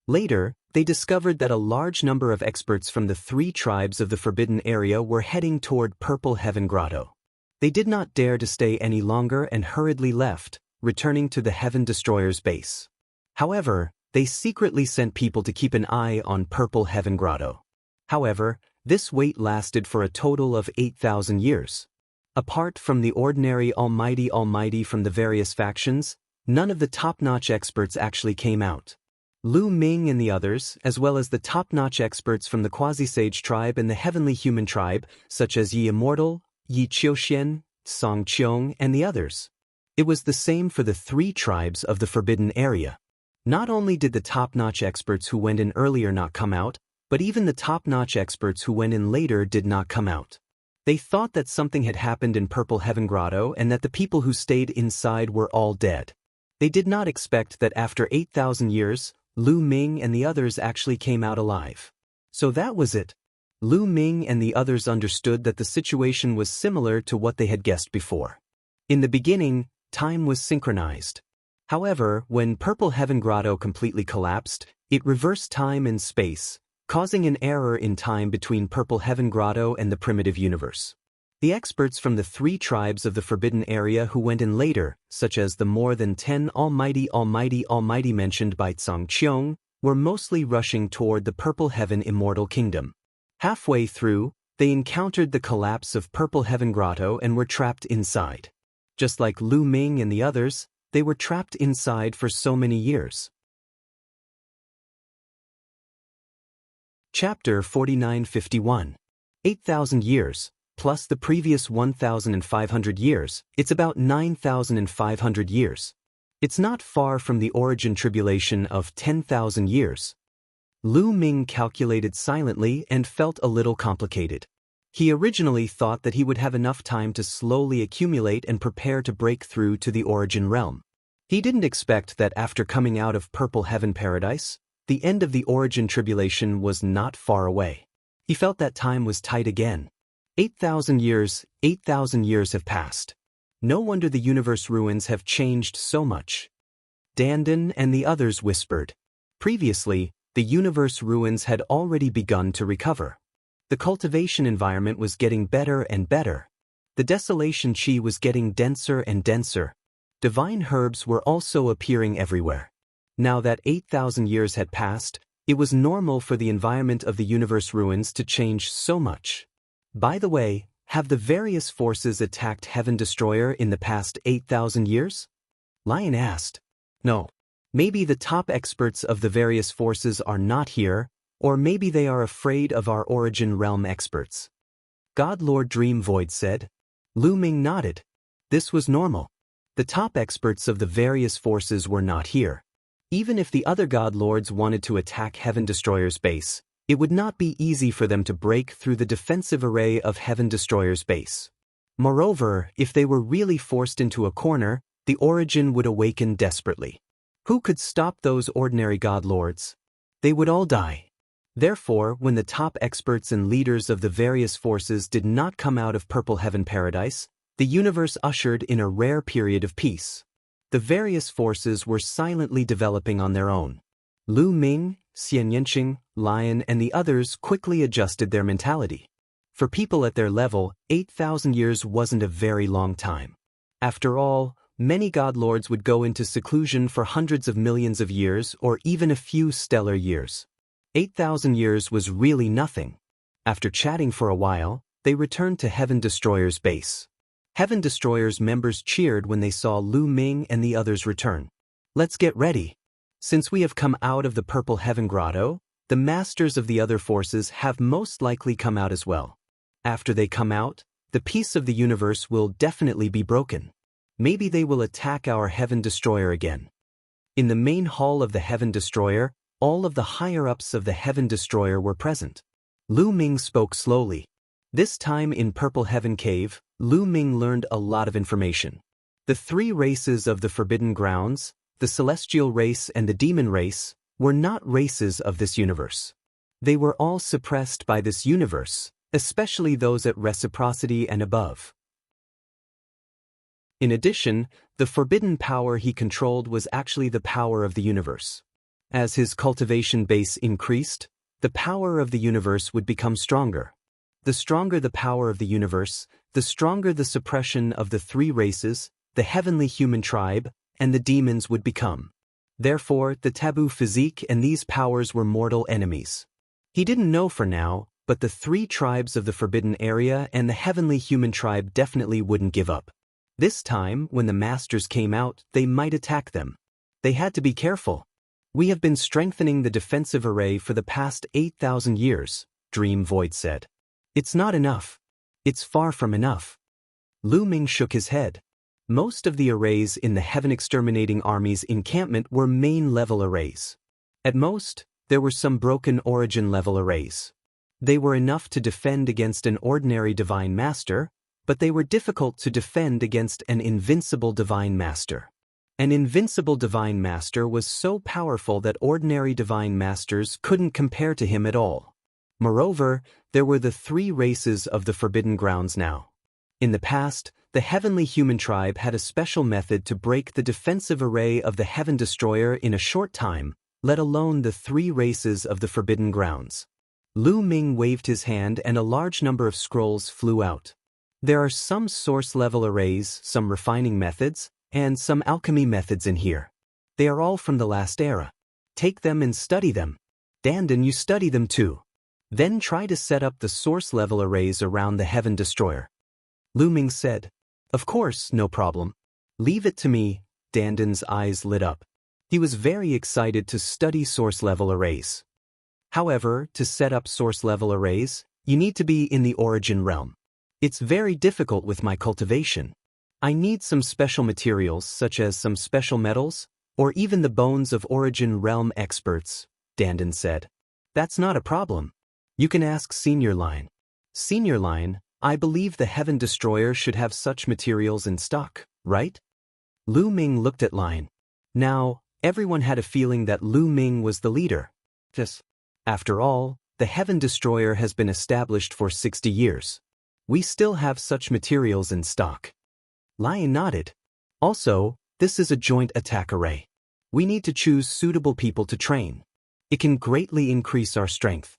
Later, they discovered that a large number of experts from the 3 tribes of the Forbidden Area were heading toward Purple Heaven Grotto. They did not dare to stay any longer and hurriedly left, returning to the Heaven Destroyer's base. However, they secretly sent people to keep an eye on Purple Heaven Grotto. However, this wait lasted for a total of 8,000 years. Apart from the ordinary almighty from the various factions, none of the top-notch experts actually came out. Lu Ming and the others, as well as the top-notch experts from the Quasi-Sage tribe and the Heavenly Human tribe, such as Yi Immortal, Yi Qiuxian, Song Qiong, and the others. It was the same for the 3 tribes of the Forbidden Area. Not only did the top-notch experts who went in earlier not come out, but even the top-notch experts who went in later did not come out. They thought that something had happened in Purple Heaven Grotto and that the people who stayed inside were all dead. They did not expect that after 8,000 years, Lu Ming and the others actually came out alive. So that was it. Lu Ming and the others understood that the situation was similar to what they had guessed before. In the beginning, time was synchronized. However, when Purple Heaven Grotto completely collapsed, it reversed time and space, causing an error in time between Purple Heaven Grotto and the primitive universe. The experts from the 3 tribes of the Forbidden Area who went in later, such as the more than 10 almighty mentioned by Song Qiong, were mostly rushing toward the Purple Heaven Immortal Kingdom. Halfway through, they encountered the collapse of Purple Heaven Grotto and were trapped inside. Just like Lu Ming and the others, they were trapped inside for so many years. Chapter 4951. 8,000 years, plus the previous 1,500 years, it's about 9,500 years. It's not far from the origin tribulation of 10,000 years. Lu Ming calculated silently and felt a little complicated. He originally thought that he would have enough time to slowly accumulate and prepare to break through to the origin realm. He didn't expect that after coming out of Purple Heaven Paradise, the end of the origin tribulation was not far away. He felt that time was tight again. 8,000 years have passed. No wonder the universe ruins have changed so much. Dandan and the others whispered. Previously, the universe ruins had already begun to recover. The cultivation environment was getting better and better. The desolation chi was getting denser and denser. Divine herbs were also appearing everywhere. Now that 8,000 years had passed, it was normal for the environment of the universe ruins to change so much. By the way, have the various forces attacked Heaven Destroyer in the past 8,000 years? Lion asked. No. Maybe the top experts of the various forces are not here, or maybe they are afraid of our origin realm experts. God Lord Dream Void said. Lu Ming nodded. This was normal. The top experts of the various forces were not here. Even if the other God Lords wanted to attack Heaven Destroyer's base, it would not be easy for them to break through the defensive array of Heaven Destroyer's base. Moreover, if they were really forced into a corner, the origin would awaken desperately. Who could stop those ordinary God Lords? They would all die. Therefore, when the top experts and leaders of the various forces did not come out of Purple Heaven Paradise, the universe ushered in a rare period of peace. The various forces were silently developing on their own. Lu Ming, Xian Yanqing, Lion and the others quickly adjusted their mentality. For people at their level, 8,000 years wasn't a very long time. After all, many God Lords would go into seclusion for hundreds of millions of years or even a few stellar years. 8,000 years was really nothing. After chatting for a while, they returned to Heaven Destroyer's base. Heaven Destroyer's members cheered when they saw Lu Ming and the others return. Let's get ready. Since we have come out of the Purple Heaven Grotto, the masters of the other forces have most likely come out as well. After they come out, the peace of the universe will definitely be broken. Maybe they will attack our Heaven Destroyer again. In the main hall of the Heaven Destroyer, all of the higher-ups of the Heaven Destroyer were present. Lu Ming spoke slowly. This time in Purple Heaven Cave, Lu Ming learned a lot of information. The three races of the Forbidden Grounds, the Celestial race and the Demon race, were not races of this universe. They were all suppressed by this universe, especially those at reciprocity and above. In addition, the forbidden power he controlled was actually the power of the universe. As his cultivation base increased, the power of the universe would become stronger. The stronger the power of the universe, the stronger the suppression of the three races, the heavenly human tribe, and the demons would become. Therefore, the taboo physique and these powers were mortal enemies. He didn't know for now, but the three tribes of the forbidden area and the heavenly human tribe definitely wouldn't give up. This time, when the masters came out, they might attack them. They had to be careful. We have been strengthening the defensive array for the past 8,000 years, Dream Void said. It's not enough. It's far from enough. Lu Ming shook his head. Most of the arrays in the Heaven Exterminating Army's encampment were main-level arrays. At most, there were some broken origin-level arrays. They were enough to defend against an ordinary Divine Master, but they were difficult to defend against an invincible Divine Master. An invincible Divine Master was so powerful that ordinary Divine Masters couldn't compare to him at all. Moreover, there were the three races of the Forbidden Grounds now. In the past, the heavenly human tribe had a special method to break the defensive array of the Heaven Destroyer in a short time, let alone the three races of the Forbidden Grounds. Lu Ming waved his hand and a large number of scrolls flew out. There are some source-level arrays, some refining methods, and some alchemy methods in here. They are all from the last era. Take them and study them. Dandan, you study them too. Then try to set up the source-level arrays around the Heaven Destroyer. Lu Ming said. Of course, no problem. Leave it to me. Dandan's eyes lit up. He was very excited to study source-level arrays. However, to set up source-level arrays, you need to be in the origin realm. It's very difficult with my cultivation. I need some special materials such as some special metals, or even the bones of origin realm experts, Dandan said. That's not a problem. You can ask Senior Line. Senior Lion, I believe the Heaven Destroyer should have such materials in stock, right? Lu Ming looked at Lion. Now, everyone had a feeling that Lu Ming was the leader. After all, the Heaven Destroyer has been established for 60 years. We still have such materials in stock. Lion nodded. Also, this is a joint attack array. We need to choose suitable people to train. It can greatly increase our strength.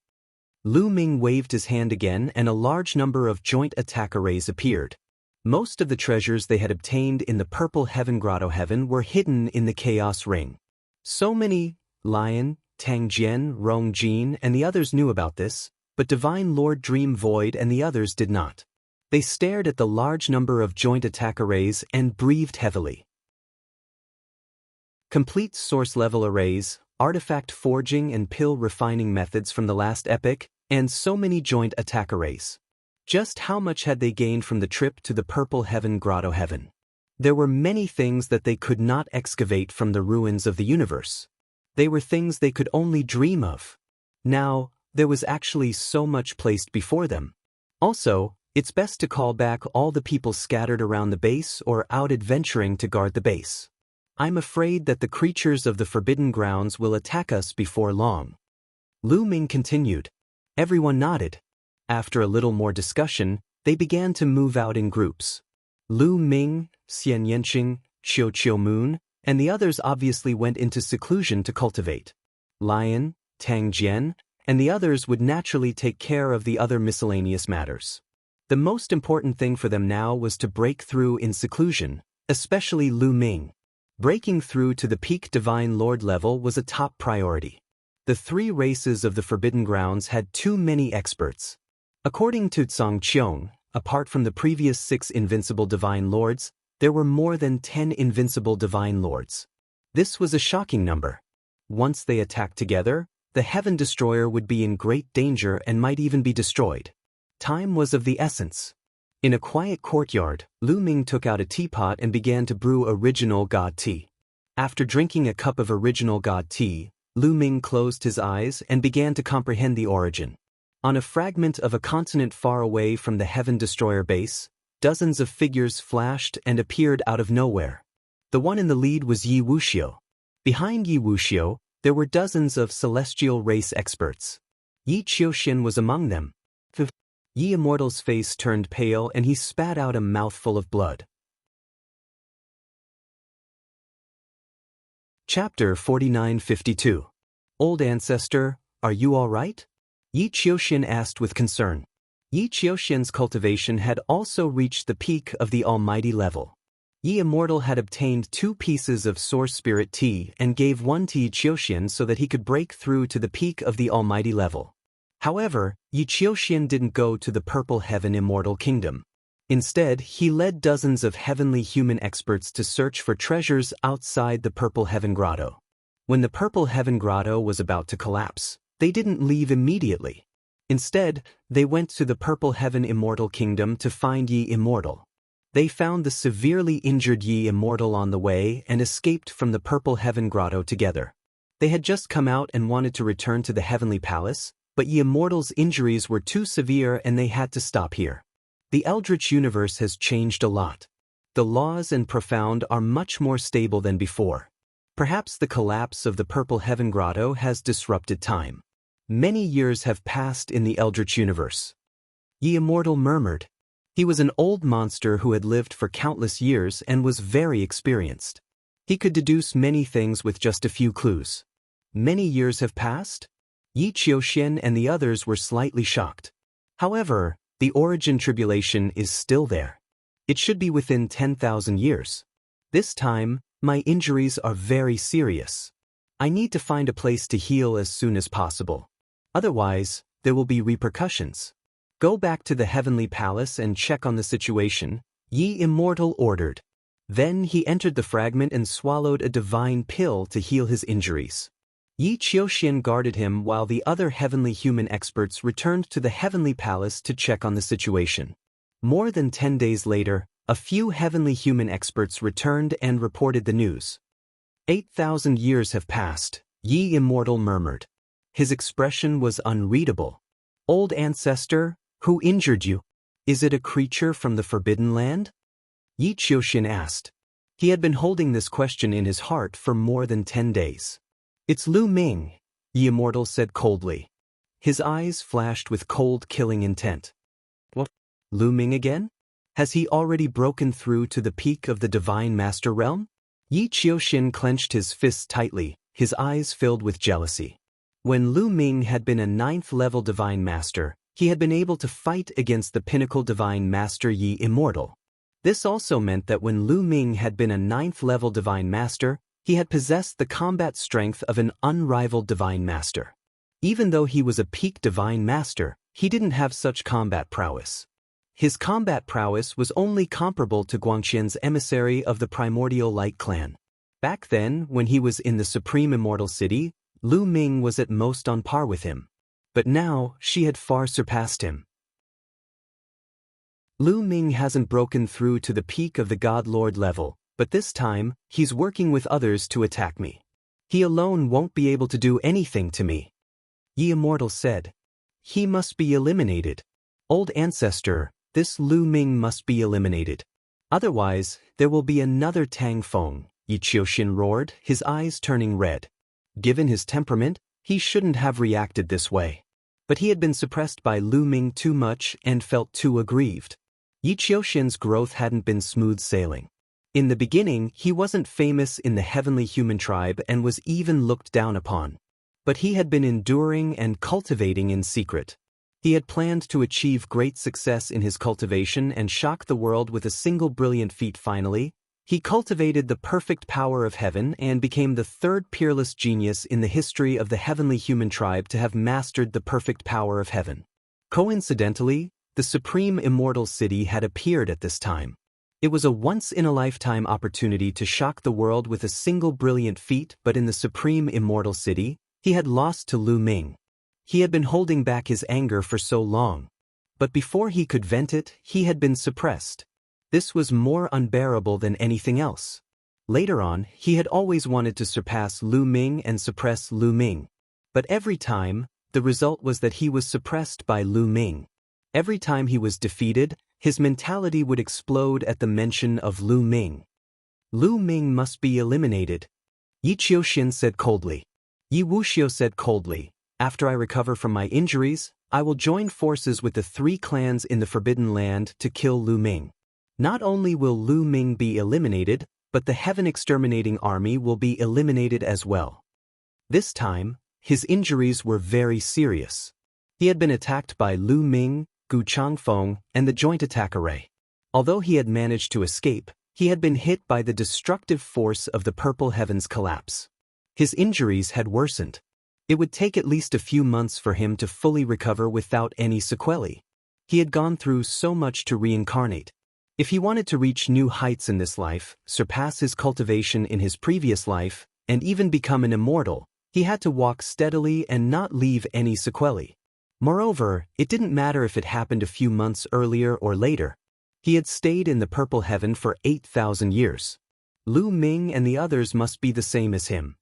Lu Ming waved his hand again and a large number of joint attack arrays appeared. Most of the treasures they had obtained in the Purple Heaven Grotto Heaven were hidden in the Chaos Ring. So many, Lion, Tang Jian, Rong Jin, and the others knew about this, but Divine Lord Dream Void and the others did not. They stared at the large number of joint attack arrays and breathed heavily. Complete source-level arrays, artifact forging and pill refining methods from the last epoch, and so many joint attack arrays. Just how much had they gained from the trip to the Purple Heaven Grotto Heaven? There were many things that they could not excavate from the ruins of the universe. They were things they could only dream of. Now, there was actually so much placed before them. Also, it's best to call back all the people scattered around the base or out adventuring to guard the base. I'm afraid that the creatures of the Forbidden Grounds will attack us before long. Lu Ming continued. Everyone nodded. After a little more discussion, they began to move out in groups. Lu Ming, Xian Yanqing, Qiu Moon, and the others obviously went into seclusion to cultivate. Lion, Tang Jian, and the others would naturally take care of the other miscellaneous matters. The most important thing for them now was to break through in seclusion, especially Lu Ming. Breaking through to the peak Divine Lord level was a top priority. The three races of the Forbidden Grounds had too many experts. According to Zhang Qiong, apart from the previous 6 invincible Divine Lords, there were more than 10 invincible Divine Lords. This was a shocking number. Once they attacked together, the Heaven Destroyer would be in great danger and might even be destroyed. Time was of the essence. In a quiet courtyard, Lu Ming took out a teapot and began to brew original God tea. After drinking a cup of original God tea, Lu Ming closed his eyes and began to comprehend the origin. On a fragment of a continent far away from the Heaven Destroyer base, dozens of figures flashed and appeared out of nowhere. The one in the lead was Yi Wuxiu. Behind Yi Wuxiu, there were dozens of celestial race experts. Yi Qiuxian was among them. Yi Immortal's face turned pale and he spat out a mouthful of blood. Chapter 4952. Old Ancestor, are you all right? Yi Qiuxian asked with concern. Yi Qiuxian's cultivation had also reached the peak of the almighty level. Yi Immortal had obtained 2 pieces of Source Spirit tea and gave one to Yi Qiuxian so that he could break through to the peak of the almighty level. However, Yi Qiuxian didn't go to the Purple Heaven Immortal Kingdom. Instead, he led dozens of heavenly human experts to search for treasures outside the Purple Heaven Grotto. When the Purple Heaven Grotto was about to collapse, they didn't leave immediately. Instead, they went to the Purple Heaven Immortal Kingdom to find Yi Immortal. They found the severely injured Yi Immortal on the way and escaped from the Purple Heaven Grotto together. They had just come out and wanted to return to the Heavenly Palace, but Yi Immortal's injuries were too severe and they had to stop here. The Eldritch universe has changed a lot. The laws and profound are much more stable than before. Perhaps the collapse of the Purple Heaven Grotto has disrupted time. Many years have passed in the Eldritch universe. Yi Immortal murmured. He was an old monster who had lived for countless years and was very experienced. He could deduce many things with just a few clues. Many years have passed? Yi Qiuxian and the others were slightly shocked. However, the origin tribulation is still there. It should be within 10,000 years. This time, my injuries are very serious. I need to find a place to heal as soon as possible. Otherwise, there will be repercussions. Go back to the Heavenly Palace and check on the situation, Yi Immortal ordered. Then he entered the fragment and swallowed a divine pill to heal his injuries. Yi Qiuxian guarded him while the other heavenly human experts returned to the Heavenly Palace to check on the situation. More than 10 days later, a few heavenly human experts returned and reported the news. 8,000 years have passed, Yi Immortal murmured. His expression was unreadable. Old Ancestor, Who injured you? Is it a creature from the Forbidden Land? Yi Qiuxin asked. He had been holding this question in his heart for more than 10 days. It's Lu Ming, Yi Immortal said coldly. His eyes flashed with cold, killing intent. What? Lu Ming again? Has he already broken through to the peak of the Divine Master realm? Yi Qiuxin clenched his fists tightly, his eyes filled with jealousy. When Lu Ming had been a 9th-level Divine Master, he had been able to fight against the pinnacle Divine Master Yi Immortal. This also meant that when Lu Ming had been a 9th-level Divine Master, he had possessed the combat strength of an unrivaled Divine Master. Even though he was a peak Divine Master, he didn't have such combat prowess. His combat prowess was only comparable to Guangqian's emissary of the Primordial Light Clan. Back then, when he was in the Supreme Immortal City, Lu Ming was at most on par with him. But now, she had far surpassed him. Lu Ming hasn't broken through to the peak of the God Lord level, but this time, he's working with others to attack me. He alone won't be able to do anything to me. Yi Immortal said. He must be eliminated. Old Ancestor, this Lu Ming must be eliminated. Otherwise, there will be another Tang Feng, Yi Qiuxin roared, his eyes turning red. Given his temperament, he shouldn't have reacted this way. But he had been suppressed by Lu Ming too much and felt too aggrieved. Yi Qiuxin's growth hadn't been smooth sailing. In the beginning, he wasn't famous in the heavenly human tribe and was even looked down upon. But he had been enduring and cultivating in secret. He had planned to achieve great success in his cultivation and shock the world with a single brilliant feat finally. He cultivated the perfect power of heaven and became the 3rd peerless genius in the history of the heavenly human tribe to have mastered the perfect power of heaven. Coincidentally, the Supreme Immortal City had appeared at this time. It was a once-in-a-lifetime opportunity to shock the world with a single brilliant feat, but in the Supreme Immortal City, he had lost to Lu Ming. He had been holding back his anger for so long. But before he could vent it, he had been suppressed. This was more unbearable than anything else. Later on, he had always wanted to surpass Lu Ming and suppress Lu Ming. But every time, the result was that he was suppressed by Lu Ming. Every time he was defeated, his mentality would explode at the mention of Lu Ming. Lu Ming must be eliminated. Yi Qiuxin said coldly. Yi Wuxiu said coldly. After I recover from my injuries, I will join forces with the 3 clans in the Forbidden Land to kill Lu Ming. Not only will Lu Ming be eliminated, but the Heaven Exterminating Army will be eliminated as well. This time, his injuries were very serious. He had been attacked by Lu Ming, Gu Changfeng, and the Joint Attack Array. Although he had managed to escape, he had been hit by the destructive force of the Purple Heaven's collapse. His injuries had worsened. It would take at least a few months for him to fully recover without any sequelae. He had gone through so much to reincarnate. If he wanted to reach new heights in this life, surpass his cultivation in his previous life, and even become an immortal, he had to walk steadily and not leave any sequelae. Moreover, it didn't matter if it happened a few months earlier or later. He had stayed in the Purple Heaven for 8,000 years. Lu Ming and the others must be the same as him.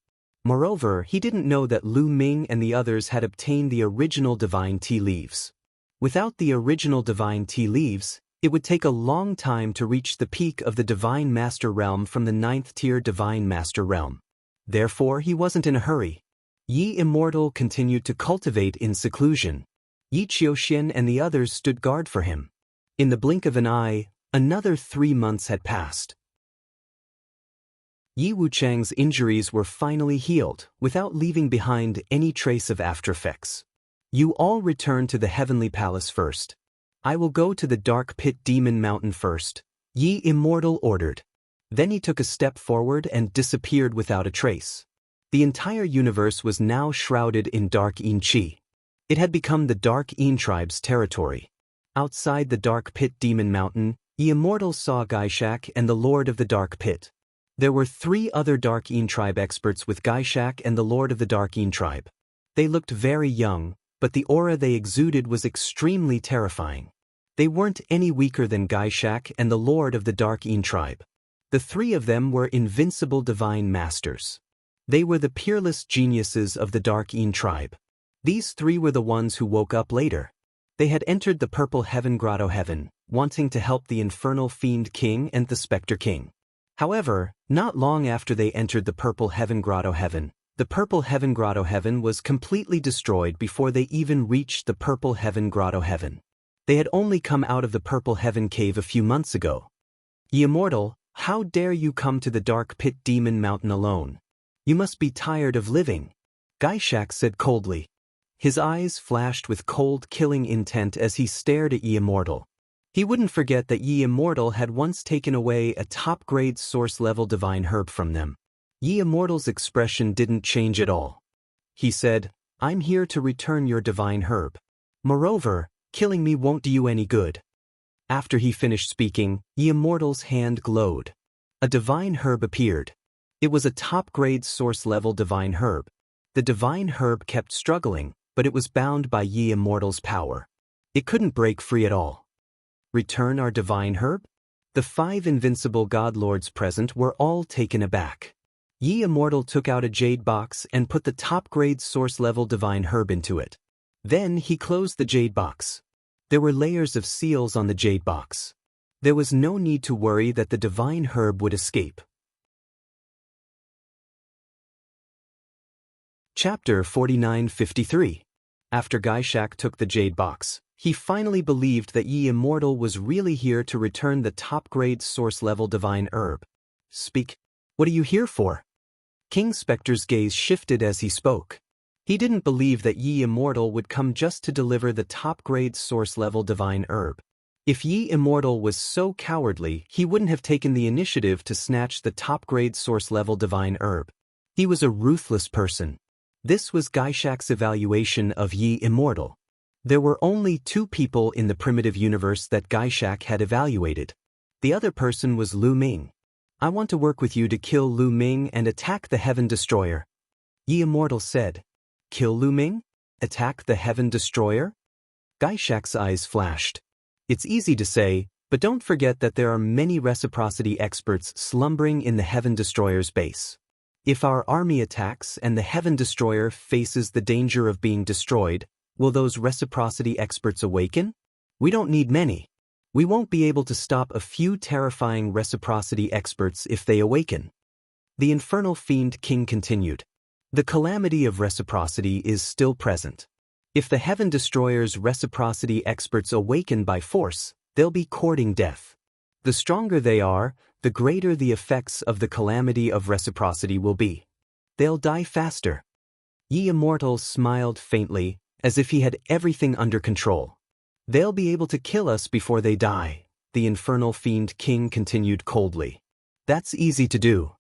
Moreover, he didn't know that Lu Ming and the others had obtained the original Divine Tea Leaves. Without the original Divine Tea Leaves, it would take a long time to reach the peak of the Divine Master Realm from the 9th-tier Divine Master Realm. Therefore, he wasn't in a hurry. Yi Immortal continued to cultivate in seclusion. Yi Qiuxin and the others stood guard for him. In the blink of an eye, another 3 months had passed. Yi Wuchang's injuries were finally healed, without leaving behind any trace of aftereffects. You all return to the Heavenly Palace first. I will go to the Dark Pit Demon Mountain first, Yi Immortal ordered. Then he took a step forward and disappeared without a trace. The entire universe was now shrouded in Dark Yin Qi. It had become the Dark Yin tribe's territory. Outside the Dark Pit Demon Mountain, Yi Immortal saw Gaishak and the Lord of the Dark Pit. There were 3 other Dark Yin tribe experts with Gaishak and the Lord of the Dark Yin tribe. They looked very young, but the aura they exuded was extremely terrifying. They weren't any weaker than Gaishak and the Lord of the Dark Yin tribe. The 3 of them were invincible divine masters. They were the peerless geniuses of the Dark Yin tribe. These 3 were the ones who woke up later. They had entered the Purple Heaven Grotto Heaven, wanting to help the Infernal Fiend King and the Spectre King. However, not long after they entered the Purple Heaven Grotto Heaven, the Purple Heaven Grotto Heaven was completely destroyed before they even reached the Purple Heaven Grotto Heaven. They had only come out of the Purple Heaven Cave a few months ago. "Ye immortal, how dare you come to the Dark Pit Demon Mountain alone? You must be tired of living," Gaishak said coldly. His eyes flashed with cold, killing intent as he stared at Ye Immortal. He wouldn't forget that Ye Immortal had once taken away a top-grade source-level divine herb from them. Ye Immortal's expression didn't change at all. He said, "I'm here to return your divine herb. Moreover, killing me won't do you any good." After he finished speaking, Ye Immortal's hand glowed. A divine herb appeared. It was a top-grade source-level divine herb. The divine herb kept struggling, but it was bound by Ye Immortal's power. It couldn't break free at all. "Return our divine herb?" The 5 invincible godlords present were all taken aback. Ye Immortal took out a jade box and put the top-grade source-level divine herb into it. Then he closed the jade box. There were layers of seals on the jade box. There was no need to worry that the divine herb would escape. Chapter 49-53. After Gaishak took the jade box, he finally believed that Ye Immortal was really here to return the top-grade source-level divine herb. "Speak. What are you here for?" King Spectre's gaze shifted as he spoke. He didn't believe that Ye Immortal would come just to deliver the top-grade source-level divine herb. If Ye Immortal was so cowardly, he wouldn't have taken the initiative to snatch the top-grade source-level divine herb. He was a ruthless person. This was Gaishak's evaluation of Ye Immortal. There were only 2 people in the primitive universe that Gaishak had evaluated. The other person was Lu Ming. "I want to work with you to kill Lu Ming and attack the Heaven Destroyer," Ye Immortal said. "Kill Lu Ming? Attack the Heaven Destroyer?" Gaishak's eyes flashed. "It's easy to say, but don't forget that there are many reciprocity experts slumbering in the Heaven Destroyer's base. If our army attacks and the Heaven Destroyer faces the danger of being destroyed, will those reciprocity experts awaken? We don't need many. We won't be able to stop a few terrifying reciprocity experts if they awaken." The Infernal Fiend King continued. "The calamity of reciprocity is still present. If the Heaven Destroyer's reciprocity experts awaken by force, they'll be courting death. The stronger they are, the greater the effects of the calamity of reciprocity will be. They'll die faster." Ye Immortal smiled faintly, as if he had everything under control. "They'll be able to kill us before they die," the Infernal Fiend King continued coldly. "That's easy to do."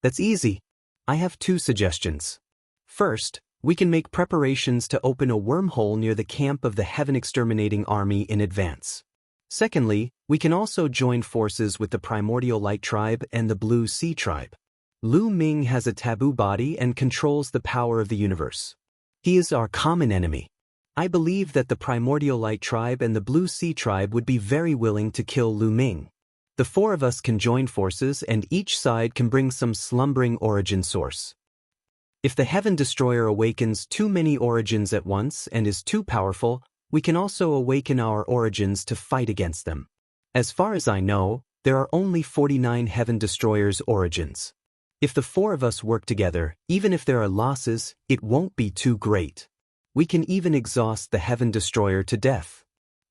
"That's easy. I have 2 suggestions. First, we can make preparations to open a wormhole near the camp of the Heaven Exterminating Army in advance. Secondly, we can also join forces with the Primordial Light Tribe and the Blue Sea Tribe. Lu Ming has a taboo body and controls the power of the universe. He is our common enemy. I believe that the Primordial Light Tribe and the Blue Sea Tribe would be very willing to kill Lu Ming. The 4 of us can join forces and each side can bring some slumbering origin source. If the Heaven Destroyer awakens too many origins at once and is too powerful, we can also awaken our origins to fight against them. As far as I know, there are only 49 Heaven Destroyer's origins. If the 4 of us work together, even if there are losses, it won't be too great. We can even exhaust the Heaven Destroyer to death.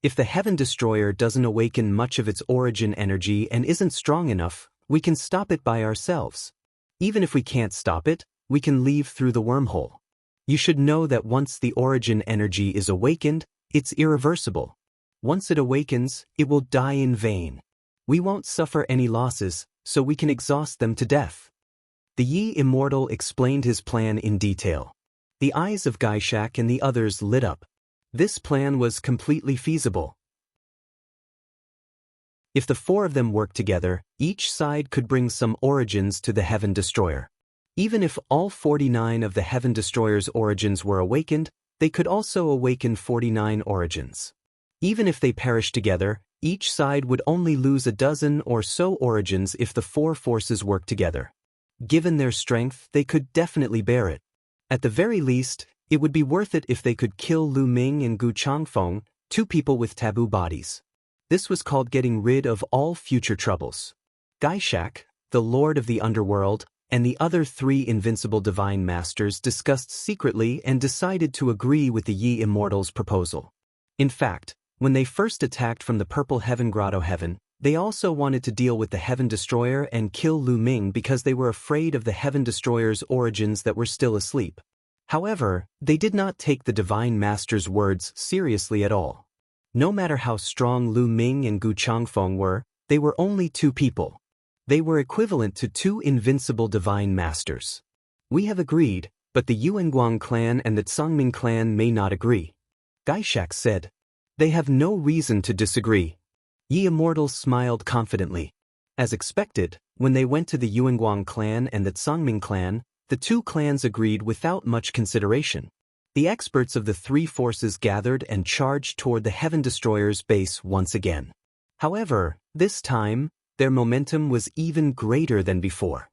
If the Heaven Destroyer doesn't awaken much of its origin energy and isn't strong enough, we can stop it by ourselves. Even if we can't stop it, we can leave through the wormhole. You should know that once the origin energy is awakened, it's irreversible. Once it awakens, it will die in vain. We won't suffer any losses, so we can exhaust them to death." The Ye Immortal explained his plan in detail. The eyes of Gaishak and the others lit up. This plan was completely feasible. If the 4 of them worked together, each side could bring some origins to the Heaven Destroyer. Even if all 49 of the Heaven Destroyer's origins were awakened, they could also awaken 49 origins. Even if they perished together, each side would only lose a dozen or so origins if the 4 forces worked together. Given their strength, they could definitely bear it. At the very least, it would be worth it if they could kill Lu Ming and Gu Changfeng, 2 people with taboo bodies. This was called getting rid of all future troubles. Gaishak, the lord of the underworld, and the other 3 invincible divine masters discussed secretly and decided to agree with the Yi Immortals' proposal. In fact, when they first attacked from the Purple Heaven Grotto Heaven, they also wanted to deal with the Heaven Destroyer and kill Lu Ming because they were afraid of the Heaven Destroyer's origins that were still asleep. However, they did not take the Divine Master's words seriously at all. No matter how strong Lu Ming and Gu Changfeng were, they were only 2 people. They were equivalent to 2 invincible Divine Masters. We have agreed, but the Yuanguang clan and the Tsangming clan may not agree. Gaishak said. They have no reason to disagree. Yi Immortals smiled confidently. As expected, when they went to the Yuanguang clan and the Tsangming clan, the 2 clans agreed without much consideration. The experts of the 3 forces gathered and charged toward the Heaven Destroyer's base once again. However, this time, their momentum was even greater than before.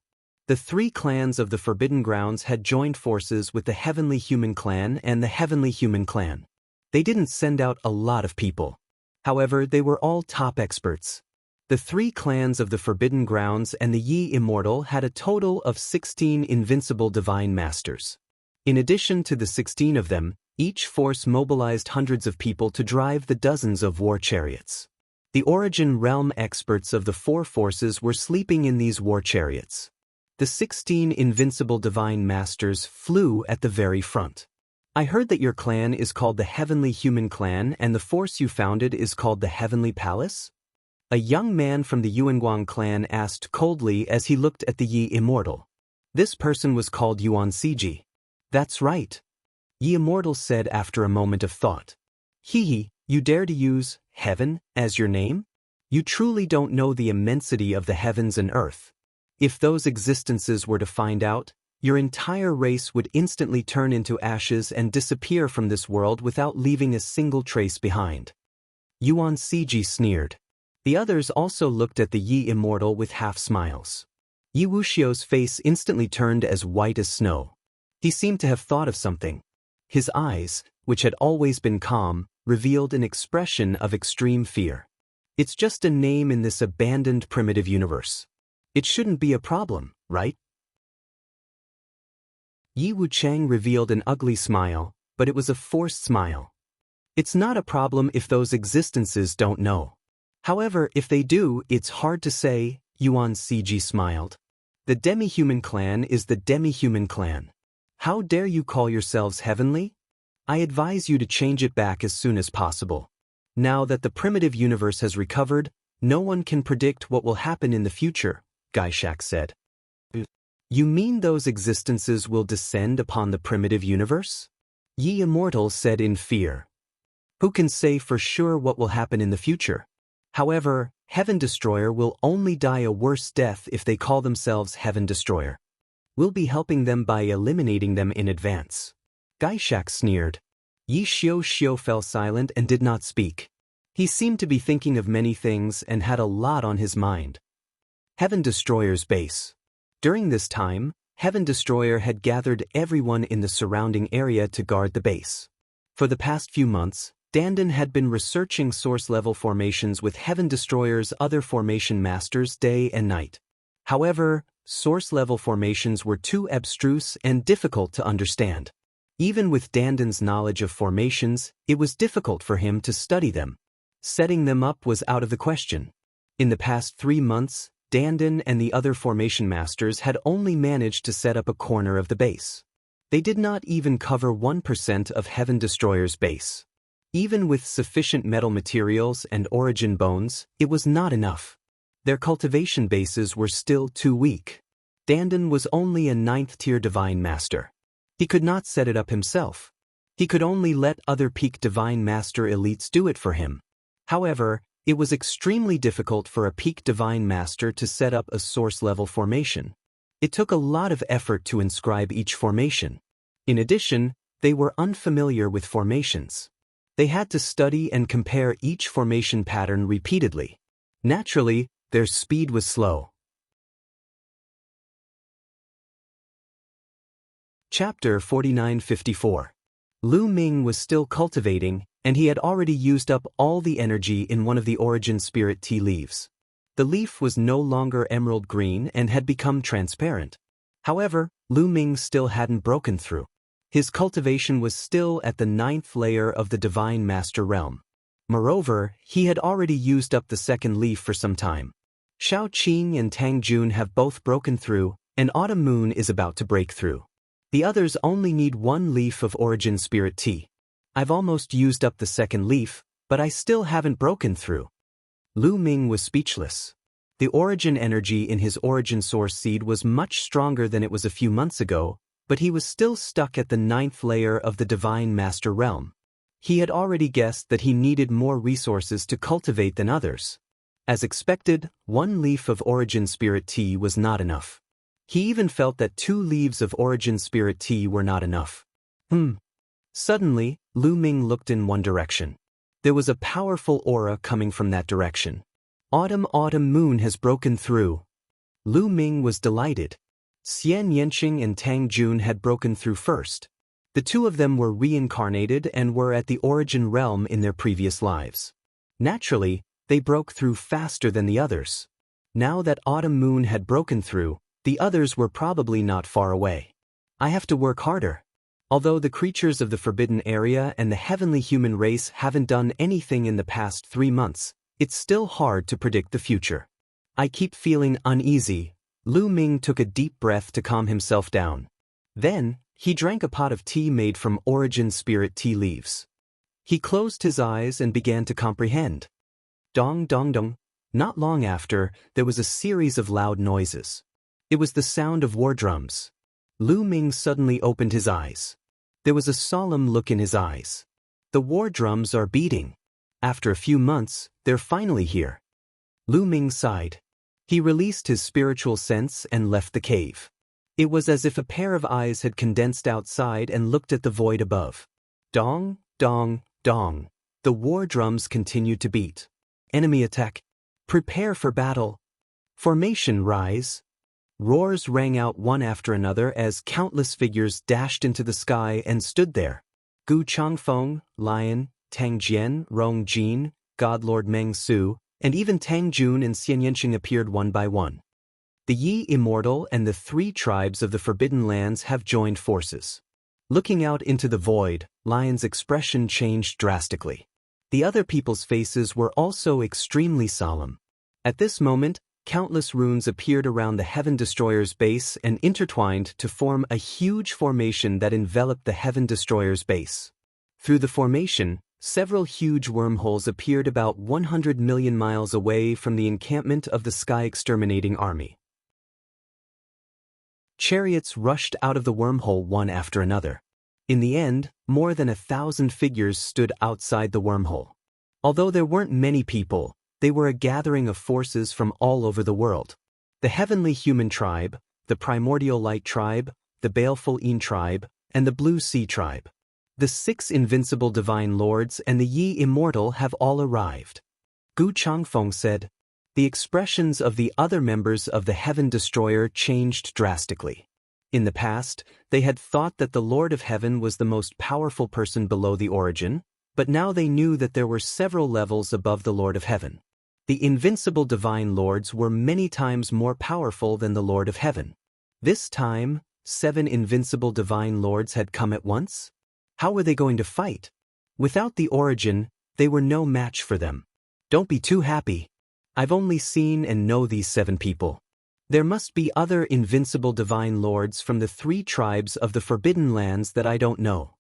The 3 clans of the Forbidden Grounds had joined forces with the Heavenly Human Clan and the Heavenly Human Clan. They didn't send out a lot of people. However, they were all top experts. The 3 clans of the Forbidden Grounds and the Yi Immortal had a total of 16 invincible divine masters. In addition to the 16 of them, each force mobilized hundreds of people to drive the dozens of war chariots. The Origin Realm experts of the 4 forces were sleeping in these war chariots. The 16 invincible divine masters flew at the very front. I heard that your clan is called the Heavenly Human Clan and the force you founded is called the Heavenly Palace? A young man from the Yuanguang clan asked coldly as he looked at the Yi Immortal. This person was called Yuan Siji. That's right. Yi Immortal said after a moment of thought. Hee, you dare to use heaven as your name? You truly don't know the immensity of the heavens and earth. If those existences were to find out, your entire race would instantly turn into ashes and disappear from this world without leaving a single trace behind. Yuan Siji sneered. The others also looked at the Yi Immortal with half-smiles. Yi Wuxiu's face instantly turned as white as snow. He seemed to have thought of something. His eyes, which had always been calm, revealed an expression of extreme fear. It's just a name in this abandoned primitive universe. It shouldn't be a problem, right? Yi Wuchang revealed an ugly smile, but it was a forced smile. It's not a problem if those existences don't know. However, if they do, it's hard to say, Yuan Siji smiled. The demi-human clan is the demi-human clan. How dare you call yourselves heavenly? I advise you to change it back as soon as possible. Now that the primitive universe has recovered, no one can predict what will happen in the future, Gaishak said. You mean those existences will descend upon the primitive universe? Yi Immortal said in fear. Who can say for sure what will happen in the future? However, Heaven Destroyer will only die a worse death if they call themselves Heaven Destroyer. We'll be helping them by eliminating them in advance. Gaishak sneered. Yi Xiu fell silent and did not speak. He seemed to be thinking of many things and had a lot on his mind. Heaven Destroyer's base. During this time, Heaven Destroyer had gathered everyone in the surrounding area to guard the base. For the past few months, Dandan had been researching source-level formations with Heaven Destroyer's other formation masters day and night. However, source-level formations were too abstruse and difficult to understand. Even with Dandan's knowledge of formations, it was difficult for him to study them. Setting them up was out of the question. In the past 3 months, Dandan and the other formation masters had only managed to set up a corner of the base. They did not even cover 1% of Heaven Destroyer's base. Even with sufficient metal materials and origin bones, it was not enough. Their cultivation bases were still too weak. Dandan was only a 9th-tier Divine Master. He could not set it up himself. He could only let other peak Divine Master elites do it for him. However, it was extremely difficult for a peak Divine Master to set up a source-level formation. It took a lot of effort to inscribe each formation. In addition, they were unfamiliar with formations. They had to study and compare each formation pattern repeatedly. Naturally, their speed was slow. Chapter 4954. Lu Ming was still cultivating, and he had already used up all the energy in one of the origin spirit tea leaves. The leaf was no longer emerald green and had become transparent. However, Lu Ming still hadn't broken through. His cultivation was still at the 9th layer of the Divine Master Realm. Moreover, he had already used up the second leaf for some time. Xiao Qing and Tang Jun have both broken through, and Autumn Moon is about to break through. The others only need one leaf of Origin Spirit Tea. I've almost used up the second leaf, but I still haven't broken through. Lu Ming was speechless. The origin energy in his origin source seed was much stronger than it was a few months ago, but he was still stuck at the 9th layer of the Divine Master Realm. He had already guessed that he needed more resources to cultivate than others. As expected, one leaf of Origin Spirit Tea was not enough. He even felt that 2 leaves of Origin Spirit Tea were not enough. Suddenly, Lu Ming looked in one direction. There was a powerful aura coming from that direction. Autumn Moon has broken through. Lu Ming was delighted. Xian Yanqing and Tang Jun had broken through first. The two of them were reincarnated and were at the origin realm in their previous lives. Naturally, they broke through faster than the others. Now that Autumn Moon had broken through, the others were probably not far away. I have to work harder. Although the creatures of the Forbidden Area and the heavenly human race haven't done anything in the past 3 months, it's still hard to predict the future. I keep feeling uneasy. Lu Ming took a deep breath to calm himself down. Then, he drank a pot of tea made from Origin Spirit Tea leaves. He closed his eyes and began to comprehend. Dong dong dong. Not long after, there was a series of loud noises. It was the sound of war drums. Lu Ming suddenly opened his eyes. There was a solemn look in his eyes. The war drums are beating. After a few months, they're finally here. Lu Ming sighed. He released his spiritual sense and left the cave. It was as if a pair of eyes had condensed outside and looked at the void above. Dong, dong, dong. The war drums continued to beat. Enemy attack. Prepare for battle. Formation rise. Roars rang out one after another as countless figures dashed into the sky and stood there. Gu Changfeng, Lion, Tang Jian, Rong Jin, Godlord Meng Su, and even Tang Jun and Xian Yanqing appeared one by one. The Yi Immortal and the 3 tribes of the Forbidden Lands have joined forces. Looking out into the void, Lion's expression changed drastically. The other people's faces were also extremely solemn. At this moment, countless runes appeared around the Heaven Destroyer's base and intertwined to form a huge formation that enveloped the Heaven Destroyer's base. Through the formation, several huge wormholes appeared about 100 million miles away from the encampment of the Sky Exterminating Army. Chariots rushed out of the wormhole one after another. In the end, more than 1,000 figures stood outside the wormhole. Although there weren't many people, they were a gathering of forces from all over the world. The Heavenly Human Tribe, the Primordial Light Tribe, the Baleful Een Tribe, and the Blue Sea Tribe. The 6 invincible divine lords and the Yi Immortal have all arrived. Gu Changfeng said. The expressions of the other members of the Heaven Destroyer changed drastically. In the past, they had thought that the Lord of Heaven was the most powerful person below the origin, but now they knew that there were several levels above the Lord of Heaven. The invincible divine lords were many times more powerful than the Lord of Heaven. This time, 7 invincible divine lords had come at once? How were they going to fight? Without the origin, they were no match for them. Don't be too happy. I've only seen and know these 7 people. There must be other invincible divine lords from the 3 tribes of the Forbidden Lands that I don't know.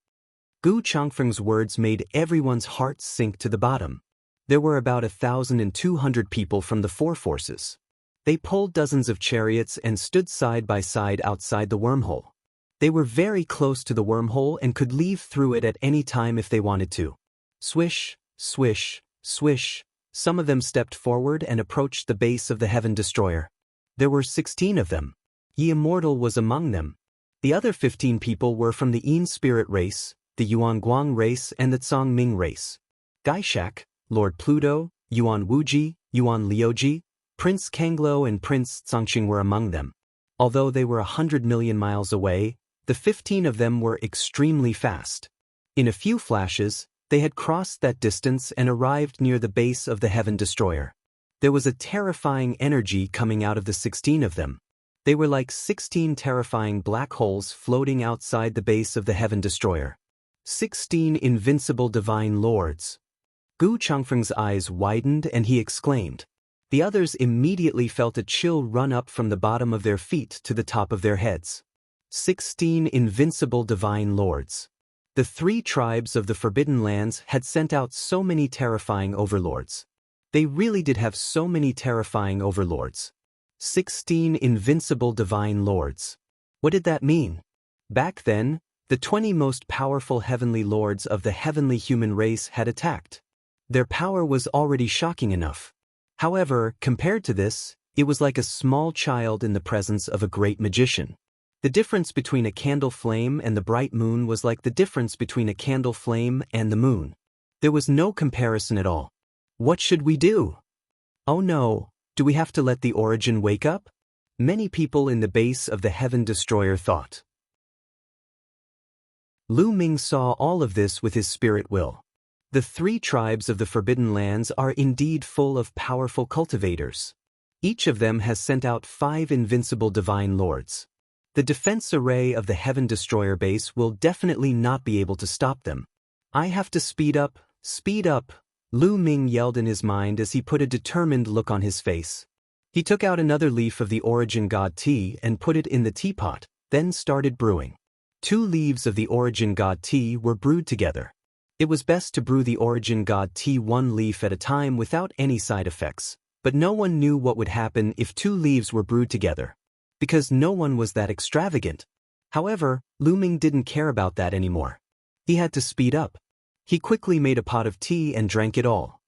Gu Changfeng's words made everyone's hearts sink to the bottom. There were about 1,200 people from the 4 forces. They pulled dozens of chariots and stood side by side outside the wormhole. They were very close to the wormhole and could leave through it at any time if they wanted to. Swish, swish, swish. Some of them stepped forward and approached the base of the Heaven Destroyer. There were 16 of them. Yi Immortal was among them. The other 15 people were from the Yin Spirit race, the Yuan Guang race and the Tsang Ming race. Gaishak, Lord Pluto, Yuan Wuji, Yuan Liuji, Prince Kanglo and Prince Tsangqing were among them. Although they were 100 million miles away, the 15 of them were extremely fast. In a few flashes, They had crossed that distance and arrived near the base of the Heaven Destroyer. There was a terrifying energy coming out of the 16 of them. They were like 16 terrifying black holes floating outside the base of the Heaven Destroyer. 16 invincible divine lords. Gu Changfeng's eyes widened and he exclaimed. The others immediately felt a chill run up from the bottom of their feet to the top of their heads. 16 invincible divine lords. The 3 tribes of the Forbidden Lands had sent out so many terrifying overlords. They really did have so many terrifying overlords. 16 invincible divine lords. What did that mean? Back then, the 20 most powerful heavenly lords of the heavenly human race had attacked. Their power was already shocking enough. However, compared to this, it was like a small child in the presence of a great magician. The difference between a candle flame and the bright moon was like the difference between a candle flame and the moon. There was no comparison at all. What should we do? Oh no, do we have to let the origin wake up? Many people in the base of the Heaven Destroyer thought. Lu Ming saw all of this with his spirit will. The 3 tribes of the Forbidden Lands are indeed full of powerful cultivators. Each of them has sent out 5 invincible divine lords. The defense array of the Heaven Destroyer base will definitely not be able to stop them. I have to speed up, Lu Ming yelled in his mind as he put a determined look on his face. He took out another leaf of the Origin God tea and put it in the teapot, then started brewing. 2 leaves of the Origin God tea were brewed together. It was best to brew the Origin God tea 1 leaf at a time without any side effects, but no one knew what would happen if 2 leaves were brewed together. Because no one was that extravagant. However, Lu Ming didn't care about that anymore. He had to speed up. He quickly made a pot of tea and drank it all.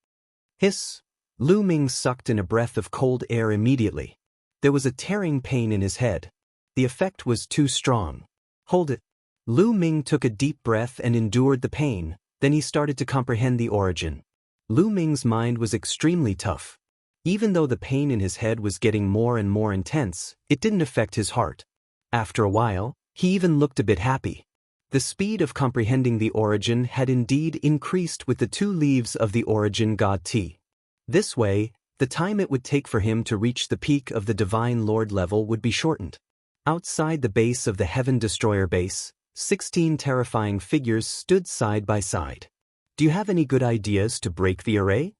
Hiss! Lu Ming sucked in a breath of cold air immediately. There was a tearing pain in his head. The effect was too strong. Hold it. Lu Ming took a deep breath and endured the pain, then he started to comprehend the origin. Lu Ming's mind was extremely tough. Even though the pain in his head was getting more and more intense, it didn't affect his heart. After a while, he even looked a bit happy. The speed of comprehending the origin had indeed increased with the 2 leaves of the Origin God tea. This way, the time it would take for him to reach the peak of the Divine Lord level would be shortened. Outside the base of the Heaven Destroyer base, 16 terrifying figures stood side by side. Do you have any good ideas to break the array?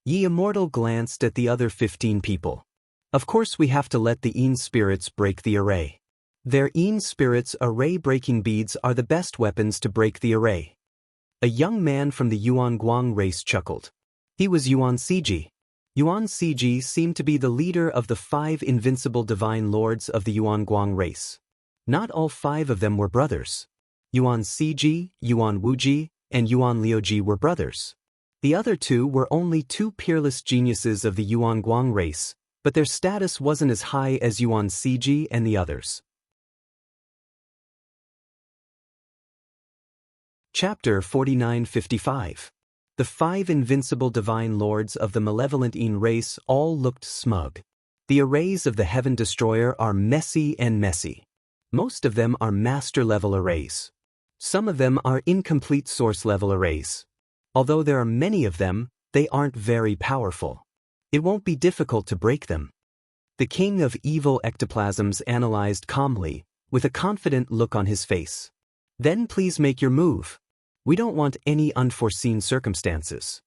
Ye Immortal glanced at the other 15 people. Of course we have to let the Een spirits break the array. Their Een spirits array-breaking beads are the best weapons to break the array. A young man from the Yuan Guang race chuckled. He was Yuan Siji. Yuan Siji seemed to be the leader of the 5 invincible divine lords of the Yuan Guang race. Not all 5 of them were brothers. Yuan Siji, Yuan Wuji, and Yuan Liuji were brothers. The other 2 were only 2 peerless geniuses of the Yuan Guang race, but their status wasn't as high as Yuan Siji and the others. Chapter 4955. The 5 invincible divine lords of the malevolent Een race all looked smug. The arrays of the Heaven Destroyer are messy and messy. Most of them are master-level arrays. Some of them are incomplete source-level arrays. Although there are many of them, they aren't very powerful. It won't be difficult to break them. The king of evil ectoplasms analyzed calmly, with a confident look on his face. Then please make your move. We don't want any unforeseen circumstances.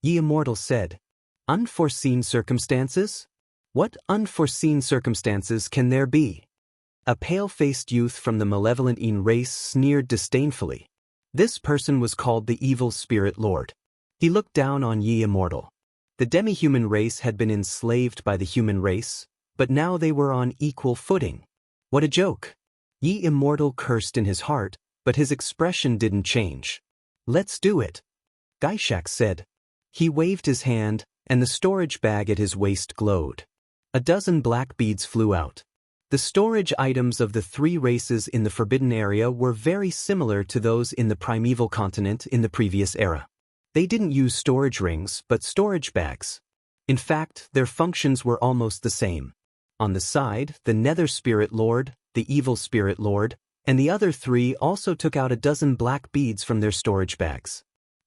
Ye Immortal said. Unforeseen circumstances? What unforeseen circumstances can there be? A pale-faced youth from the malevolent Een race sneered disdainfully. This person was called the Evil Spirit Lord. He looked down on Ye Immortal. The demi-human race had been enslaved by the human race, but now they were on equal footing. What a joke! Ye Immortal cursed in his heart, but his expression didn't change. Let's do it, Gaishak said. He waved his hand, and the storage bag at his waist glowed. A dozen black beads flew out. The storage items of the 3 races in the Forbidden Area were very similar to those in the primeval continent in the previous era. They didn't use storage rings but storage bags. In fact, their functions were almost the same. On the side, the Nether Spirit Lord, the Evil Spirit Lord, and the other 3 also took out a dozen black beads from their storage bags.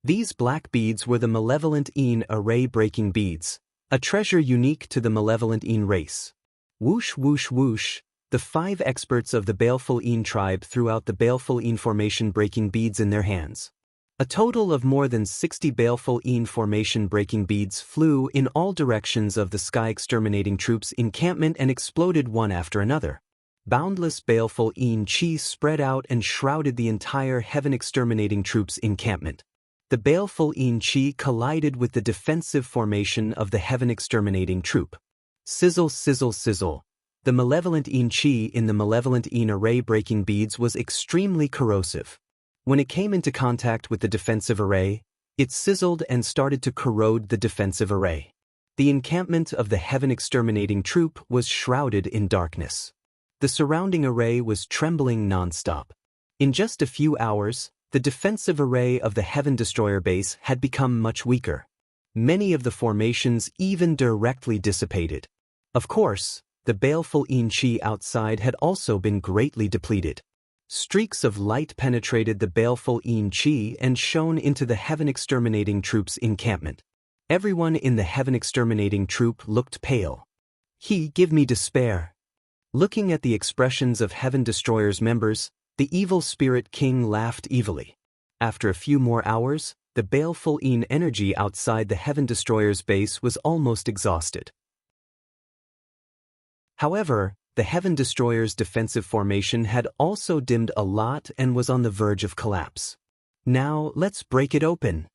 These black beads were the malevolent Een array-breaking beads, a treasure unique to the malevolent Een race. Whoosh whoosh whoosh, the 5 experts of the baleful Een tribe threw out the baleful Een formation-breaking beads in their hands. A total of more than 60 baleful Een formation-breaking beads flew in all directions of the sky exterminating troops' encampment and exploded one after another. Boundless baleful Een chi spread out and shrouded the entire heaven exterminating troops' encampment. The baleful Een chi collided with the defensive formation of the heaven exterminating troop. Sizzle sizzle sizzle. The malevolent Een chi in the malevolent Een array-breaking beads was extremely corrosive. When it came into contact with the defensive array, it sizzled and started to corrode the defensive array. The encampment of the heaven exterminating troop was shrouded in darkness. The surrounding array was trembling non-stop. In just a few hours, the defensive array of the Heaven Destroyer base had become much weaker. Many of the formations even directly dissipated. Of course, the baleful Een chi outside had also been greatly depleted. Streaks of light penetrated the baleful Een chi and shone into the heaven exterminating troops' encampment. Everyone in the heaven exterminating troop looked pale. Give me despair. Looking at the expressions of Heaven Destroyer's members, the evil spirit king laughed evilly. After a few more hours, the baleful Een energy outside the Heaven Destroyer's base was almost exhausted. However, the Heaven Destroyer's defensive formation had also dimmed a lot and was on the verge of collapse. Now, let's break it open,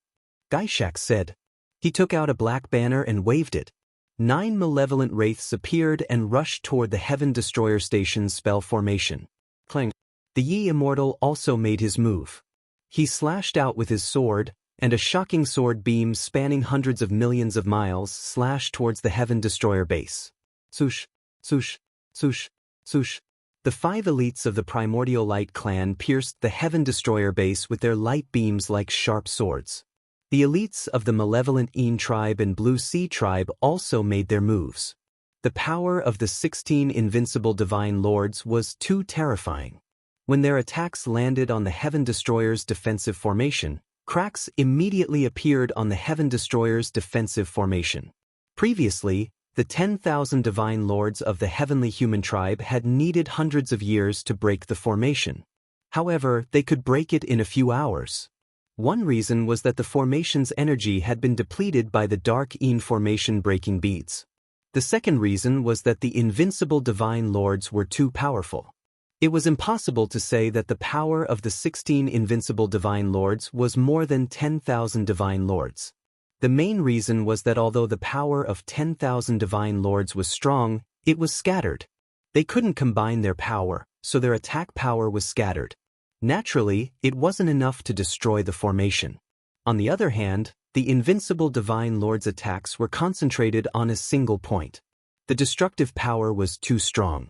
Gaishak said. He took out a black banner and waved it. 9 malevolent wraiths appeared and rushed toward the Heaven Destroyer station's spell formation. Clang. The Yi Immortal also made his move. He slashed out with his sword, and a shocking sword beam spanning hundreds of millions of miles slashed towards the Heaven Destroyer base. Swoosh, swoosh, swoosh, swoosh. The 5 elites of the Primordial Light clan pierced the Heaven Destroyer base with their light beams like sharp swords. The elites of the malevolent Een tribe and Blue Sea tribe also made their moves. The power of the 16 invincible divine lords was too terrifying. When their attacks landed on the Heaven Destroyer's defensive formation, cracks immediately appeared on the Heaven Destroyer's defensive formation. Previously, the 10,000 divine lords of the heavenly human tribe had needed hundreds of years to break the formation. However, they could break it in a few hours. One reason was that the formation's energy had been depleted by the dark Een formation breaking beads. The second reason was that the invincible divine lords were too powerful. It was impossible to say that the power of the 16 invincible divine lords was more than 10,000 divine lords. The main reason was that although the power of 10,000 divine lords was strong, it was scattered. They couldn't combine their power, so their attack power was scattered. Naturally, it wasn't enough to destroy the formation. On the other hand, the invincible divine lords' attacks were concentrated on a single point. The destructive power was too strong.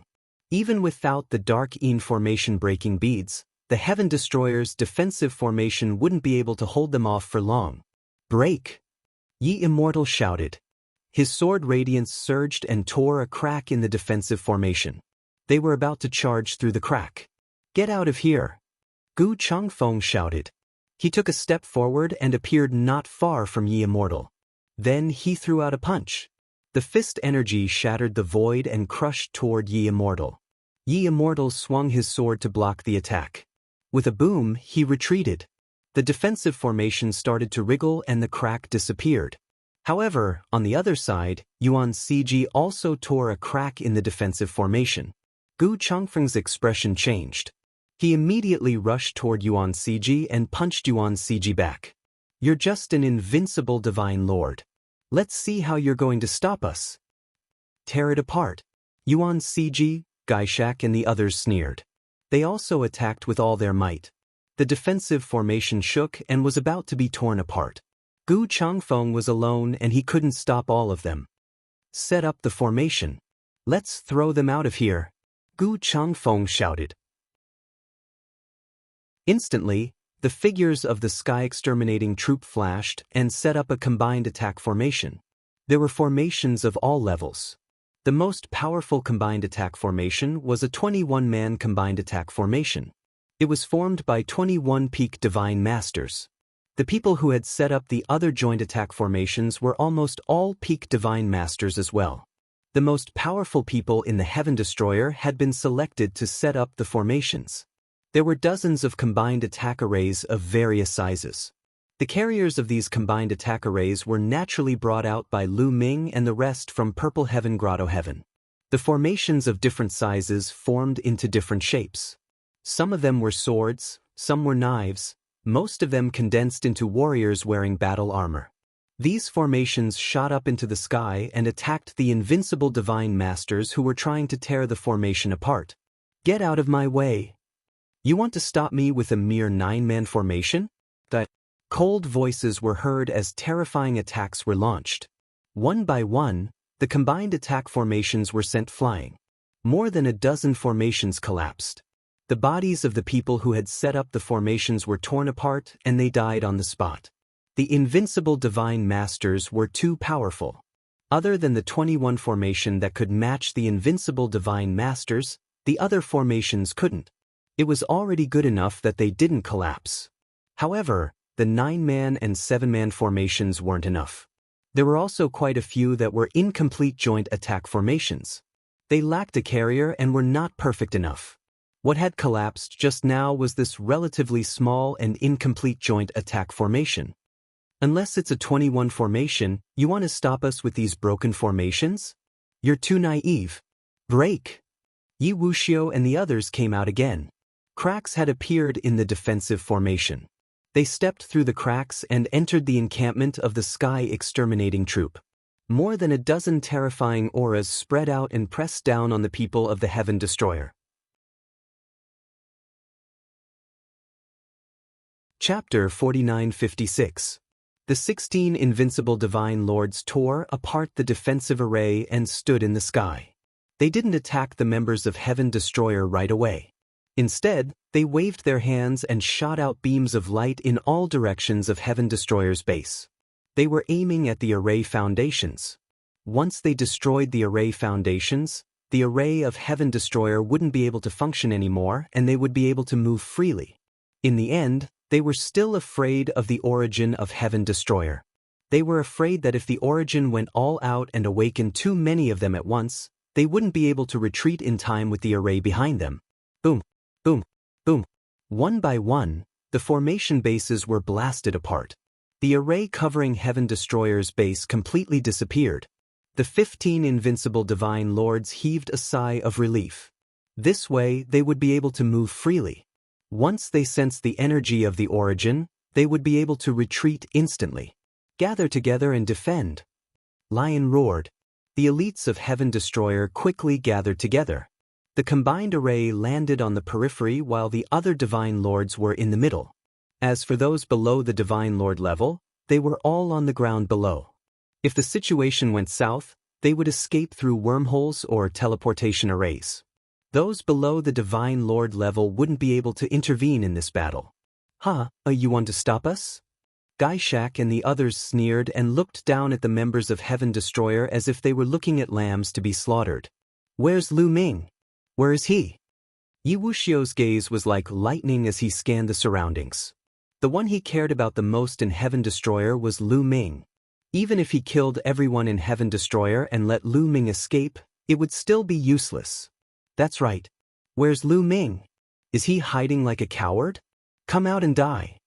Even without the dark Een formation breaking beads, the Heaven Destroyer's defensive formation wouldn't be able to hold them off for long. Break! Yi Immortal shouted. His sword radiance surged and tore a crack in the defensive formation. They were about to charge through the crack. Get out of here! Gu Changfeng shouted. He took a step forward and appeared not far from Yi Immortal. Then he threw out a punch. The fist energy shattered the void and crushed toward Yi Immortal. Yi Immortal swung his sword to block the attack. With a boom, he retreated. The defensive formation started to wriggle and the crack disappeared. However, on the other side, Yuan Ciji also tore a crack in the defensive formation. Gu Changfeng's expression changed. He immediately rushed toward Yuan Ciji and punched Yuan Ciji back. You're just an invincible divine lord. Let's see how you're going to stop us. Tear it apart. Yuan Ciji, Gaishak and the others sneered. They also attacked with all their might. The defensive formation shook and was about to be torn apart. Gu Changfeng was alone and he couldn't stop all of them. Set up the formation. Let's throw them out of here. Gu Changfeng shouted. Instantly, the figures of the sky exterminating troop flashed and set up a combined attack formation. There were formations of all levels. The most powerful combined attack formation was a 21-man combined attack formation. It was formed by 21 peak divine masters. The people who had set up the other joint attack formations were almost all peak divine masters as well. The most powerful people in the Heaven Destroyer had been selected to set up the formations. There were dozens of combined attack arrays of various sizes. The carriers of these combined attack arrays were naturally brought out by Lu Ming and the rest from Purple Heaven Grotto Heaven. The formations of different sizes formed into different shapes. Some of them were swords, some were knives, most of them condensed into warriors wearing battle armor. These formations shot up into the sky and attacked the invincible divine masters who were trying to tear the formation apart. Get out of my way! You want to stop me with a mere 9-man formation? The cold voices were heard as terrifying attacks were launched. One by one, the combined attack formations were sent flying. More than a dozen formations collapsed. The bodies of the people who had set up the formations were torn apart and they died on the spot. The invincible divine masters were too powerful. Other than the 21 formation that could match the invincible divine masters, the other formations couldn't. It was already good enough that they didn't collapse. However, the 9-man and 7-man formations weren't enough. There were also quite a few that were incomplete joint attack formations. They lacked a carrier and were not perfect enough. What had collapsed just now was this relatively small and incomplete joint attack formation. Unless it's a 21 formation, you want to stop us with these broken formations? You're too naive. Break! Yi Wuxiu and the others came out again. Cracks had appeared in the defensive formation. They stepped through the cracks and entered the encampment of the Sky Exterminating Troop. More than a dozen terrifying auras spread out and pressed down on the people of the Heaven Destroyer. Chapter 4956. The 16 invincible divine lords tore apart the defensive array and stood in the sky. They didn't attack the members of Heaven Destroyer right away. Instead, they waved their hands and shot out beams of light in all directions of Heaven Destroyer's base. They were aiming at the array foundations. Once they destroyed the array foundations, the array of Heaven Destroyer wouldn't be able to function anymore and they would be able to move freely. In the end, they were still afraid of the origin of Heaven Destroyer. They were afraid that if the origin went all out and awakened too many of them at once, they wouldn't be able to retreat in time with the array behind them. Boom, boom, boom. One by one, the formation bases were blasted apart. The array covering Heaven Destroyer's base completely disappeared. The 15 invincible divine lords heaved a sigh of relief. This way, they would be able to move freely. Once they sensed the energy of the origin, they would be able to retreat instantly. Gather together and defend. Lion roared. The elites of Heaven Destroyer quickly gathered together. The combined array landed on the periphery while the other divine lords were in the middle. As for those below the divine lord level, they were all on the ground below. If the situation went south, they would escape through wormholes or teleportation arrays. Those below the Divine Lord level wouldn't be able to intervene in this battle. You want to stop us? Gaishak and the others sneered and looked down at the members of Heaven Destroyer as if they were looking at lambs to be slaughtered. Where's Lu Ming? Where is he? Yi Wuxiu's gaze was like lightning as he scanned the surroundings. The one he cared about the most in Heaven Destroyer was Lu Ming. Even if he killed everyone in Heaven Destroyer and let Lu Ming escape, it would still be useless. That's right. Where's Lu Ming? Is he hiding like a coward? Come out and die.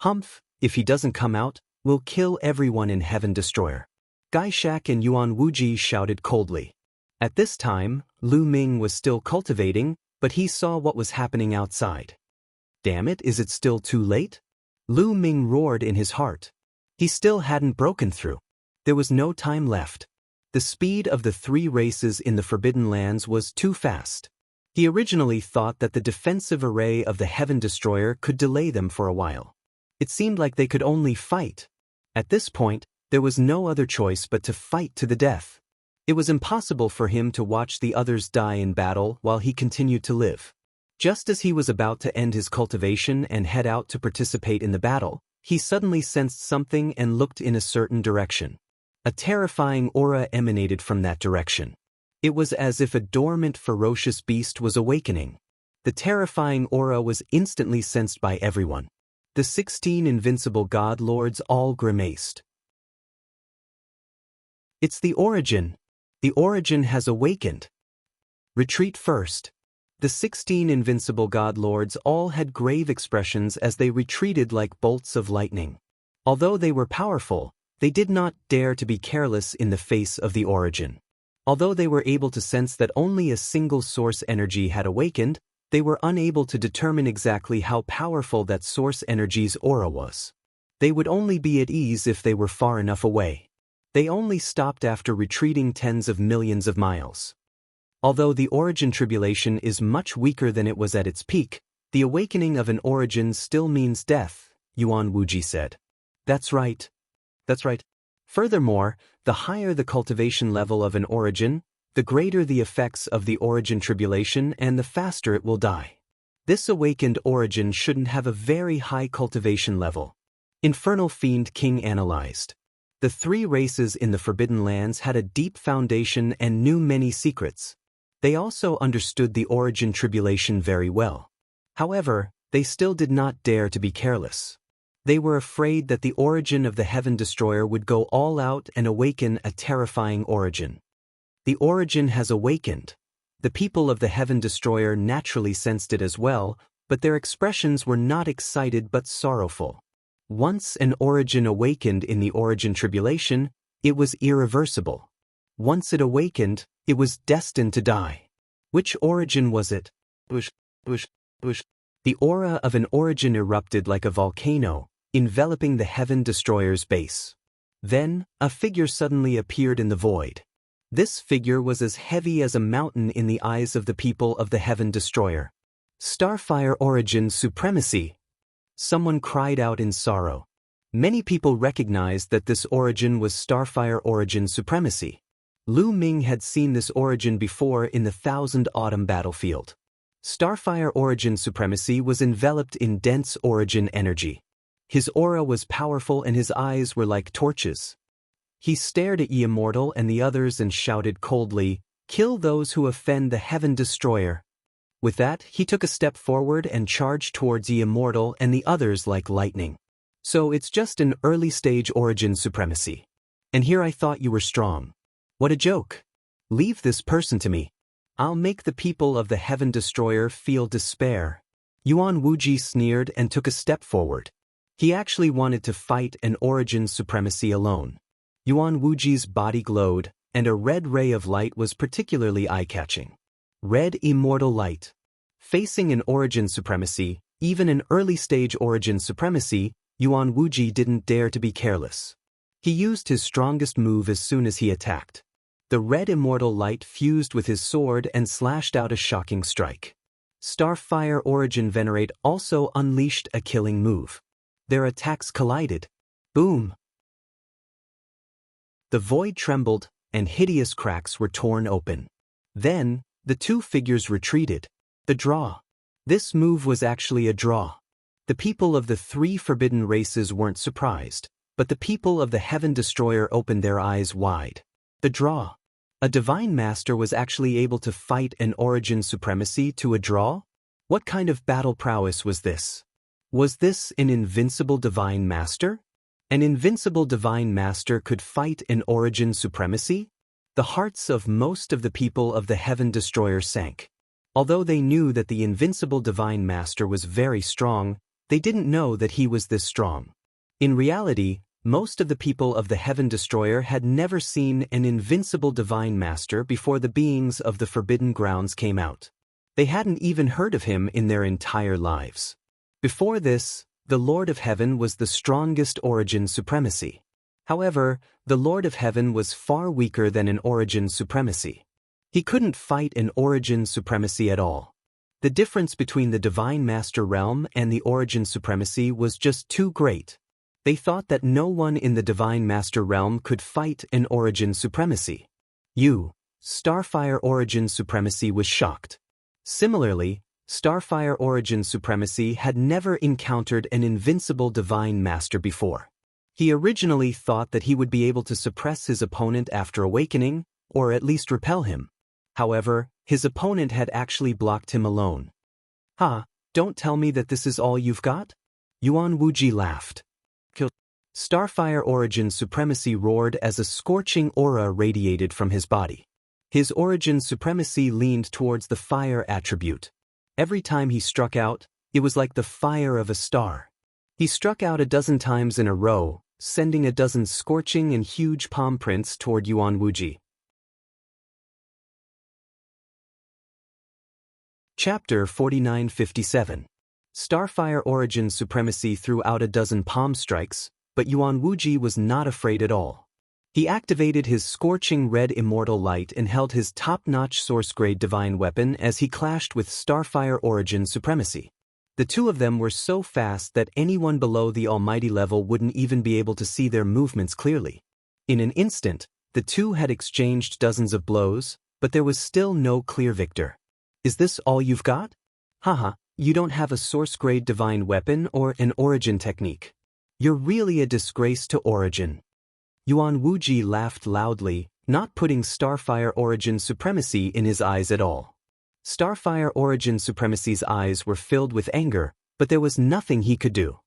Humph, if he doesn't come out, we'll kill everyone in Heaven Destroyer. Gaishak and Yuan Wuji shouted coldly. At this time, Lu Ming was still cultivating, but he saw what was happening outside. Damn it, is it still too late? Lu Ming roared in his heart. He still hadn't broken through. There was no time left. The speed of the 3 races in the Forbidden Lands was too fast. He originally thought that the defensive array of the Heaven Destroyer could delay them for a while. It seemed like they could only fight. At this point, there was no other choice but to fight to the death. It was impossible for him to watch the others die in battle while he continued to live. Just as he was about to end his cultivation and head out to participate in the battle, he suddenly sensed something and looked in a certain direction. A terrifying aura emanated from that direction. It was as if a dormant, ferocious beast was awakening. The terrifying aura was instantly sensed by everyone. The 16 invincible god lords all grimaced. It's the origin. The origin has awakened. Retreat first. The 16 invincible god lords all had grave expressions as they retreated like bolts of lightning. Although they were powerful, they did not dare to be careless in the face of the origin. Although they were able to sense that only a single source energy had awakened, they were unable to determine exactly how powerful that source energy's aura was. They would only be at ease if they were far enough away. They only stopped after retreating tens of millions of miles. Although the origin tribulation is much weaker than it was at its peak, the awakening of an origin still means death, Yuan Wuji said. That's right. That's right. Furthermore, the higher the cultivation level of an origin, the greater the effects of the origin tribulation and the faster it will die. This awakened origin shouldn't have a very high cultivation level. Infernal Fiend King analyzed. The 3 races in the Forbidden Lands had a deep foundation and knew many secrets. They also understood the origin tribulation very well. However, they still did not dare to be careless. They were afraid that the origin of the Heaven Destroyer would go all out and awaken a terrifying origin. The origin has awakened. The people of the Heaven Destroyer naturally sensed it as well, but their expressions were not excited but sorrowful. Once an origin awakened in the origin tribulation, it was irreversible. Once it awakened, it was destined to die. Which origin was it? The aura of an origin erupted like a volcano, enveloping the Heaven Destroyer's base. Then, a figure suddenly appeared in the void. This figure was as heavy as a mountain in the eyes of the people of the Heaven Destroyer. Starfire Origin Supremacy! Someone cried out in sorrow. Many people recognized that this origin was Starfire Origin Supremacy. Lu Ming had seen this origin before in the Thousand Autumn battlefield. Starfire Origin Supremacy was enveloped in dense origin energy. His aura was powerful and his eyes were like torches. He stared at Ye Immortal and the others and shouted coldly, "Kill those who offend the Heaven Destroyer." With that, he took a step forward and charged towards Ye Immortal and the others like lightning. So it's just an early-stage origin supremacy. And here I thought you were strong. What a joke. Leave this person to me. I'll make the people of the Heaven Destroyer feel despair. Yuan Wuji sneered and took a step forward. He actually wanted to fight an origin supremacy alone. Yuan Wuji's body glowed, and a red ray of light was particularly eye-catching. Red immortal light. Facing an origin supremacy, even an early-stage origin supremacy, Yuan Wuji didn't dare to be careless. He used his strongest move as soon as he attacked. The red immortal light fused with his sword and slashed out a shocking strike. Starfire Origin Venerate also unleashed a killing move. Their attacks collided. Boom! The void trembled, and hideous cracks were torn open. Then, the 2 figures retreated. The draw. This move was actually a draw. The people of the 3 forbidden races weren't surprised, but the people of the Heaven Destroyer opened their eyes wide. The draw. A divine master was actually able to fight an origin supremacy to a draw? What kind of battle prowess was this? Was this an invincible divine master? An invincible divine master could fight an origin supremacy? The hearts of most of the people of the Heaven Destroyer sank. Although they knew that the invincible divine master was very strong, they didn't know that he was this strong. In reality, most of the people of the Heaven Destroyer had never seen an invincible divine master before the beings of the Forbidden Grounds came out. They hadn't even heard of him in their entire lives. Before this, the Lord of Heaven was the strongest origin supremacy. However, the Lord of Heaven was far weaker than an origin supremacy. He couldn't fight an origin supremacy at all. The difference between the Divine Master realm and the origin supremacy was just too great. They thought that no one in the Divine Master realm could fight an origin supremacy. Starfire Origin Supremacy was shocked. Similarly, Starfire Origin Supremacy had never encountered an invincible Divine Master before. He originally thought that he would be able to suppress his opponent after awakening, or at least repel him. However, his opponent had actually blocked him alone. Don't tell me that this is all you've got? Yuan Wuji laughed. Kill. Starfire Origin Supremacy roared as a scorching aura radiated from his body. His Origin Supremacy leaned towards the fire attribute. Every time he struck out, it was like the fire of a star. He struck out 12 times in a row, sending 12 scorching and huge palm prints toward Yuan Wuji. Chapter 4957. Starfire Origin Supremacy threw out 12 palm strikes, but Yuan Wuji was not afraid at all. He activated his scorching red immortal light and held his top-notch source-grade divine weapon as he clashed with Starfire Origin Supremacy. The two of them were so fast that anyone below the almighty level wouldn't even be able to see their movements clearly. In an instant, the two had exchanged dozens of blows, but there was still no clear victor. Is this all you've got? Haha, you don't have a source-grade divine weapon or an origin technique. You're really a disgrace to Origin. Yuan Wuji laughed loudly, not putting Starfire Origin Supremacy in his eyes at all. Starfire Origin Supremacy's eyes were filled with anger, but there was nothing he could do.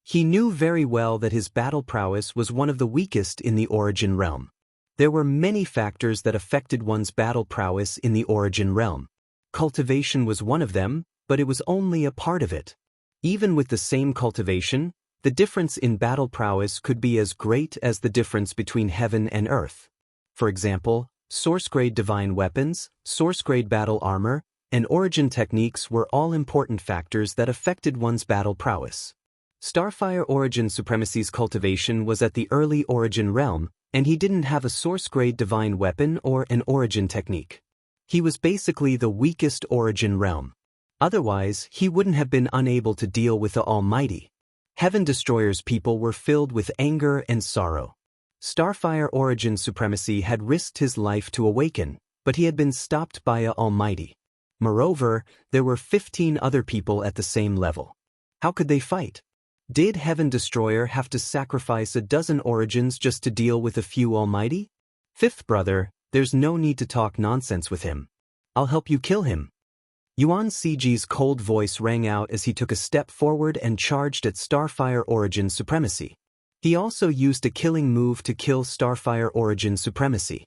He knew very well that his battle prowess was one of the weakest in the Origin realm. There were many factors that affected one's battle prowess in the Origin realm. Cultivation was one of them, but it was only a part of it. Even with the same cultivation, the difference in battle prowess could be as great as the difference between heaven and earth. For example, source-grade divine weapons, source-grade battle armor, and origin techniques were all important factors that affected one's battle prowess. Starfire Origin Supremacy's cultivation was at the early Origin realm, and he didn't have a source-grade divine weapon or an origin technique. He was basically the weakest Origin realm. Otherwise, he wouldn't have been unable to deal with the Almighty. Heaven Destroyer's people were filled with anger and sorrow. Starfire Origin Supremacy had risked his life to awaken, but he had been stopped by a Almighty. Moreover, there were 15 other people at the same level. How could they fight? Did Heaven Destroyer have to sacrifice 12 origins just to deal with a few Almighty? Fifth brother, there's no need to talk nonsense with him. I'll help you kill him. Yuan Siji's cold voice rang out as he took a step forward and charged at Starfire Origin Supremacy. He also used a killing move to kill Starfire Origin Supremacy.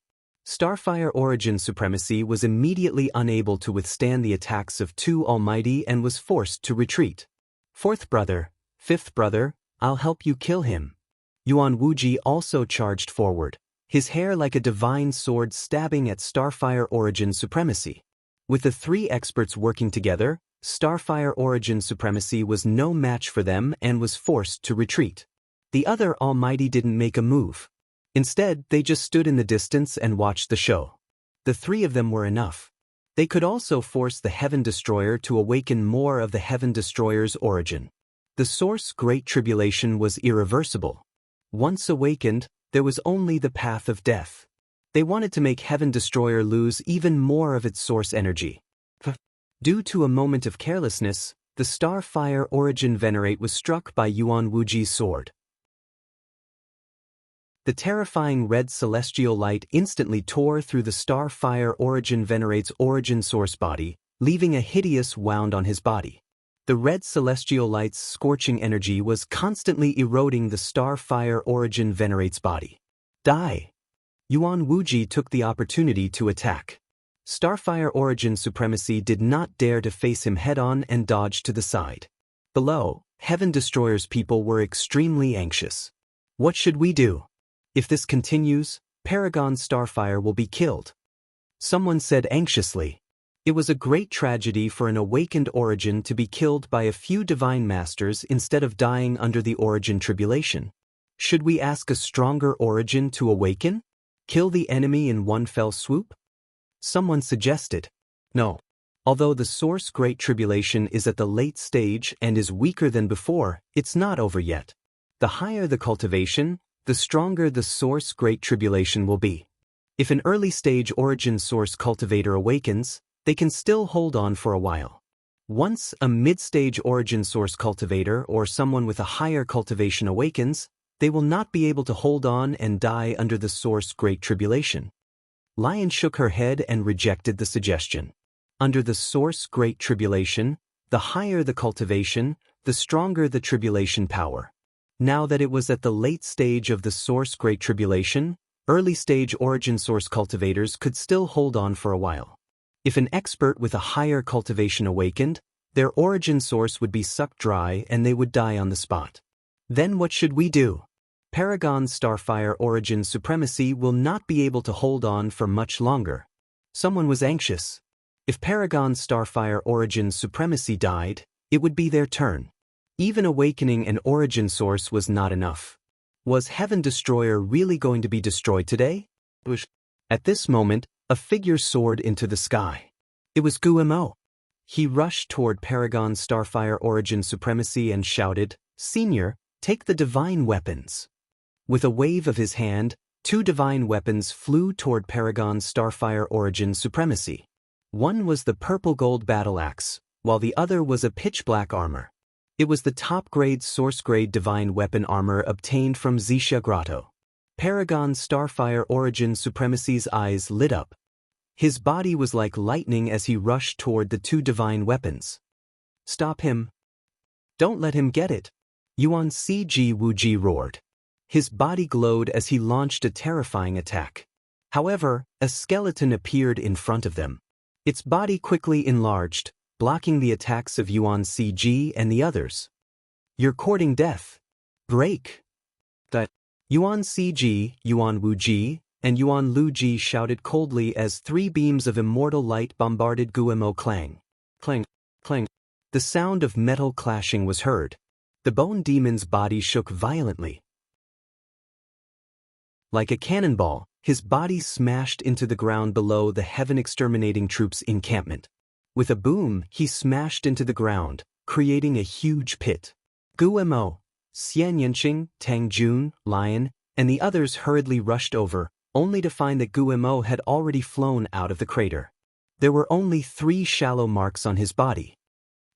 Starfire Origin Supremacy was immediately unable to withstand the attacks of two Almighty and was forced to retreat. Fourth brother, fifth brother, I'll help you kill him. Yuan Wuji also charged forward, his hair like a divine sword stabbing at Starfire Origin Supremacy. With the three experts working together, Starfire Origin Supremacy was no match for them and was forced to retreat. The other Almighty didn't make a move. Instead, they just stood in the distance and watched the show. The three of them were enough. They could also force the Heaven Destroyer to awaken more of the Heaven Destroyer's origin. The Source Great Tribulation was irreversible. Once awakened, there was only the path of death. They wanted to make Heaven Destroyer lose even more of its source energy. Due to a moment of carelessness, the Starfire Origin Venerate was struck by Yuan Wuji's sword. The terrifying red celestial light instantly tore through the Starfire Origin Venerate's origin source body, leaving a hideous wound on his body. The red celestial light's scorching energy was constantly eroding the Starfire Origin Venerate's body. Die! Yuan Wuji took the opportunity to attack. Starfire Origin Supremacy did not dare to face him head-on and dodged to the side. Below, Heaven Destroyer's people were extremely anxious. What should we do? If this continues, Paragon Starfire will be killed. Someone said anxiously. It was a great tragedy for an awakened Origin to be killed by a few Divine Masters instead of dying under the Origin Tribulation. Should we ask a stronger Origin to awaken? Kill the enemy in one fell swoop? Someone suggested. No. Although the Source Great Tribulation is at the late stage and is weaker than before, it's not over yet. The higher the cultivation, the stronger the Source Great Tribulation will be. If an early-stage Origin Source Cultivator awakens, they can still hold on for a while. Once a mid-stage Origin Source Cultivator or someone with a higher cultivation awakens, they will not be able to hold on and die under the Source Great Tribulation. Lion shook her head and rejected the suggestion. Under the Source Great Tribulation, the higher the cultivation, the stronger the tribulation power. Now that it was at the late stage of the source Great Tribulation, early-stage origin source cultivators could still hold on for a while. If an expert with a higher cultivation awakened, their origin source would be sucked dry and they would die on the spot. Then what should we do? Paragon Starfire Origin Supremacy will not be able to hold on for much longer. Someone was anxious. If Paragon Starfire Origin Supremacy died, it would be their turn. Even awakening an origin source was not enough. Was Heaven Destroyer really going to be destroyed today? At this moment, a figure soared into the sky. It was Guemo. He rushed toward Paragon Starfire Origin Supremacy and shouted, "Senior, take the divine weapons." With a wave of his hand, 2 divine weapons flew toward Paragon Starfire Origin Supremacy. One was the purple gold battle axe, while the other was a pitch-black armor. It was the top-grade source-grade divine weapon armor obtained from Xisha Grotto. Paragon Starfire Origin Supremacy's eyes lit up. His body was like lightning as he rushed toward the 2 divine weapons. "Stop him! Don't let him get it!" Yuan Cg Wuji roared. His body glowed as he launched a terrifying attack. However, a skeleton appeared in front of them. Its body quickly enlarged, blocking the attacks of Yuan Cg and the others. "You're courting death. Break!" That Yuan Cg, Yuan Wuji, and Yuan Luji shouted coldly as 3 beams of immortal light bombarded Guemo. Clang. Clang. Clang. The sound of metal clashing was heard. The bone demon's body shook violently. Like a cannonball, his body smashed into the ground below the heaven-exterminating troops' encampment. With a boom, he smashed into the ground, creating a huge pit. Guemo, Xian Yanqing, Tang Jun, Lion, and the others hurriedly rushed over, only to find that Guemo had already flown out of the crater. There were only 3 shallow marks on his body.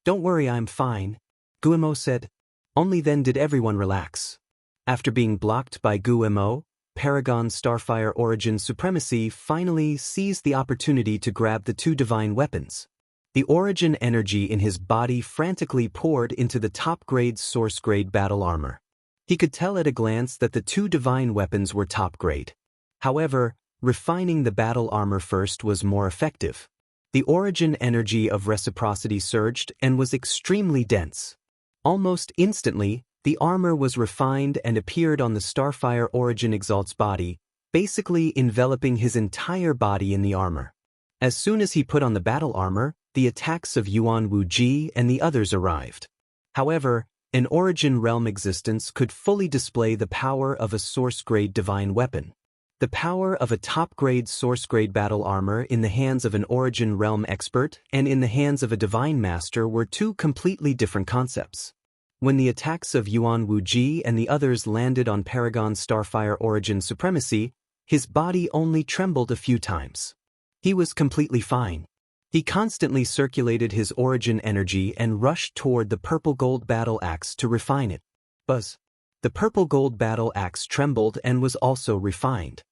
"Don't worry, I'm fine," Guemo said. Only then did everyone relax. After being blocked by Guemo, Paragon Starfire Origin Supremacy finally seized the opportunity to grab the 2 divine weapons. The origin energy in his body frantically poured into the top-grade source-grade battle armor. He could tell at a glance that the 2 divine weapons were top-grade. However, refining the battle armor first was more effective. The origin energy of reciprocity surged and was extremely dense. Almost instantly, the armor was refined and appeared on the Starfire Origin Exalt's body, basically enveloping his entire body in the armor. As soon as he put on the battle armor, the attacks of Yuan Wuji and the others arrived. However, an Origin Realm existence could fully display the power of a source-grade divine weapon. The power of a top-grade source-grade battle armor in the hands of an Origin Realm expert and in the hands of a divine master were 2 completely different concepts. When the attacks of Yuan Wuji and the others landed on Paragon Starfire Origin Supremacy, his body only trembled a few times. He was completely fine. He constantly circulated his origin energy and rushed toward the purple gold battle axe to refine it. Buzz. The purple gold battle axe trembled and was also refined.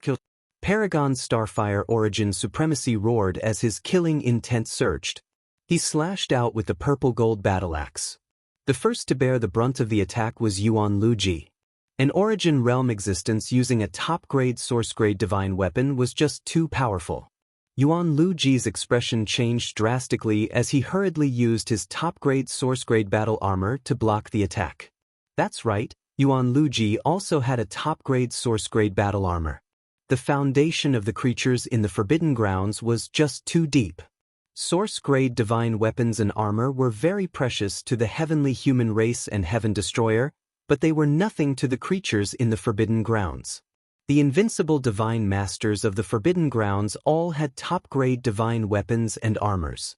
Kill. Paragon Starfire Origin Supremacy roared as his killing intent surged. He slashed out with the purple gold battle axe. The first to bear the brunt of the attack was Yuan Luji. An Origin Realm existence using a top-grade source-grade divine weapon was just too powerful. Yuan Luji's expression changed drastically as he hurriedly used his top-grade source-grade battle armor to block the attack. That's right, Yuan Luji also had a top-grade source-grade battle armor. The foundation of the creatures in the Forbidden Grounds was just too deep. Source-grade divine weapons and armor were very precious to the heavenly human race and Heaven Destroyer, but they were nothing to the creatures in the Forbidden Grounds. The invincible divine masters of the Forbidden Grounds all had top-grade divine weapons and armors.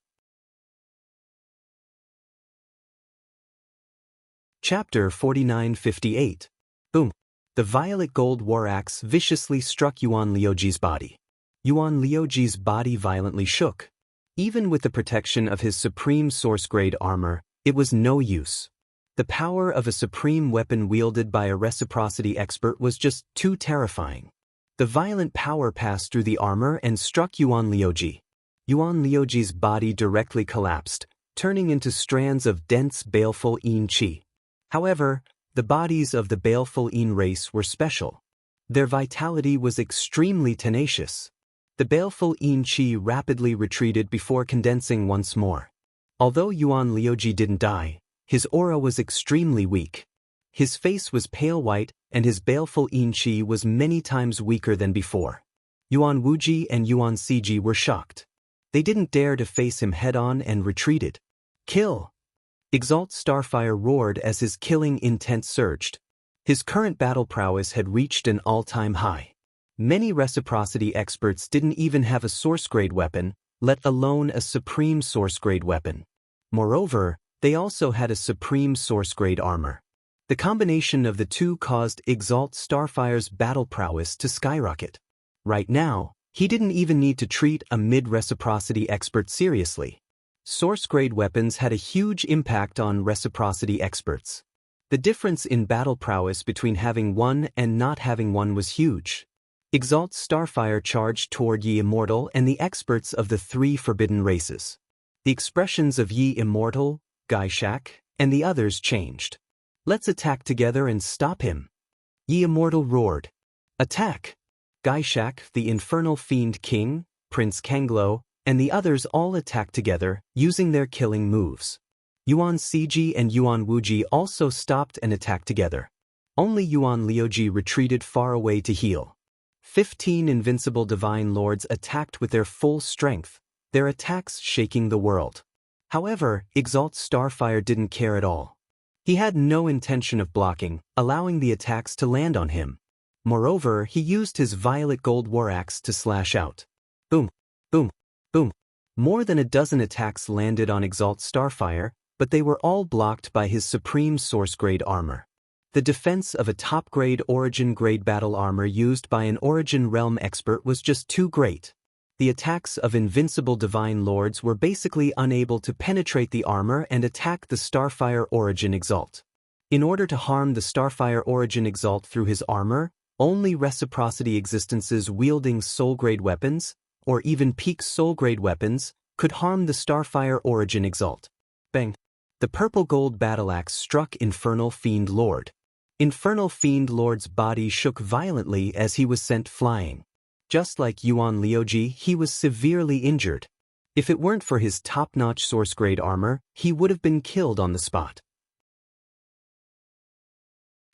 Chapter 4958. Boom. The violet gold war axe viciously struck Yuan Liuji's body. Yuan Liuji's body violently shook. Even with the protection of his supreme source-grade armor, it was no use. The power of a supreme weapon wielded by a reciprocity expert was just too terrifying. The violent power passed through the armor and struck Yuan Liuji. Yuan Liuji's body directly collapsed, turning into strands of dense baleful chi. However, the bodies of the baleful race were special. Their vitality was extremely tenacious. The baleful chi rapidly retreated before condensing once more. Although Yuan Liuji didn't die, his aura was extremely weak. His face was pale white, and his baleful chi was many times weaker than before. Yuan Wuji and Yuan Ciji were shocked. They didn't dare to face him head-on and retreated. Kill! Exalt Starfire roared as his killing intent surged. His current battle prowess had reached an all-time high. Many reciprocity experts didn't even have a source-grade weapon, let alone a supreme source-grade weapon. Moreover, they also had a supreme source-grade armor. The combination of the two caused Exalt Starfire's battle prowess to skyrocket. Right now, he didn't even need to treat a mid-reciprocity expert seriously. Source-grade weapons had a huge impact on reciprocity experts. The difference in battle prowess between having one and not having one was huge. Exalt Starfire charged toward Yi Immortal and the experts of the three forbidden races. The expressions of Yi Immortal, Gaishak, and the others changed. Let's attack together and stop him. Yi Immortal roared. Attack! Gaishak, the Infernal Fiend King, Prince Kanglo, and the others all attacked together, using their killing moves. Yuan Ciji and Yuan Wuji also stopped and attacked together. Only Yuan Liuji retreated far away to heal. 15 invincible divine lords attacked with their full strength, their attacks shaking the world. However, Exalt Starfire didn't care at all. He had no intention of blocking, allowing the attacks to land on him. Moreover, he used his violet gold war axe to slash out. Boom, boom, boom. More than a dozen attacks landed on Exalt Starfire, but they were all blocked by his supreme source-grade armor. The defense of a top-grade origin-grade battle armor used by an origin realm expert was just too great. The attacks of invincible divine lords were basically unable to penetrate the armor and attack the Starfire Origin Exalt. In order to harm the Starfire Origin Exalt through his armor, only reciprocity existences wielding soul-grade weapons, or even peak soul-grade weapons, could harm the Starfire Origin Exalt. Bang! The purple gold battle axe struck Infernal Fiend Lord. Infernal Fiend Lord's body shook violently as he was sent flying. Just like Yuan Liuji, he was severely injured. If it weren't for his top-notch source-grade armor, he would have been killed on the spot.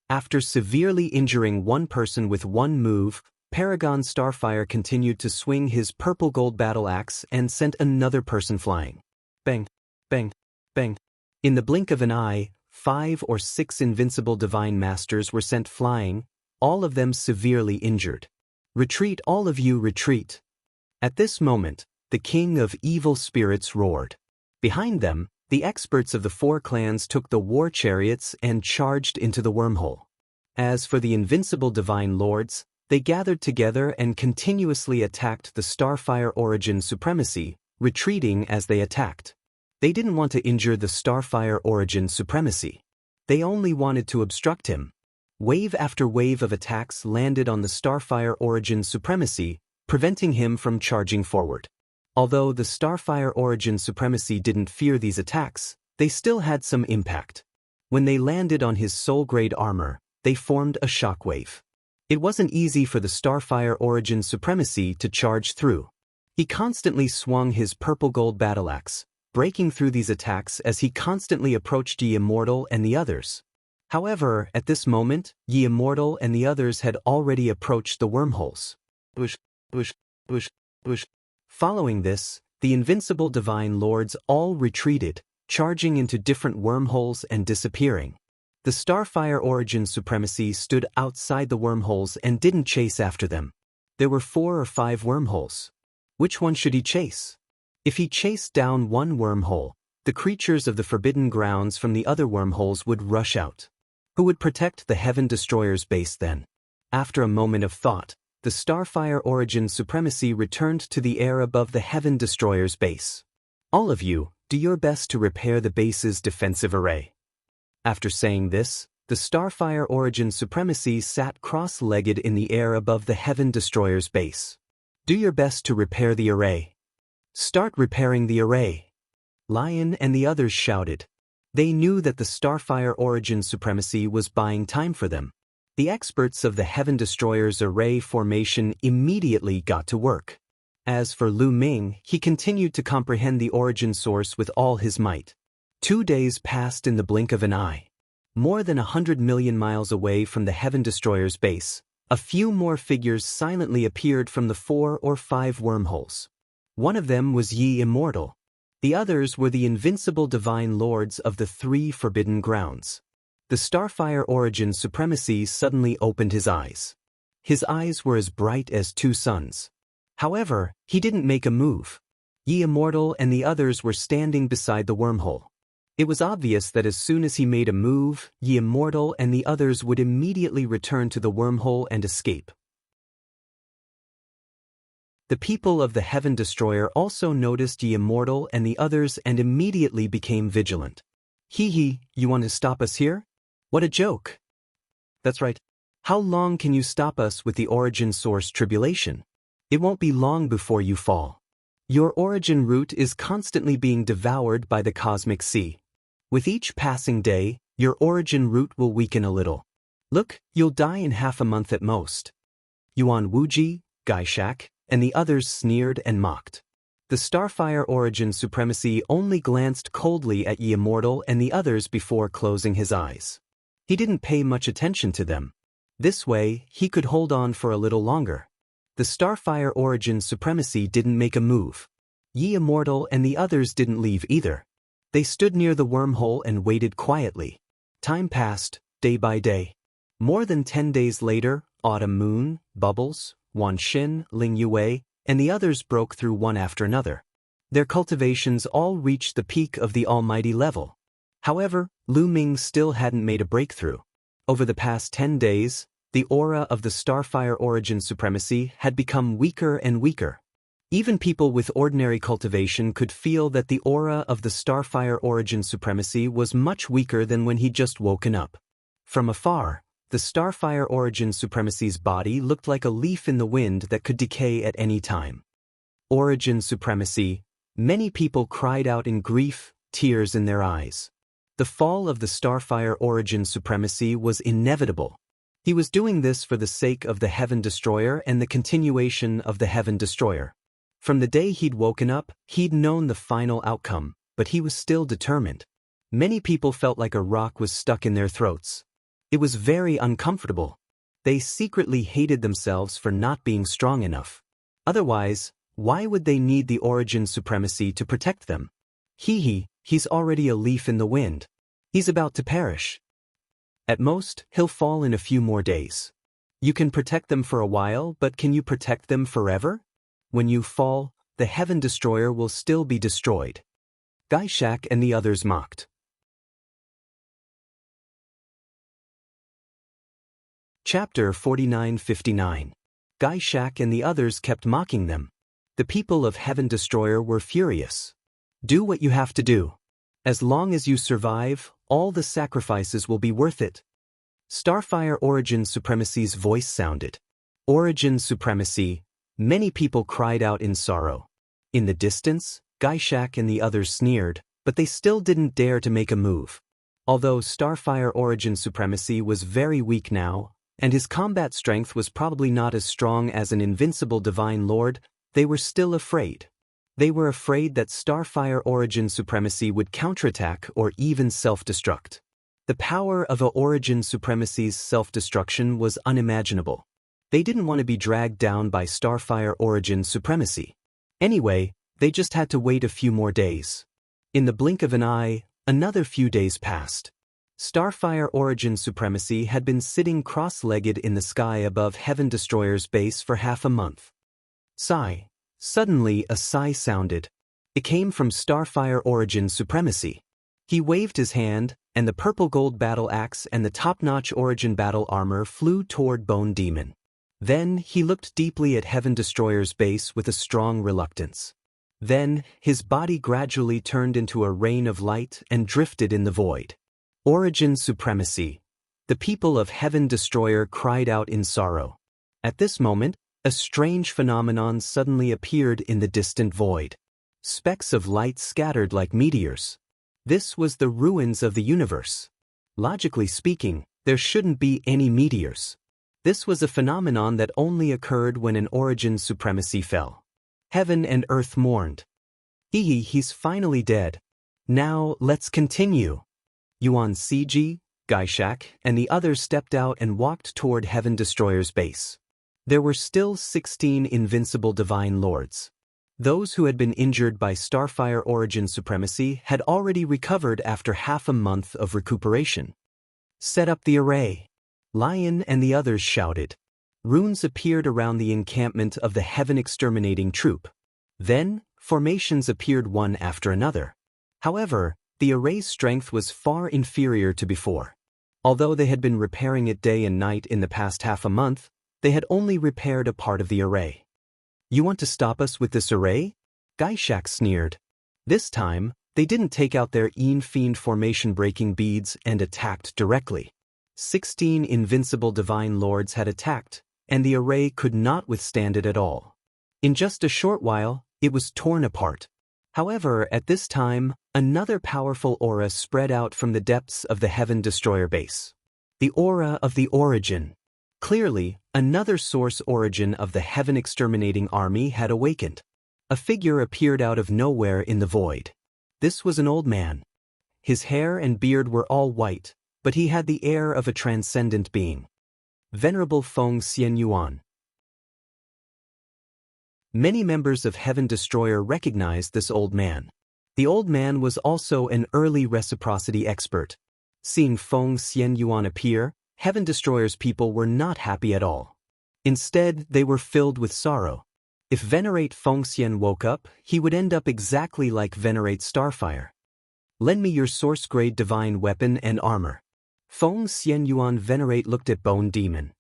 After severely injuring one person with one move, Paragon Starfire continued to swing his purple gold battle axe and sent another person flying. Bang, bang, bang. In the blink of an eye, 5 or 6 invincible divine masters were sent flying, all of them severely injured. Retreat, all of you, retreat. At this moment, the king of evil spirits roared. Behind them, the experts of the 4 clans took the war chariots and charged into the wormhole. As for the invincible divine lords, they gathered together and continuously attacked the Starfire Origin Supremacy, retreating as they attacked. They didn't want to injure the Starfire Origin Supremacy. They only wanted to obstruct him. Wave after wave of attacks landed on the Starfire Origin Supremacy, preventing him from charging forward. Although the Starfire Origin Supremacy didn't fear these attacks, they still had some impact. When they landed on his soul-grade armor, they formed a shockwave. It wasn't easy for the Starfire Origin Supremacy to charge through. He constantly swung his purple gold battle axe, breaking through these attacks as he constantly approached Yi Immortal and the others. However, at this moment, Yi Immortal and the others had already approached the wormholes. Bush, bush, bush, bush. Following this, the invincible divine lords all retreated, charging into different wormholes and disappearing. The Starfire Origin Supremacy stood outside the wormholes and didn't chase after them. There were 4 or 5 wormholes. Which one should he chase? If he chased down one wormhole, the creatures of the Forbidden Grounds from the other wormholes would rush out. Who would protect the Heaven Destroyer's base then? After a moment of thought, the Starfire Origin Supremacy returned to the air above the Heaven Destroyer's base. All of you, do your best to repair the base's defensive array. After saying this, the Starfire Origin Supremacy sat cross-legged in the air above the Heaven Destroyer's base. Do your best to repair the array. Start repairing the array. Lion and the others shouted. They knew that the Starfire origin supremacy was buying time for them. The experts of the Heaven Destroyer's array formation immediately got to work. As for Lu Ming, he continued to comprehend the origin source with all his might. 2 days passed in the blink of an eye. More than 100 million miles away from the Heaven Destroyer's base, a few more figures silently appeared from the 4 or 5 wormholes. One of them was Yi Immortal. The others were the invincible divine lords of the 3 forbidden grounds. The Starfire origin supremacy suddenly opened his eyes. His eyes were as bright as 2 suns. However, he didn't make a move. Yi Immortal and the others were standing beside the wormhole. It was obvious that as soon as he made a move, Yi Immortal and the others would immediately return to the wormhole and escape. The people of the Heaven Destroyer also noticed Yi Immortal and the others and immediately became vigilant. Hee, you want to stop us here? What a joke. That's right. How long can you stop us with the origin source tribulation? It won't be long before you fall. Your origin root is constantly being devoured by the cosmic sea. With each passing day, your origin root will weaken a little. Look, you'll die in half a month at most. Yuan Wuji, Gaishak, and the others sneered and mocked. The Starfire origin supremacy only glanced coldly at Yi Immortal and the others before closing his eyes. He didn't pay much attention to them. This way, he could hold on for a little longer. The Starfire origin supremacy didn't make a move. Yi Immortal and the others didn't leave either. They stood near the wormhole and waited quietly. Time passed, day by day. More than 10 days later, Autumn Moon, Bubbles, Wan Xin, Ling Yue, and the others broke through one after another. Their cultivations all reached the peak of the almighty level. However, Lu Ming still hadn't made a breakthrough. Over the past 10 days, the aura of the Starfire origin supremacy had become weaker and weaker. Even people with ordinary cultivation could feel that the aura of the Starfire origin supremacy was much weaker than when he'd just woken up. From afar, the Starfire origin supremacy's body looked like a leaf in the wind that could decay at any time. Origin supremacy, many people cried out in grief, tears in their eyes. The fall of the Starfire origin supremacy was inevitable. He was doing this for the sake of the Heaven Destroyer and the continuation of the Heaven Destroyer. From the day he'd woken up, he'd known the final outcome, but he was still determined. Many people felt like a rock was stuck in their throats. It was very uncomfortable. They secretly hated themselves for not being strong enough. Otherwise, why would they need the origin supremacy to protect them? He's already a leaf in the wind. He's about to perish. At most, he'll fall in a few more days. You can protect them for a while, but can you protect them forever? When you fall, the Heaven Destroyer will still be destroyed. Gaishak and the others mocked. Chapter 49-59. Gaishak and the others kept mocking them. The people of Heaven Destroyer were furious. Do what you have to do. As long as you survive, all the sacrifices will be worth it. Starfire origin supremacy's voice sounded. Origin supremacy, many people cried out in sorrow. In the distance, Gaishak and the others sneered, but they still didn't dare to make a move. Although Starfire origin supremacy was very weak now, and his combat strength was probably not as strong as an invincible divine lord, they were still afraid. They were afraid that Starfire origin supremacy would counterattack or even self-destruct. The power of a origin supremacy's self-destruction was unimaginable. They didn't want to be dragged down by Starfire origin supremacy. Anyway, they just had to wait a few more days. In the blink of an eye, another few days passed. Starfire origin supremacy had been sitting cross-legged in the sky above Heaven Destroyer's base for half a month. Sigh. Suddenly, a sigh sounded. It came from Starfire origin supremacy. He waved his hand, and the purple gold battle axe and the top-notch origin battle armor flew toward Bone Demon. Then, he looked deeply at Heaven Destroyer's base with a strong reluctance. Then, his body gradually turned into a rain of light and drifted in the void. Origin supremacy. The people of Heaven Destroyer cried out in sorrow. At this moment, a strange phenomenon suddenly appeared in the distant void. specks of light scattered like meteors. This was the ruins of the universe. Logically speaking, there shouldn't be any meteors. This was a phenomenon that only occurred when an origin supremacy fell. Heaven and earth mourned. He's finally dead. Now, let's continue. Yuan Ciji, Gaishak, and the others stepped out and walked toward Heaven Destroyer's base. There were still 16 invincible divine lords. Those who had been injured by Starfire origin supremacy had already recovered after half a month of recuperation. Set up the array. Lion and the others shouted. Runes appeared around the encampment of the Heaven Exterminating Troop. Then, formations appeared one after another. However, the array's strength was far inferior to before. Although they had been repairing it day and night in the past half a month, they had only repaired a part of the array. You want to stop us with this array? Gaishak sneered. This time, they didn't take out their Fiend formation-breaking beads and attacked directly. 16 invincible divine lords had attacked, and the array could not withstand it at all. In just a short while, it was torn apart. However, at this time, another powerful aura spread out from the depths of the Heaven Destroyer base. The aura of the origin. Clearly, another source origin of the Heaven Exterminating Army had awakened. A figure appeared out of nowhere in the void. This was an old man. His hair and beard were all white, but he had the air of a transcendent being. Venerable Feng Xian Yuan. Many members of Heaven Destroyer recognized this old man. The old man was also an early reciprocity expert. Seeing Feng Xian Yuan appear, Heaven Destroyer's people were not happy at all. Instead, they were filled with sorrow. If Venerate Feng Xian woke up, he would end up exactly like Venerate Starfire. Lend me your source-grade divine weapon and armor. Feng Xian Yuan Venerate looked at Bone Demon.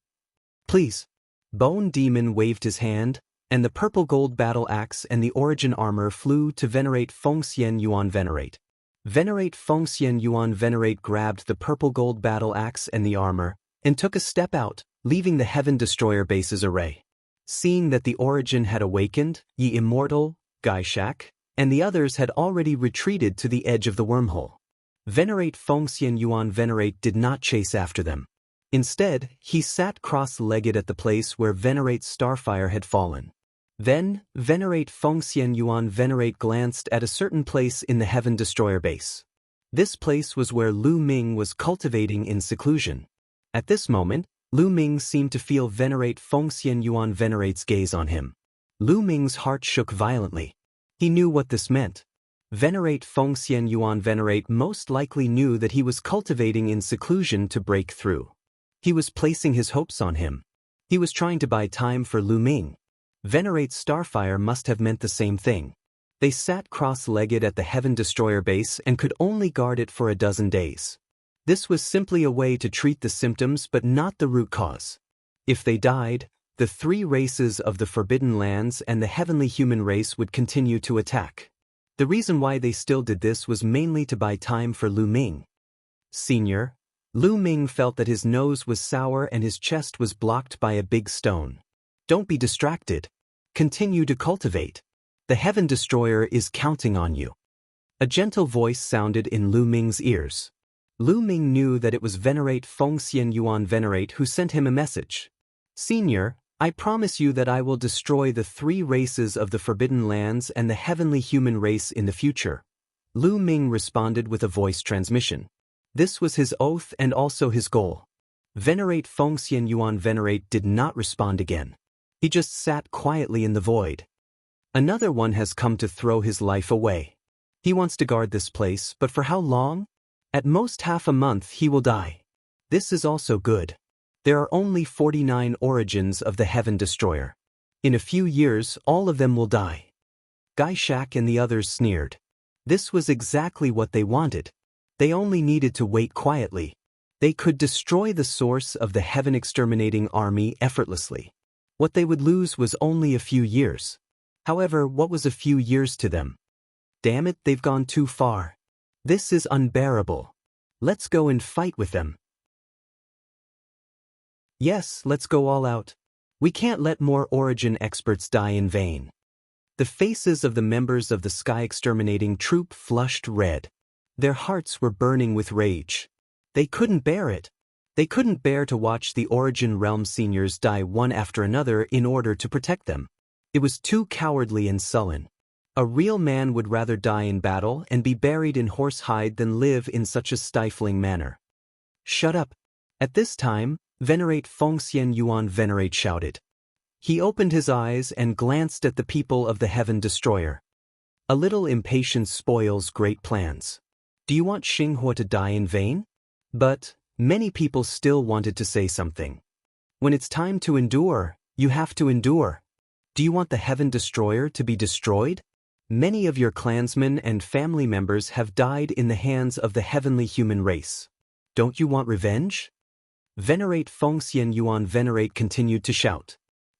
Please. Bone Demon waved his hand, and the purple gold battle axe and the origin armor flew to Venerate Feng Xian Yuan Venerate. Venerate Feng Xian Yuan Venerate grabbed the purple gold battle axe and the armor, and took a step out, leaving the Heaven Destroyer base's array. Seeing that the origin had awakened, Ye Immortal, Gaishak, and the others had already retreated to the edge of the wormhole. Venerate Feng Xian Yuan Venerate did not chase after them. Instead, he sat cross-legged at the place where Venerate Starfire had fallen. Then, Venerate Feng Xian Yuan Venerate glanced at a certain place in the Heaven Destroyer base. This place was where Lu Ming was cultivating in seclusion. At this moment, Lu Ming seemed to feel Venerate Feng Xian Yuan Venerate's gaze on him. Lu Ming's heart shook violently. He knew what this meant. Venerate Feng Xian Yuan Venerate most likely knew that he was cultivating in seclusion to break through. He was placing his hopes on him. He was trying to buy time for Lu Ming. Venerate Starfire must have meant the same thing. They sat cross-legged at the Heaven Destroyer base and could only guard it for a dozen days. This was simply a way to treat the symptoms but not the root cause. If they died, the three races of the Forbidden Lands and the heavenly human race would continue to attack. The reason why they still did this was mainly to buy time for Lu Ming. Senior, Lu Ming felt that his nose was sour and his chest was blocked by a big stone. Don't be distracted. Continue to cultivate. The Heaven Destroyer is counting on you. A gentle voice sounded in Lu Ming's ears. Lu Ming knew that it was Venerate Feng Xian Yuan Venerate who sent him a message. Senior, I promise you that I will destroy the three races of the Forbidden Lands and the heavenly human race in the future. Lu Ming responded with a voice transmission. This was his oath and also his goal. Venerate Feng Xian Yuan Venerate did not respond again. He just sat quietly in the void. Another one has come to throw his life away. He wants to guard this place, but for how long? At most half a month he will die. This is also good. There are only 49 origins of the Heaven Destroyer. In a few years, all of them will die. Gaishak and the others sneered. This was exactly what they wanted. They only needed to wait quietly. They could destroy the source of the Heaven Exterminating Army effortlessly. What they would lose was only a few years. However, what was a few years to them? Damn it, they've gone too far. This is unbearable. Let's go and fight with them. Yes, let's go all out. We can't let more origin experts die in vain. The faces of the members of the Sky Exterminating Troop flushed red. Their hearts were burning with rage. They couldn't bear it. They couldn't bear to watch the Origin Realm seniors die one after another in order to protect them. It was too cowardly and sullen. A real man would rather die in battle and be buried in horsehide than live in such a stifling manner. Shut up. At this time, Venerate Fengxian Yuan Venerate shouted. He opened his eyes and glanced at the people of the Heaven Destroyer. A little impatience spoils great plans. Do you want Xinghua to die in vain? But many people still wanted to say something. When it's time to endure, you have to endure. Do you want the Heaven Destroyer to be destroyed? Many of your clansmen and family members have died in the hands of the heavenly human race. Don't you want revenge? Venerate Fengxian Yuan Venerate continued to shout.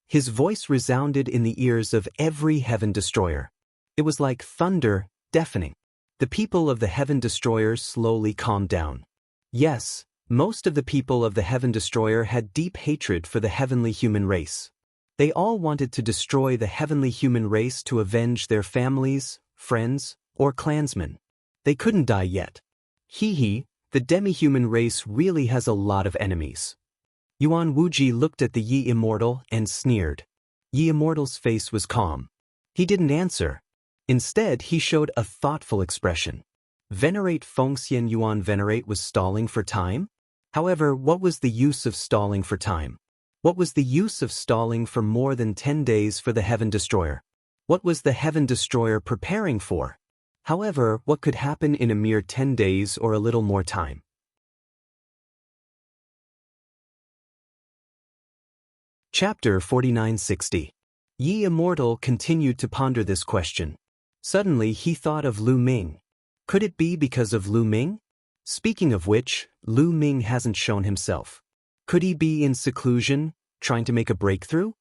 His voice resounded in the ears of every Heaven Destroyer. It was like thunder, deafening. The people of the Heaven Destroyer slowly calmed down. Yes, most of the people of the Heaven Destroyer had deep hatred for the heavenly human race. They all wanted to destroy the heavenly human race to avenge their families, friends, or clansmen. They couldn't die yet. Hee, the demi-human race really has a lot of enemies. Yuan Wuji looked at the Yi Immortal and sneered. Yi Immortal's face was calm. He didn't answer. Instead, he showed a thoughtful expression. Venerate Fengxian Yuan Venerate was stalling for time? However, what was the use of stalling for time? What was the use of stalling for more than 10 days for the Heaven Destroyer? What was the Heaven Destroyer preparing for? However, what could happen in a mere 10 days or a little more time? Chapter 4960. Yi Immortal continued to ponder this question. Suddenly he thought of Lu Ming. Could it be because of Lu Ming? Speaking of which, Lu Ming hasn't shown himself. Could he be in seclusion, trying to make a breakthrough?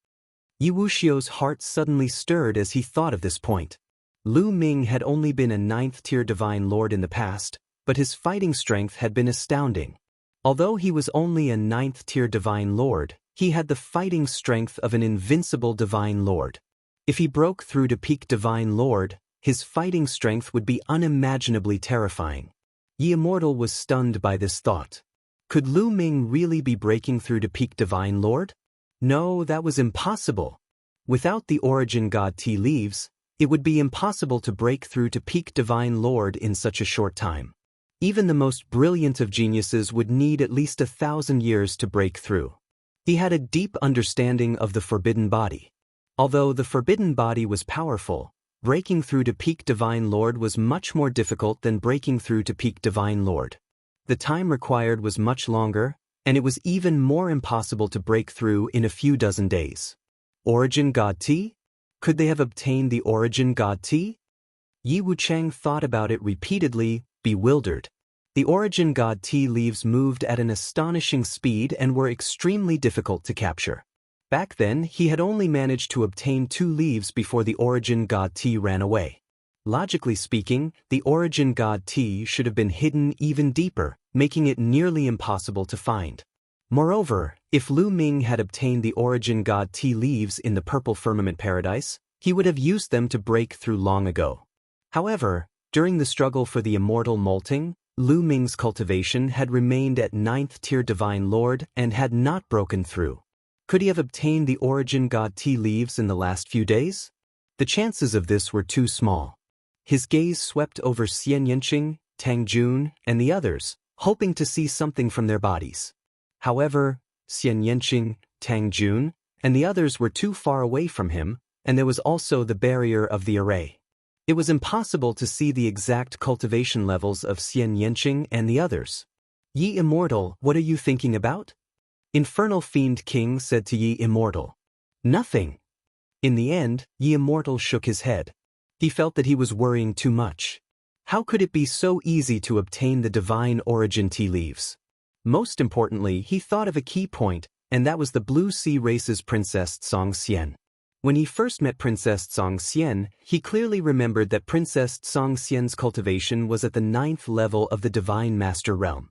Yi Wuxiu's heart suddenly stirred as he thought of this point. Lu Ming had only been a 9th-tier divine lord in the past, but his fighting strength had been astounding. Although he was only a 9th-tier divine lord, he had the fighting strength of an invincible divine lord. If he broke through to peak divine lord, his fighting strength would be unimaginably terrifying. Yi Immortal was stunned by this thought. Could Lu Ming really be breaking through to peak divine lord? No, that was impossible. Without the Origin God Tea Leaves, it would be impossible to break through to peak divine lord in such a short time. Even the most brilliant of geniuses would need at least 1,000 years to break through. He had a deep understanding of the Forbidden Body. Although the Forbidden Body was powerful, breaking through to peak divine lord was much more difficult than breaking through to peak divine lord. The time required was much longer, and it was even more impossible to break through in a few dozen days. Origin God Tea? Could they have obtained the Origin God Tea? Yi Wucheng thought about it repeatedly, bewildered. The Origin God Tea leaves moved at an astonishing speed and were extremely difficult to capture. Back then, he had only managed to obtain 2 leaves before the Origin God Tea ran away. Logically speaking, the Origin God Tea should have been hidden even deeper, making it nearly impossible to find. Moreover, if Lu Ming had obtained the Origin God Tea leaves in the Purple Firmament Paradise, he would have used them to break through long ago. However, during the struggle for the immortal molting, Lu Ming's cultivation had remained at 9th-tier Divine Lord and had not broken through. Could he have obtained the Origin God Tea leaves in the last few days? The chances of this were too small. His gaze swept over Xian Yanqing, Tang Jun, and the others, hoping to see something from their bodies. However, Xian Yanqing, Tang Jun, and the others were too far away from him, and there was also the barrier of the array. It was impossible to see the exact cultivation levels of Xian Yanqing and the others. Yi Immortal, what are you thinking about? Infernal Fiend King said to Yi Immortal. Nothing. In the end, Yi Immortal shook his head. He felt that he was worrying too much. How could it be so easy to obtain the divine origin tea leaves? Most importantly, he thought of a key point, and that was the Blue Sea Race's Princess Tsong Xian. When he first met Princess Tsong Xian, he clearly remembered that Princess Tsong Xian's cultivation was at the 9th level of the Divine Master Realm.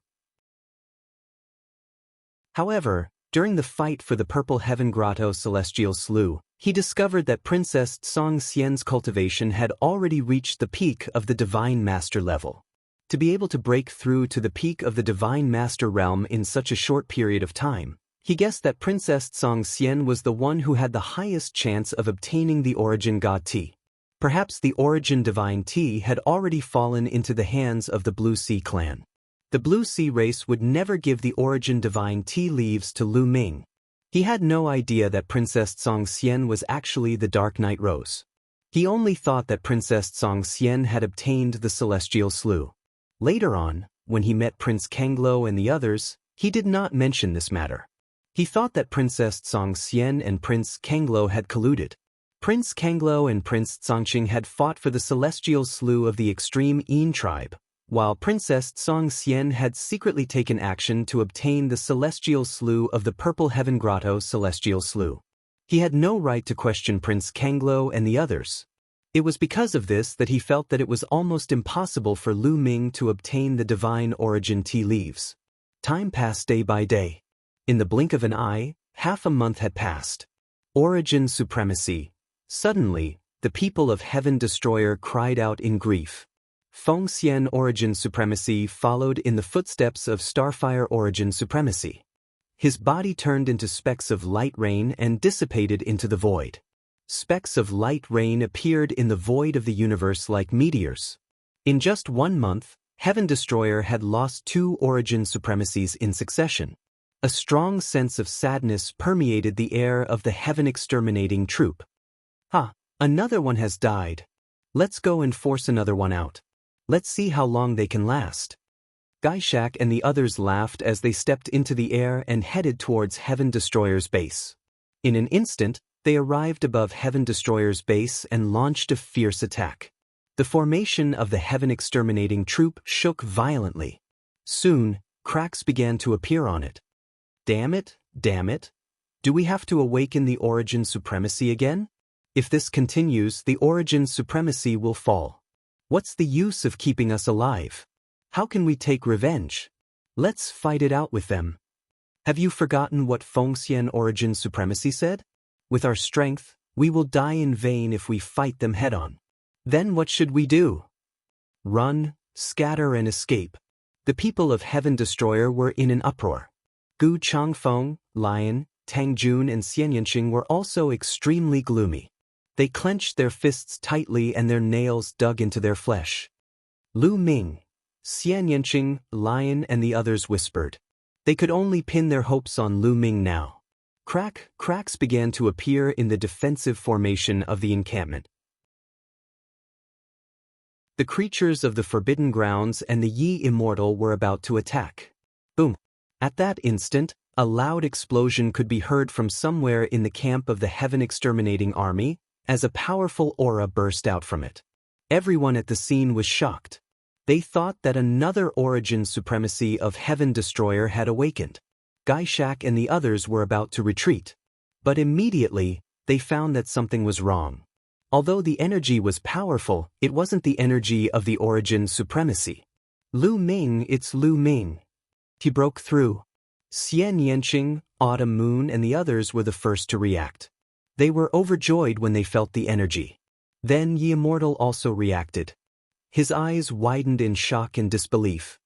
However, During the fight for the Purple Heaven Grotto Celestial Slough, he discovered that Princess Tsang Xian's cultivation had already reached the peak of the Divine Master level. To be able to break through to the peak of the Divine Master realm in such a short period of time, he guessed that Princess Tsang Xian was the one who had the highest chance of obtaining the Origin God Tea. Perhaps the Origin Divine Tea had already fallen into the hands of the Blue Sea clan. The Blue Sea race would never give the Origin Divine Tea leaves to Lu Ming. He had no idea that Princess Tsang Xian was actually the Dark Night Rose. He only thought that Princess Tsang Xian had obtained the Celestial Slough. Later on, when he met Prince Kanglo and the others, he did not mention this matter. He thought that Princess Tsang Xian and Prince Kanglo had colluded. Prince Kanglo and Prince Tsangqing had fought for the Celestial Slough of the extreme Yin tribe, while Princess Tsang Xian had secretly taken action to obtain the Celestial Slough of the Purple Heaven Grotto Celestial Slough. He had no right to question Prince Kanglo and the others. It was because of this that he felt that it was almost impossible for Lu Ming to obtain the Divine Origin Tea leaves. Time passed day by day. In the blink of an eye, half a month had passed. Origin Supremacy. Suddenly, the people of Heaven Destroyer cried out in grief. Feng Xian Origin Supremacy followed in the footsteps of Starfire Origin Supremacy. His body turned into specks of light rain and dissipated into the void. Specks of light rain appeared in the void of the universe like meteors. In just 1 month, Heaven Destroyer had lost 2 Origin Supremacies in succession. A strong sense of sadness permeated the air of the Heaven Exterminating troop. Another one has died. Let's go and force another one out. Let's see how long they can last. Gaishak and the others laughed as they stepped into the air and headed towards Heaven Destroyer's base. In an instant, they arrived above Heaven Destroyer's base and launched a fierce attack. The formation of the Heaven Exterminating troop shook violently. Soon, cracks began to appear on it. Damn it, damn it. Do we have to awaken the Origin Supremacy again? If this continues, the Origin Supremacy will fall. What's the use of keeping us alive? How can we take revenge? Let's fight it out with them. Have you forgotten what Feng Xian Origin Supremacy said? With our strength, we will die in vain if we fight them head-on. Then what should we do? Run, scatter and escape. The people of Heaven Destroyer were in an uproar. Gu Changfeng, Lion, Tang Jun and Xian Yanqing were also extremely gloomy. They clenched their fists tightly and their nails dug into their flesh. Lu Ming, Xian Yanqing, Lion and the others whispered. They could only pin their hopes on Lu Ming now. Cracks began to appear in the defensive formation of the encampment. The creatures of the Forbidden Grounds and the Yi Immortal were about to attack. Boom! At that instant, a loud explosion could be heard from somewhere in the camp of the Heaven Exterminating Army, as a powerful aura burst out from it. Everyone at the scene was shocked. They thought that another Origin Supremacy of Heaven Destroyer had awakened. Gaishak and the others were about to retreat. But immediately, they found that something was wrong. Although the energy was powerful, it wasn't the energy of the Origin Supremacy. Lu Ming, it's Lu Ming. He broke through. Xian Yanqing, Autumn Moon and the others were the first to react. They were overjoyed when they felt the energy. Then Yi Immortal also reacted. His eyes widened in shock and disbelief.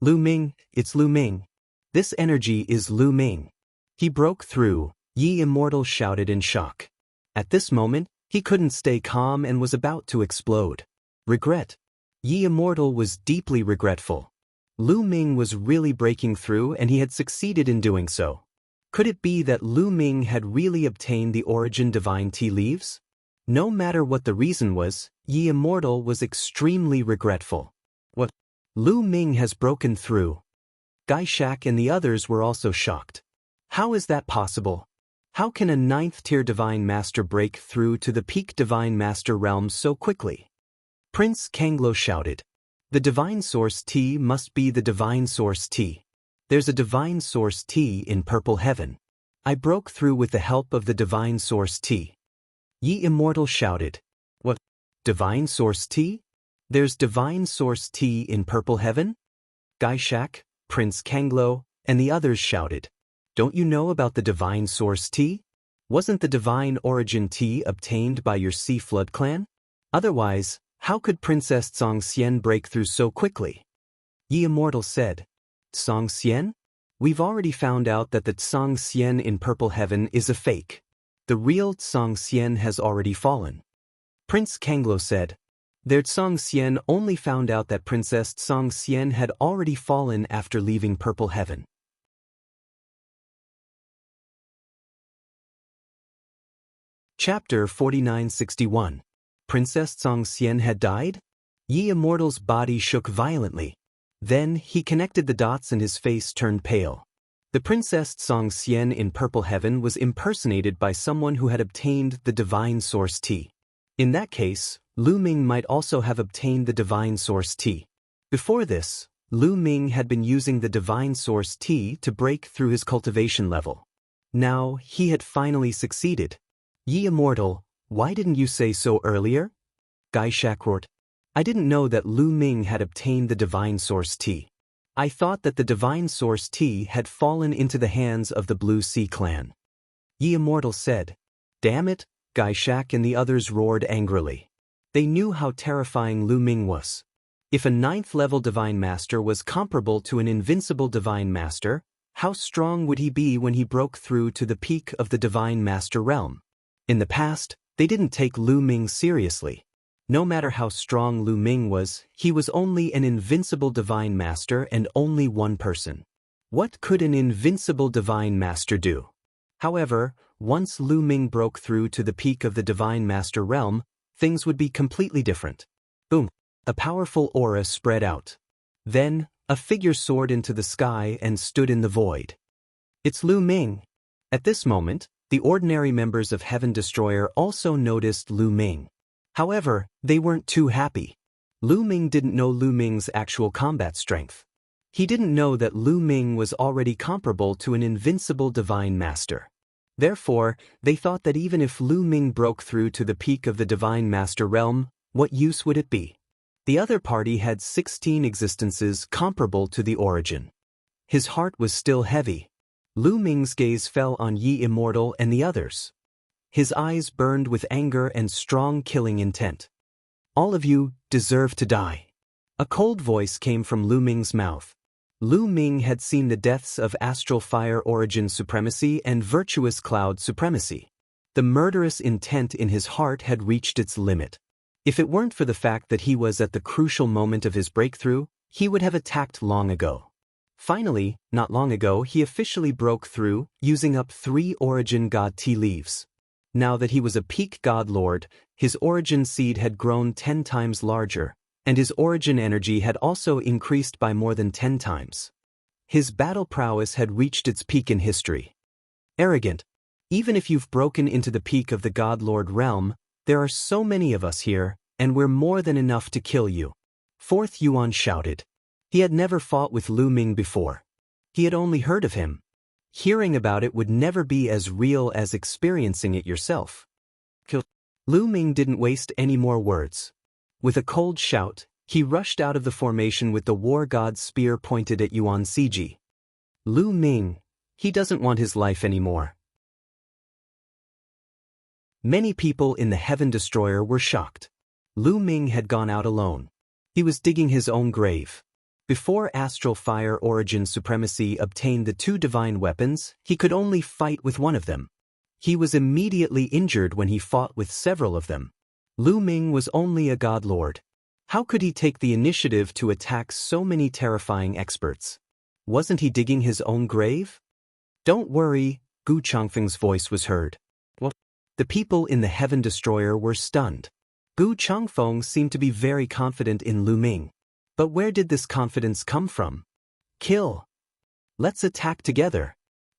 Lu Ming, it's Lu Ming. This energy is Lu Ming. He broke through, Yi Immortal shouted in shock. At this moment, he couldn't stay calm and was about to explode. Regret. Yi Immortal was deeply regretful. Lu Ming was really breaking through and he had succeeded in doing so. Could it be that Lu Ming had really obtained the Origin Divine Tea leaves? No matter what the reason was, Yi Immortal was extremely regretful. What? Lu Ming has broken through. Gaishak and the others were also shocked. How is that possible? How can a 9th-tier Divine Master break through to the peak Divine Master realm so quickly? Prince Kanglo shouted. The Divine Source Tea must be the Divine Source Tea. There's a Divine Source Tea in Purple Heaven. I broke through with the help of the Divine Source Tea. Yi Immortal shouted. What? Divine Source Tea? There's Divine Source Tea in Purple Heaven? Gaishak, Prince Kanglo, and the others shouted. Don't you know about the divine source tea? Wasn't the divine origin tea obtained by your Sea Flood clan? Otherwise, how could Princess Song Xian break through so quickly? Yi Immortal said. Song Xian? We've already found out that the Song Xian in Purple Heaven is a fake. The real Song Xian has already fallen. Prince Kanglo said. Their Song Xian only found out that Princess Song Xian had already fallen after leaving Purple Heaven. Chapter 4961. Princess Song Xian had died? Yi Immortal's body shook violently. Then, he connected the dots and his face turned pale. The Princess Song Xian in Purple Heaven was impersonated by someone who had obtained the divine source tea. In that case, Lu Ming might also have obtained the divine source tea. Before this, Lu Ming had been using the divine source tea to break through his cultivation level. Now, he had finally succeeded. Yi Immortal, why didn't you say so earlier? Gai Shak roared. I didn't know that Lu Ming had obtained the divine source tea. I thought that the divine source tea had fallen into the hands of the Blue Sea clan. Yi Immortal said. Damn it, Gai Shak and the others roared angrily. They knew how terrifying Lu Ming was. If a 9th-level divine master was comparable to an invincible divine master, how strong would he be when he broke through to the peak of the divine master realm? In the past, they didn't take Lu Ming seriously. No matter how strong Lu Ming was, he was only an invincible divine master and only one person. What could an invincible divine master do? However, once Lu Ming broke through to the peak of the divine master realm, things would be completely different. Boom! A powerful aura spread out. Then, a figure soared into the sky and stood in the void. It's Lu Ming. At this moment, the ordinary members of Heaven Destroyer also noticed Lu Ming. However, they weren't too happy. Lu Ming didn't know Lu Ming's actual combat strength. He didn't know that Lu Ming was already comparable to an invincible divine master. Therefore, they thought that even if Lu Ming broke through to the peak of the divine master realm, what use would it be? The other party had 16 existences comparable to the origin. His heart was still heavy. Lu Ming's gaze fell on Yi Immortal and the others. His eyes burned with anger and strong killing intent. All of you deserve to die. A cold voice came from Lu Ming's mouth. Lu Ming had seen the deaths of Astral Fire Origin Supremacy and Virtuous Cloud Supremacy. The murderous intent in his heart had reached its limit. If it weren't for the fact that he was at the crucial moment of his breakthrough, he would have attacked long ago. Finally, not long ago, he officially broke through, using up 3 Origin God Tea leaves. Now that he was a peak God Lord, his origin seed had grown 10 times larger, and his origin energy had also increased by more than 10 times. His battle prowess had reached its peak in history. Arrogant. Even if you've broken into the peak of the God Lord realm, there are so many of us here, and we're more than enough to kill you. 4th Yuan shouted. He had never fought with Lu Ming before. He had only heard of him. Hearing about it would never be as real as experiencing it yourself. Lu Ming didn't waste any more words. With a cold shout, he rushed out of the formation with the war god's spear pointed at Yuan Ciji. Lu Ming, he doesn't want his life anymore. Many people in the Heaven Destroyer were shocked. Lu Ming had gone out alone. He was digging his own grave. Before Astral Fire Origin Supremacy obtained the 2 divine weapons, he could only fight with one of them. He was immediately injured when he fought with several of them. Lu Ming was only a God Lord. How could he take the initiative to attack so many terrifying experts? Wasn't he digging his own grave? Don't worry, Gu Changfeng's voice was heard. What? The people in the Heaven Destroyer were stunned. Gu Changfeng seemed to be very confident in Lu Ming. But where did this confidence come from? Kill. Let's attack together.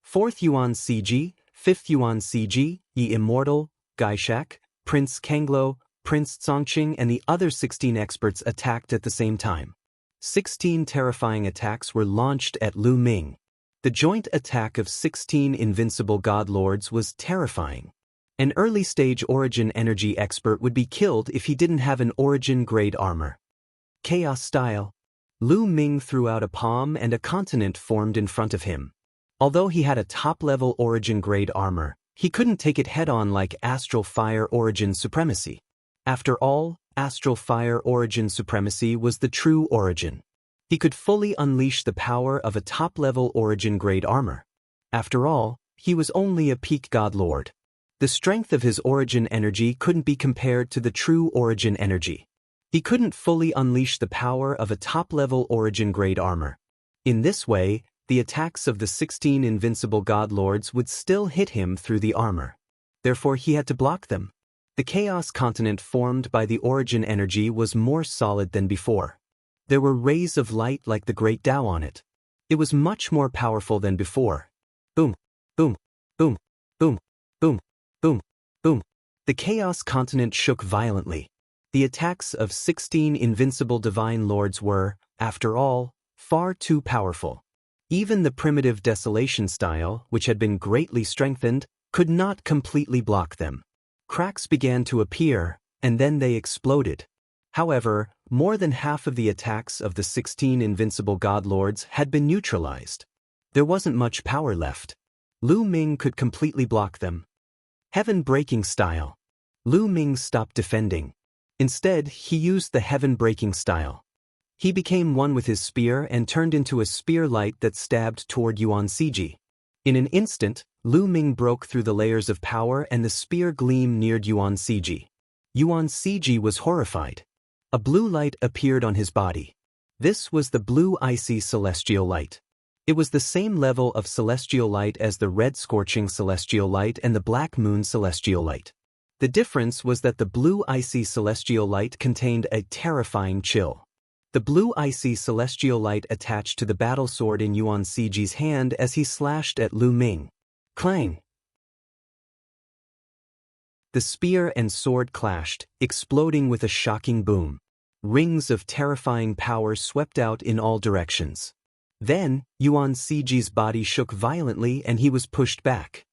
4th Yuan Ciji, 5th Yuan Ciji, Yi Immortal, Gai Shak, Prince Kanglo, Prince Tsongqing and the other 16 experts attacked at the same time. 16 terrifying attacks were launched at Lu Ming. The joint attack of 16 invincible God Lords was terrifying. An early-stage origin energy expert would be killed if he didn't have an origin-grade armor. Chaos style. Lu Ming threw out a palm and a continent formed in front of him. Although he had a top-level origin-grade armor, he couldn't take it head-on like Astral Fire Origin Supremacy. After all, Astral Fire Origin Supremacy was the true origin. He could fully unleash the power of a top-level origin-grade armor. After all, he was only a peak god lord. The strength of his origin energy couldn't be compared to the true origin energy. He couldn't fully unleash the power of a top-level origin-grade armor. In this way, the attacks of the 16 invincible god lords would still hit him through the armor. Therefore he had to block them. The chaos continent formed by the origin energy was more solid than before. There were rays of light like the Great Tao on it. It was much more powerful than before. Boom, boom, boom, boom, boom, boom, boom. The chaos continent shook violently. The attacks of 16 invincible divine lords were, after all, far too powerful. Even the primitive desolation style, which had been greatly strengthened, could not completely block them. Cracks began to appear, and then they exploded. However, more than half of the attacks of the 16 invincible god lords had been neutralized. There wasn't much power left. Lu Ming could completely block them. Heaven-breaking style. Lu Ming stopped defending. Instead, he used the heaven-breaking style. He became one with his spear and turned into a spear light that stabbed toward Yuan Siji. In an instant, Lu Ming broke through the layers of power and the spear gleam neared Yuan Siji. Yuan Siji was horrified. A blue light appeared on his body. This was the blue icy celestial light. It was the same level of celestial light as the red scorching celestial light and the black moon celestial light. The difference was that the blue icy celestial light contained a terrifying chill. The blue icy celestial light attached to the battle sword in Yuan Siji's hand as he slashed at Lu Ming. Clang! The spear and sword clashed, exploding with a shocking boom. Rings of terrifying power swept out in all directions. Then, Yuan Siji's body shook violently and he was pushed back.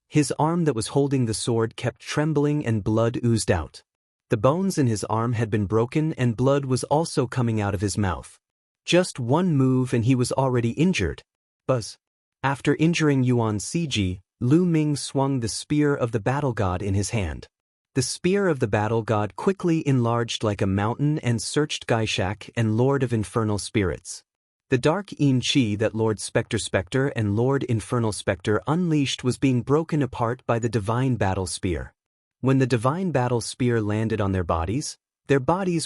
His arm that was holding the sword kept trembling and blood oozed out. The bones in his arm had been broken and blood was also coming out of his mouth. Just one move and he was already injured. Buzz. After injuring Yuan Siji, Lu Ming swung the spear of the battle god in his hand. The spear of the battle god quickly enlarged like a mountain and searched Gaishak and Lord of Infernal Spirits. The dark Yin Chi that Lord Spectre and Lord Infernal Spectre unleashed was being broken apart by the divine battle spear. When the divine battle spear landed on their bodies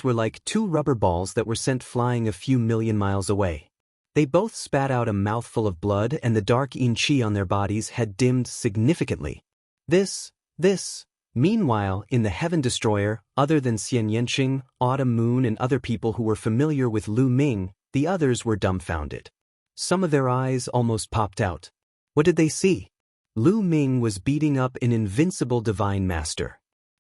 were like two rubber balls that were sent flying a few million miles away. They both spat out a mouthful of blood and the dark Yin Chi on their bodies had dimmed significantly. Meanwhile, in the Heaven Destroyer, other than Xian Yanqing, Autumn Moon and other people who were familiar with Lu Ming, the others were dumbfounded. Some of their eyes almost popped out. What did they see? Lu Ming was beating up an invincible divine master.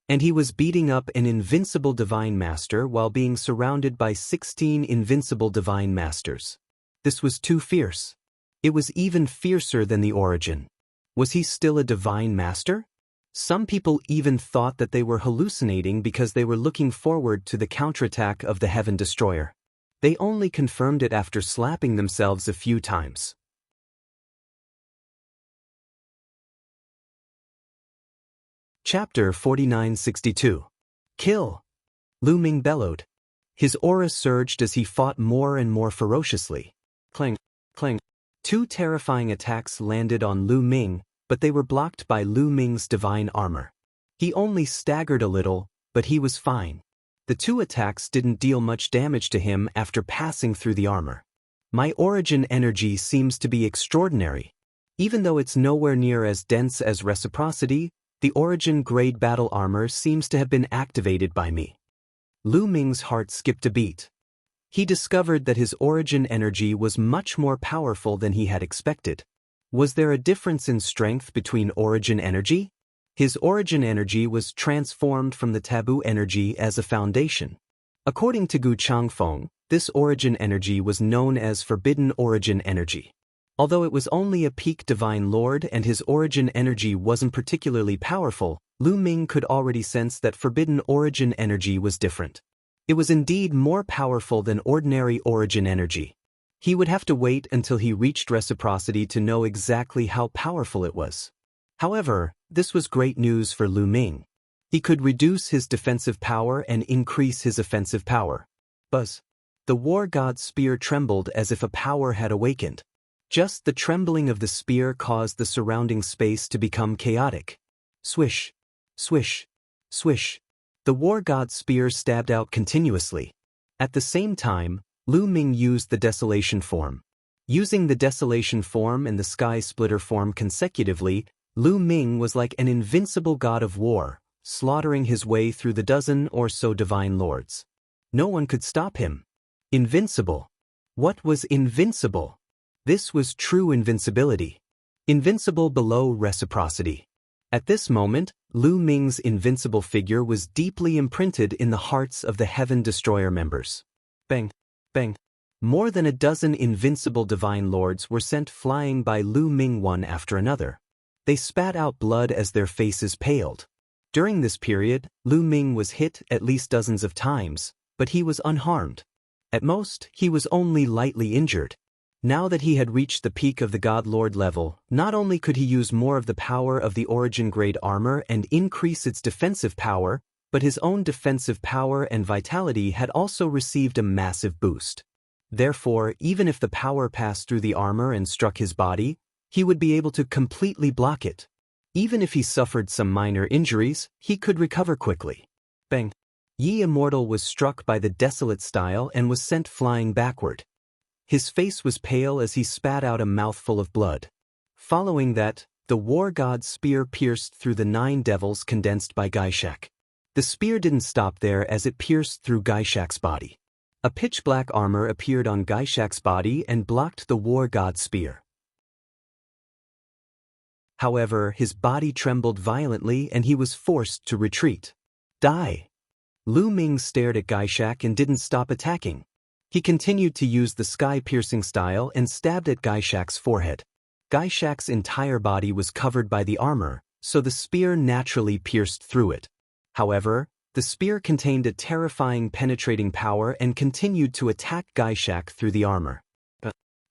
And he was beating up an invincible divine master while being surrounded by 16 invincible divine masters. This was too fierce. It was even fiercer than the origin. Was he still a divine master? Some people even thought that they were hallucinating because they were looking forward to the counterattack of the Heaven Destroyer. They only confirmed it after slapping themselves a few times. Chapter 4962. Kill! Lu Ming bellowed. His aura surged as he fought more and more ferociously. Clang, clang. Two terrifying attacks landed on Lu Ming, but they were blocked by Lu Ming's divine armor. He only staggered a little, but he was fine. The two attacks didn't deal much damage to him after passing through the armor. My origin energy seems to be extraordinary. Even though it's nowhere near as dense as reciprocity, the origin grade battle armor seems to have been activated by me. Lu Ming's heart skipped a beat. He discovered that his origin energy was much more powerful than he had expected. Was there a difference in strength between origin energy? His origin energy was transformed from the taboo energy as a foundation. According to Gu Changfeng, this origin energy was known as forbidden origin energy. Although it was only a peak divine lord and his origin energy wasn't particularly powerful, Lu Ming could already sense that forbidden origin energy was different. It was indeed more powerful than ordinary origin energy. He would have to wait until he reached reciprocity to know exactly how powerful it was. However, this was great news for Lu Ming. He could reduce his defensive power and increase his offensive power. Buzz. The war god's spear trembled as if a power had awakened. Just the trembling of the spear caused the surrounding space to become chaotic. Swish, swish, swish. The war god's spear stabbed out continuously. At the same time, Lu Ming used the desolation form. Using the desolation form and the sky splitter form consecutively, Lu Ming was like an invincible god of war, slaughtering his way through the dozen or so divine lords. No one could stop him. Invincible. What was invincible? This was true invincibility. Invincible below reciprocity. At this moment, Lu Ming's invincible figure was deeply imprinted in the hearts of the Heaven Destroyer members. Bang, bang. More than a dozen invincible divine lords were sent flying by Lu Ming one after another. They spat out blood as their faces paled. During this period, Lu Ming was hit at least dozens of times, but he was unharmed. At most, he was only lightly injured. Now that he had reached the peak of the God Lord level, not only could he use more of the power of the origin grade armor and increase its defensive power, but his own defensive power and vitality had also received a massive boost. Therefore, even if the power passed through the armor and struck his body, he would be able to completely block it. Even if he suffered some minor injuries, he could recover quickly. Bang! Yi Immortal was struck by the desolate style and was sent flying backward. His face was pale as he spat out a mouthful of blood. Following that, the war god's spear pierced through the 9 devils condensed by Gaishak. The spear didn't stop there as it pierced through Gaishak's body. A pitch-black armor appeared on Gaishak's body and blocked the war god's spear. However, his body trembled violently and he was forced to retreat. Die! Lu Ming stared at Gaishak and didn't stop attacking. He continued to use the sky-piercing style and stabbed at Gaishak's forehead. Gaishak's entire body was covered by the armor, so the spear naturally pierced through it. However, the spear contained a terrifying penetrating power and continued to attack Gaishak through the armor.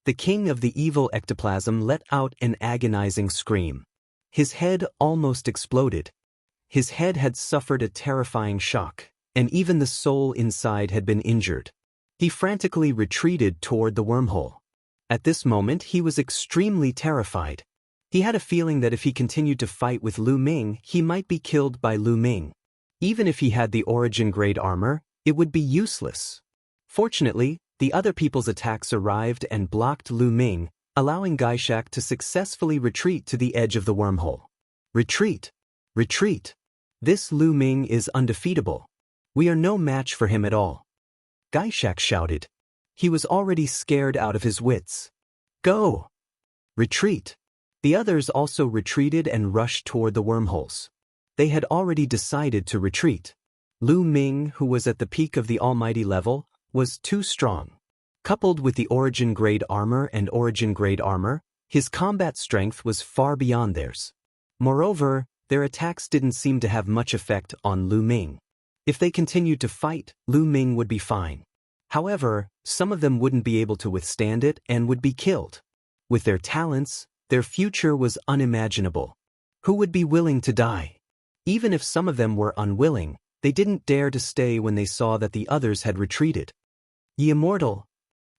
The king of the evil ectoplasm let out an agonizing scream. His head almost exploded. His head had suffered a terrifying shock, and even the soul inside had been injured. He frantically retreated toward the wormhole. At this moment, he was extremely terrified. He had a feeling that if he continued to fight with Lu Ming, he might be killed by Lu Ming. Even if he had the origin-grade armor, it would be useless. Fortunately, the other people's attacks arrived and blocked Lu Ming, allowing Gaishak to successfully retreat to the edge of the wormhole. Retreat! Retreat! This Lu Ming is undefeatable. We are no match for him at all. Gaishak shouted. He was already scared out of his wits. Go! Retreat! The others also retreated and rushed toward the wormholes. They had already decided to retreat. Lu Ming, who was at the peak of the almighty level, was too strong. Coupled with the origin-grade armor and origin-grade armor, his combat strength was far beyond theirs. Moreover, their attacks didn't seem to have much effect on Lu Ming. If they continued to fight, Lu Ming would be fine. However, some of them wouldn't be able to withstand it and would be killed. With their talents, their future was unimaginable. Who would be willing to die? Even if some of them were unwilling, they didn't dare to stay when they saw that the others had retreated. Yi Immortal!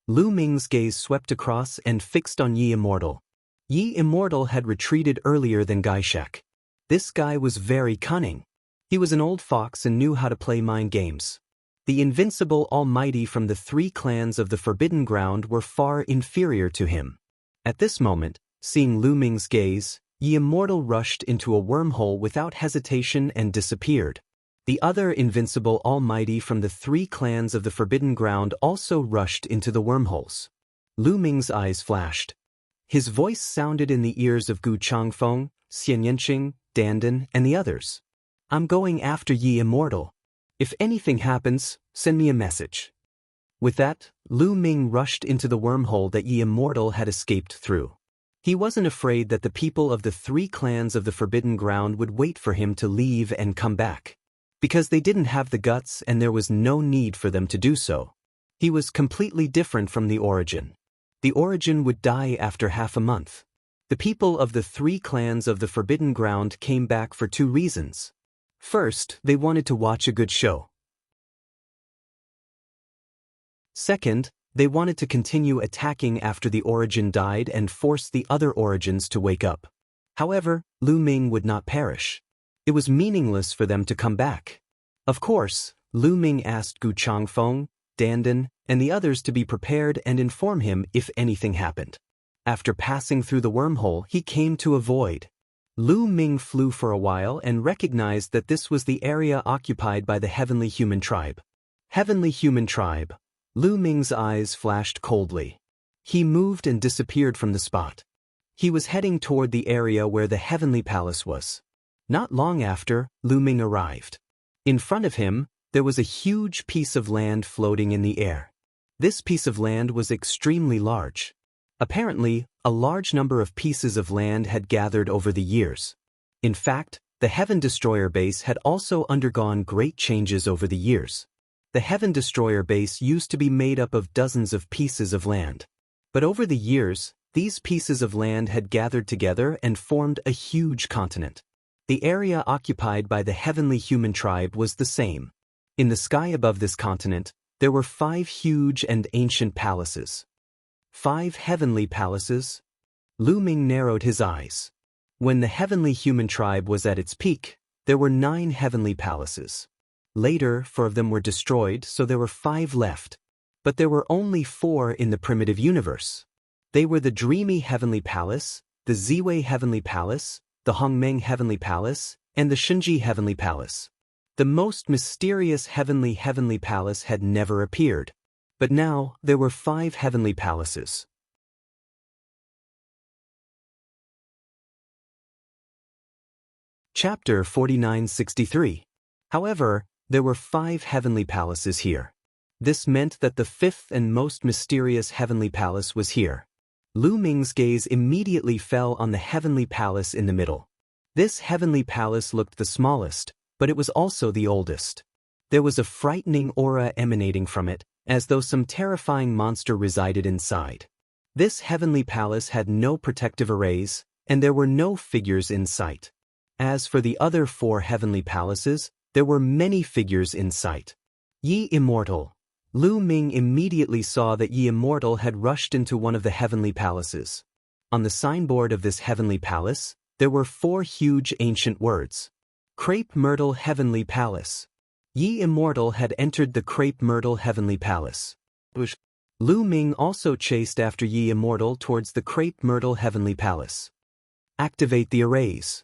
Lu Ming's gaze swept across and fixed on Yi Immortal. Yi Immortal had retreated earlier than Gaishak. This guy was very cunning. He was an old fox and knew how to play mind games. The invincible almighty from the 3 clans of the Forbidden Ground were far inferior to him. At this moment, seeing Lu Ming's gaze, Yi Immortal rushed into a wormhole without hesitation and disappeared. The other invincible almighty from the 3 clans of the Forbidden Ground also rushed into the wormholes. Lu Ming's eyes flashed. His voice sounded in the ears of Gu Changfeng, Xian Yanqing, Dandan, and the others. I'm going after Yi Immortal. If anything happens, send me a message. With that, Lu Ming rushed into the wormhole that Yi Immortal had escaped through. He wasn't afraid that the people of the 3 clans of the Forbidden Ground would wait for him to leave and come back. Because they didn't have the guts and there was no need for them to do so. He was completely different from the origin. The origin would die after half a month. The people of the 3 clans of the Forbidden Ground came back for 2 reasons. First, they wanted to watch a good show. Second, they wanted to continue attacking after the origin died and force the other origins to wake up. However, Lu Ming would not perish. It was meaningless for them to come back. Of course, Lu Ming asked Gu Changfeng, Dandan, and the others to be prepared and inform him if anything happened. After passing through the wormhole, he came to a void. Lu Ming flew for a while and recognized that this was the area occupied by the Heavenly Human Tribe. Heavenly Human Tribe. Lu Ming's eyes flashed coldly. He moved and disappeared from the spot. He was heading toward the area where the Heavenly Palace was. Not long after, Lu Ming arrived. In front of him, there was a huge piece of land floating in the air. This piece of land was extremely large. Apparently, a large number of pieces of land had gathered over the years. In fact, the Heaven Destroyer base had also undergone great changes over the years. The Heaven Destroyer base used to be made up of dozens of pieces of land. But over the years, these pieces of land had gathered together and formed a huge continent. The area occupied by the Heavenly Human Tribe was the same. In the sky above this continent, there were 5 huge and ancient palaces. 5 heavenly palaces? Lu Ming narrowed his eyes. When the Heavenly Human Tribe was at its peak, there were 9 heavenly palaces. Later, 4 of them were destroyed, so there were 5 left. But there were only 4 in the primitive universe. They were the Dreamy Heavenly Palace, the Ziwei Heavenly Palace, the Hongmeng Heavenly Palace, and the Shunji Heavenly Palace. The most mysterious Heavenly Palace had never appeared. But now, there were 5 heavenly palaces. Chapter 4963. However, there were 5 heavenly palaces here. This meant that the 5th and most mysterious heavenly palace was here. Lu Ming's gaze immediately fell on the heavenly palace in the middle. This heavenly palace looked the smallest, but it was also the oldest. There was a frightening aura emanating from it, as though some terrifying monster resided inside. This heavenly palace had no protective arrays, and there were no figures in sight. As for the other 4 heavenly palaces, there were many figures in sight. Yi Immortal. Lu Ming immediately saw that Yi Immortal had rushed into one of the heavenly palaces. On the signboard of this heavenly palace, there were 4 huge ancient words. Crepe Myrtle Heavenly Palace. Yi Immortal had entered the Crepe Myrtle Heavenly Palace. Lu Ming also chased after Yi Immortal towards the Crepe Myrtle Heavenly Palace. Activate the arrays.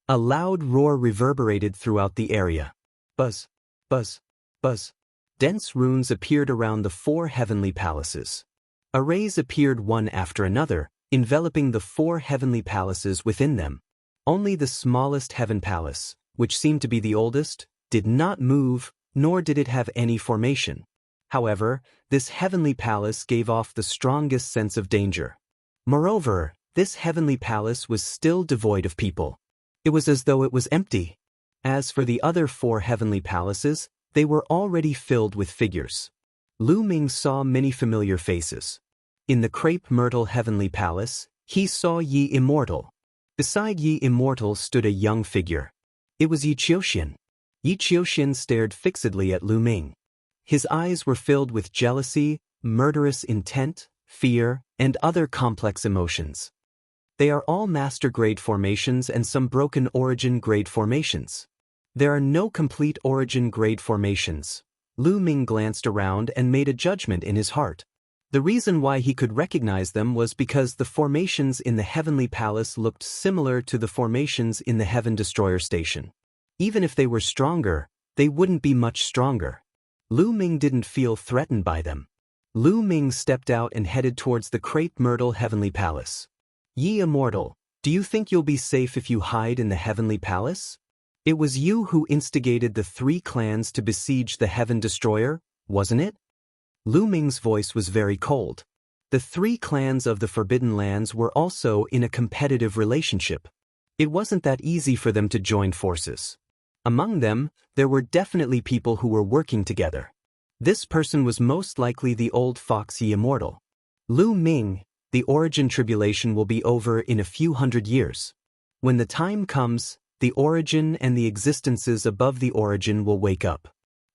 A loud roar reverberated throughout the area. Buzz, buzz, buzz. Dense runes appeared around the 4 heavenly palaces. Arrays appeared one after another, enveloping the 4 heavenly palaces within them. Only the smallest heaven palace, which seemed to be the oldest, did not move, nor did it have any formation. However, this heavenly palace gave off the strongest sense of danger. Moreover, this heavenly palace was still devoid of people. It was as though it was empty. As for the other 4 heavenly palaces, they were already filled with figures. Lu Ming saw many familiar faces. In the Crepe Myrtle Heavenly Palace, he saw Yi Immortal. Beside Yi Immortal stood a young figure. It was Yi Qiuxian. Yi Qiuxian stared fixedly at Lu Ming. His eyes were filled with jealousy, murderous intent, fear, and other complex emotions. They are all master-grade formations and some broken origin-grade formations. There are no complete origin-grade formations. Lu Ming glanced around and made a judgment in his heart. The reason why he could recognize them was because the formations in the Heavenly Palace looked similar to the formations in the Heaven Destroyer Station. Even if they were stronger, they wouldn't be much stronger. Lu Ming didn't feel threatened by them. Lu Ming stepped out and headed towards the Crepe Myrtle Heavenly Palace. Yi Immortal, do you think you'll be safe if you hide in the Heavenly Palace? It was you who instigated the 3 clans to besiege the Heaven Destroyer, wasn't it? Lu Ming's voice was very cold. The 3 clans of the Forbidden Lands were also in a competitive relationship. It wasn't that easy for them to join forces. Among them, there were definitely people who were working together. This person was most likely the old fox Yi Immortal. Lu Ming, the origin tribulation will be over in a few hundred years. When the time comes, the origin and the existences above the origin will wake up.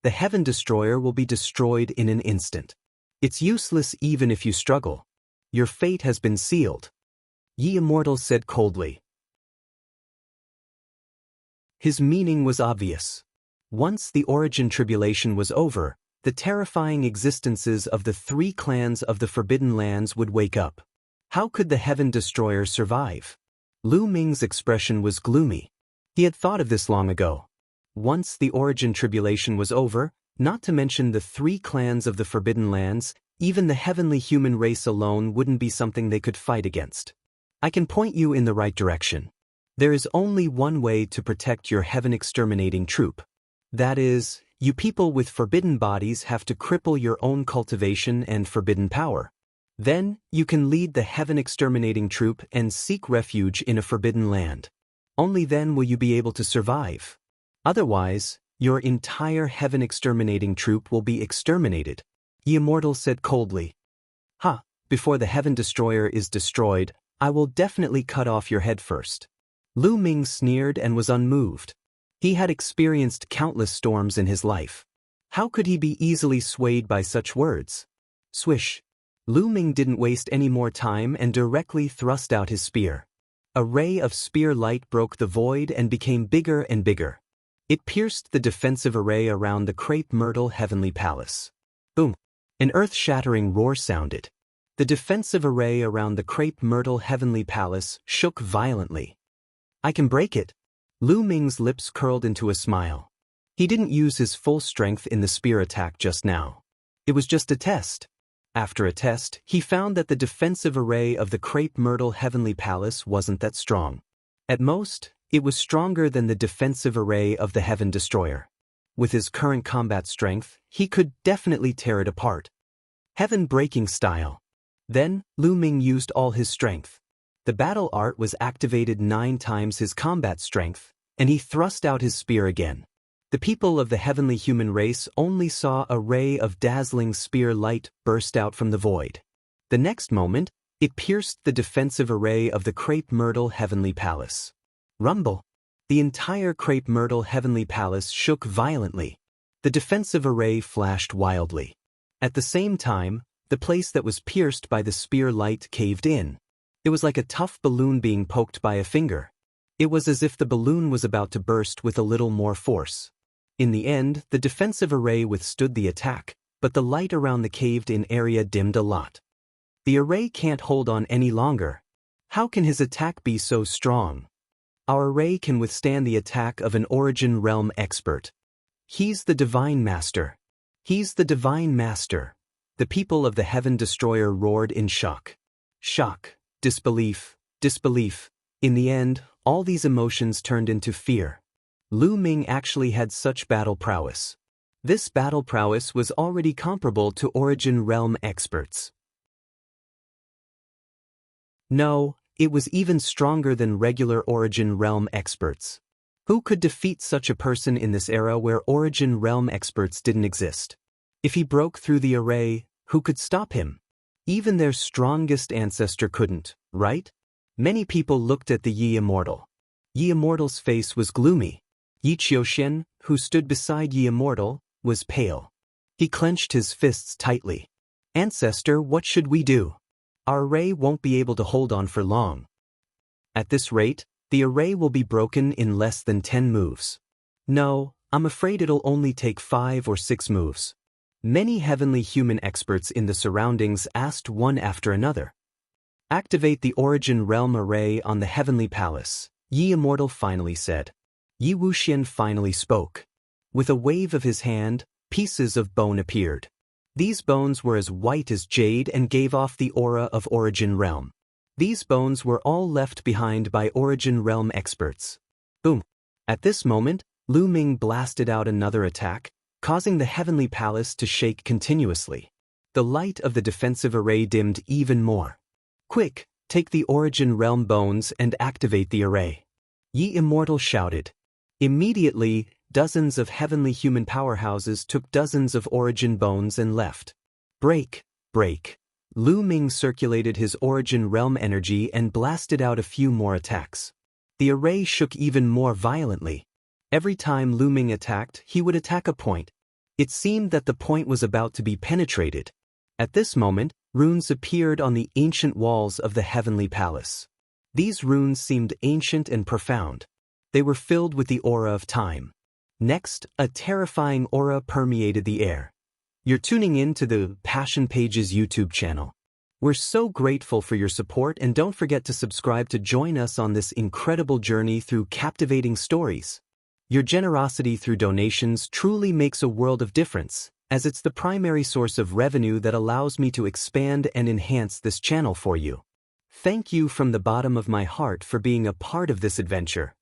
The heaven destroyer will be destroyed in an instant. It's useless even if you struggle. Your fate has been sealed. Ye Immortal said coldly. His meaning was obvious. Once the origin tribulation was over, the terrifying existences of the 3 clans of the Forbidden Lands would wake up. How could the Heaven Destroyer survive? Lu Ming's expression was gloomy. He had thought of this long ago. Once the origin tribulation was over, not to mention the 3 clans of the Forbidden Lands, even the heavenly human race alone wouldn't be something they could fight against. I can point you in the right direction. There is only one way to protect your heaven-exterminating troop. That is, you people with forbidden bodies have to cripple your own cultivation and forbidden power. Then, you can lead the heaven-exterminating troop and seek refuge in a forbidden land. Only then will you be able to survive. Otherwise, your entire heaven-exterminating troop will be exterminated. The Immortal said coldly. Before the Heaven Destroyer is destroyed, I will definitely cut off your head first. Lu Ming sneered and was unmoved. He had experienced countless storms in his life. How could he be easily swayed by such words? Swish. Lu Ming didn't waste any more time and directly thrust out his spear. A ray of spear light broke the void and became bigger and bigger. It pierced the defensive array around the Crepe Myrtle Heavenly Palace. Boom! An earth-shattering roar sounded. The defensive array around the Crepe Myrtle Heavenly Palace shook violently. I can break it. Lu Ming's lips curled into a smile. He didn't use his full strength in the spear attack just now. It was just a test. After a test, he found that the defensive array of the Crepe Myrtle Heavenly Palace wasn't that strong. At most, it was stronger than the defensive array of the Heaven Destroyer. With his current combat strength, he could definitely tear it apart. Heaven-breaking style. Then, Lu Ming used all his strength. The battle art was activated 9 times his combat strength, and he thrust out his spear again. The people of the heavenly human race only saw a ray of dazzling spear light burst out from the void. The next moment, it pierced the defensive array of the Crepe Myrtle Heavenly Palace. Rumble! The entire Crepe Myrtle Heavenly Palace shook violently. The defensive array flashed wildly. At the same time, the place that was pierced by the spear light caved in. It was like a tough balloon being poked by a finger. It was as if the balloon was about to burst with a little more force. In the end, the defensive array withstood the attack, but the light around the caved-in area dimmed a lot. The array can't hold on any longer. How can his attack be so strong? Our array can withstand the attack of an Origin Realm expert. He's the Divine Master. He's the Divine Master. The people of the Heaven Destroyer roared in shock. Shock. Disbelief, disbelief. In the end, all these emotions turned into fear. Lu Ming actually had such battle prowess. This battle prowess was already comparable to Origin Realm experts. No, it was even stronger than regular Origin Realm experts. Who could defeat such a person in this era where Origin Realm experts didn't exist? If he broke through the array, who could stop him? Even their strongest ancestor couldn't, right? Many people looked at the Yi Immortal. Yi Immortal's face was gloomy. Yi Qiuxian, who stood beside Yi Immortal, was pale. He clenched his fists tightly. Ancestor, what should we do? Our array won't be able to hold on for long. At this rate, the array will be broken in less than 10 moves. No, I'm afraid it'll only take 5 or 6 moves. Many heavenly human experts in the surroundings asked one after another. Activate the Origin Realm array on the Heavenly Palace, Yi Immortal finally said. Yi Wuxian finally spoke. With a wave of his hand, pieces of bone appeared. These bones were as white as jade and gave off the aura of Origin Realm. These bones were all left behind by Origin Realm experts. Boom! At this moment, Lu Ming blasted out another attack, causing the Heavenly Palace to shake continuously. The light of the defensive array dimmed even more. Quick, take the Origin Realm bones and activate the array. Yi Immortal shouted. Immediately, dozens of heavenly human powerhouses took dozens of Origin bones and left. Break, break. Lu Ming circulated his origin realm energy and blasted out a few more attacks. The array shook even more violently. Every time Lu Ming attacked, he would attack a point. It seemed that the point was about to be penetrated. At this moment, runes appeared on the ancient walls of the heavenly palace. These runes seemed ancient and profound. They were filled with the aura of time. Next, a terrifying aura permeated the air. You're tuning in to the Passion Pages YouTube channel. We're so grateful for your support, and don't forget to subscribe to join us on this incredible journey through captivating stories. Your generosity through donations truly makes a world of difference, as it's the primary source of revenue that allows me to expand and enhance this channel for you. Thank you from the bottom of my heart for being a part of this adventure.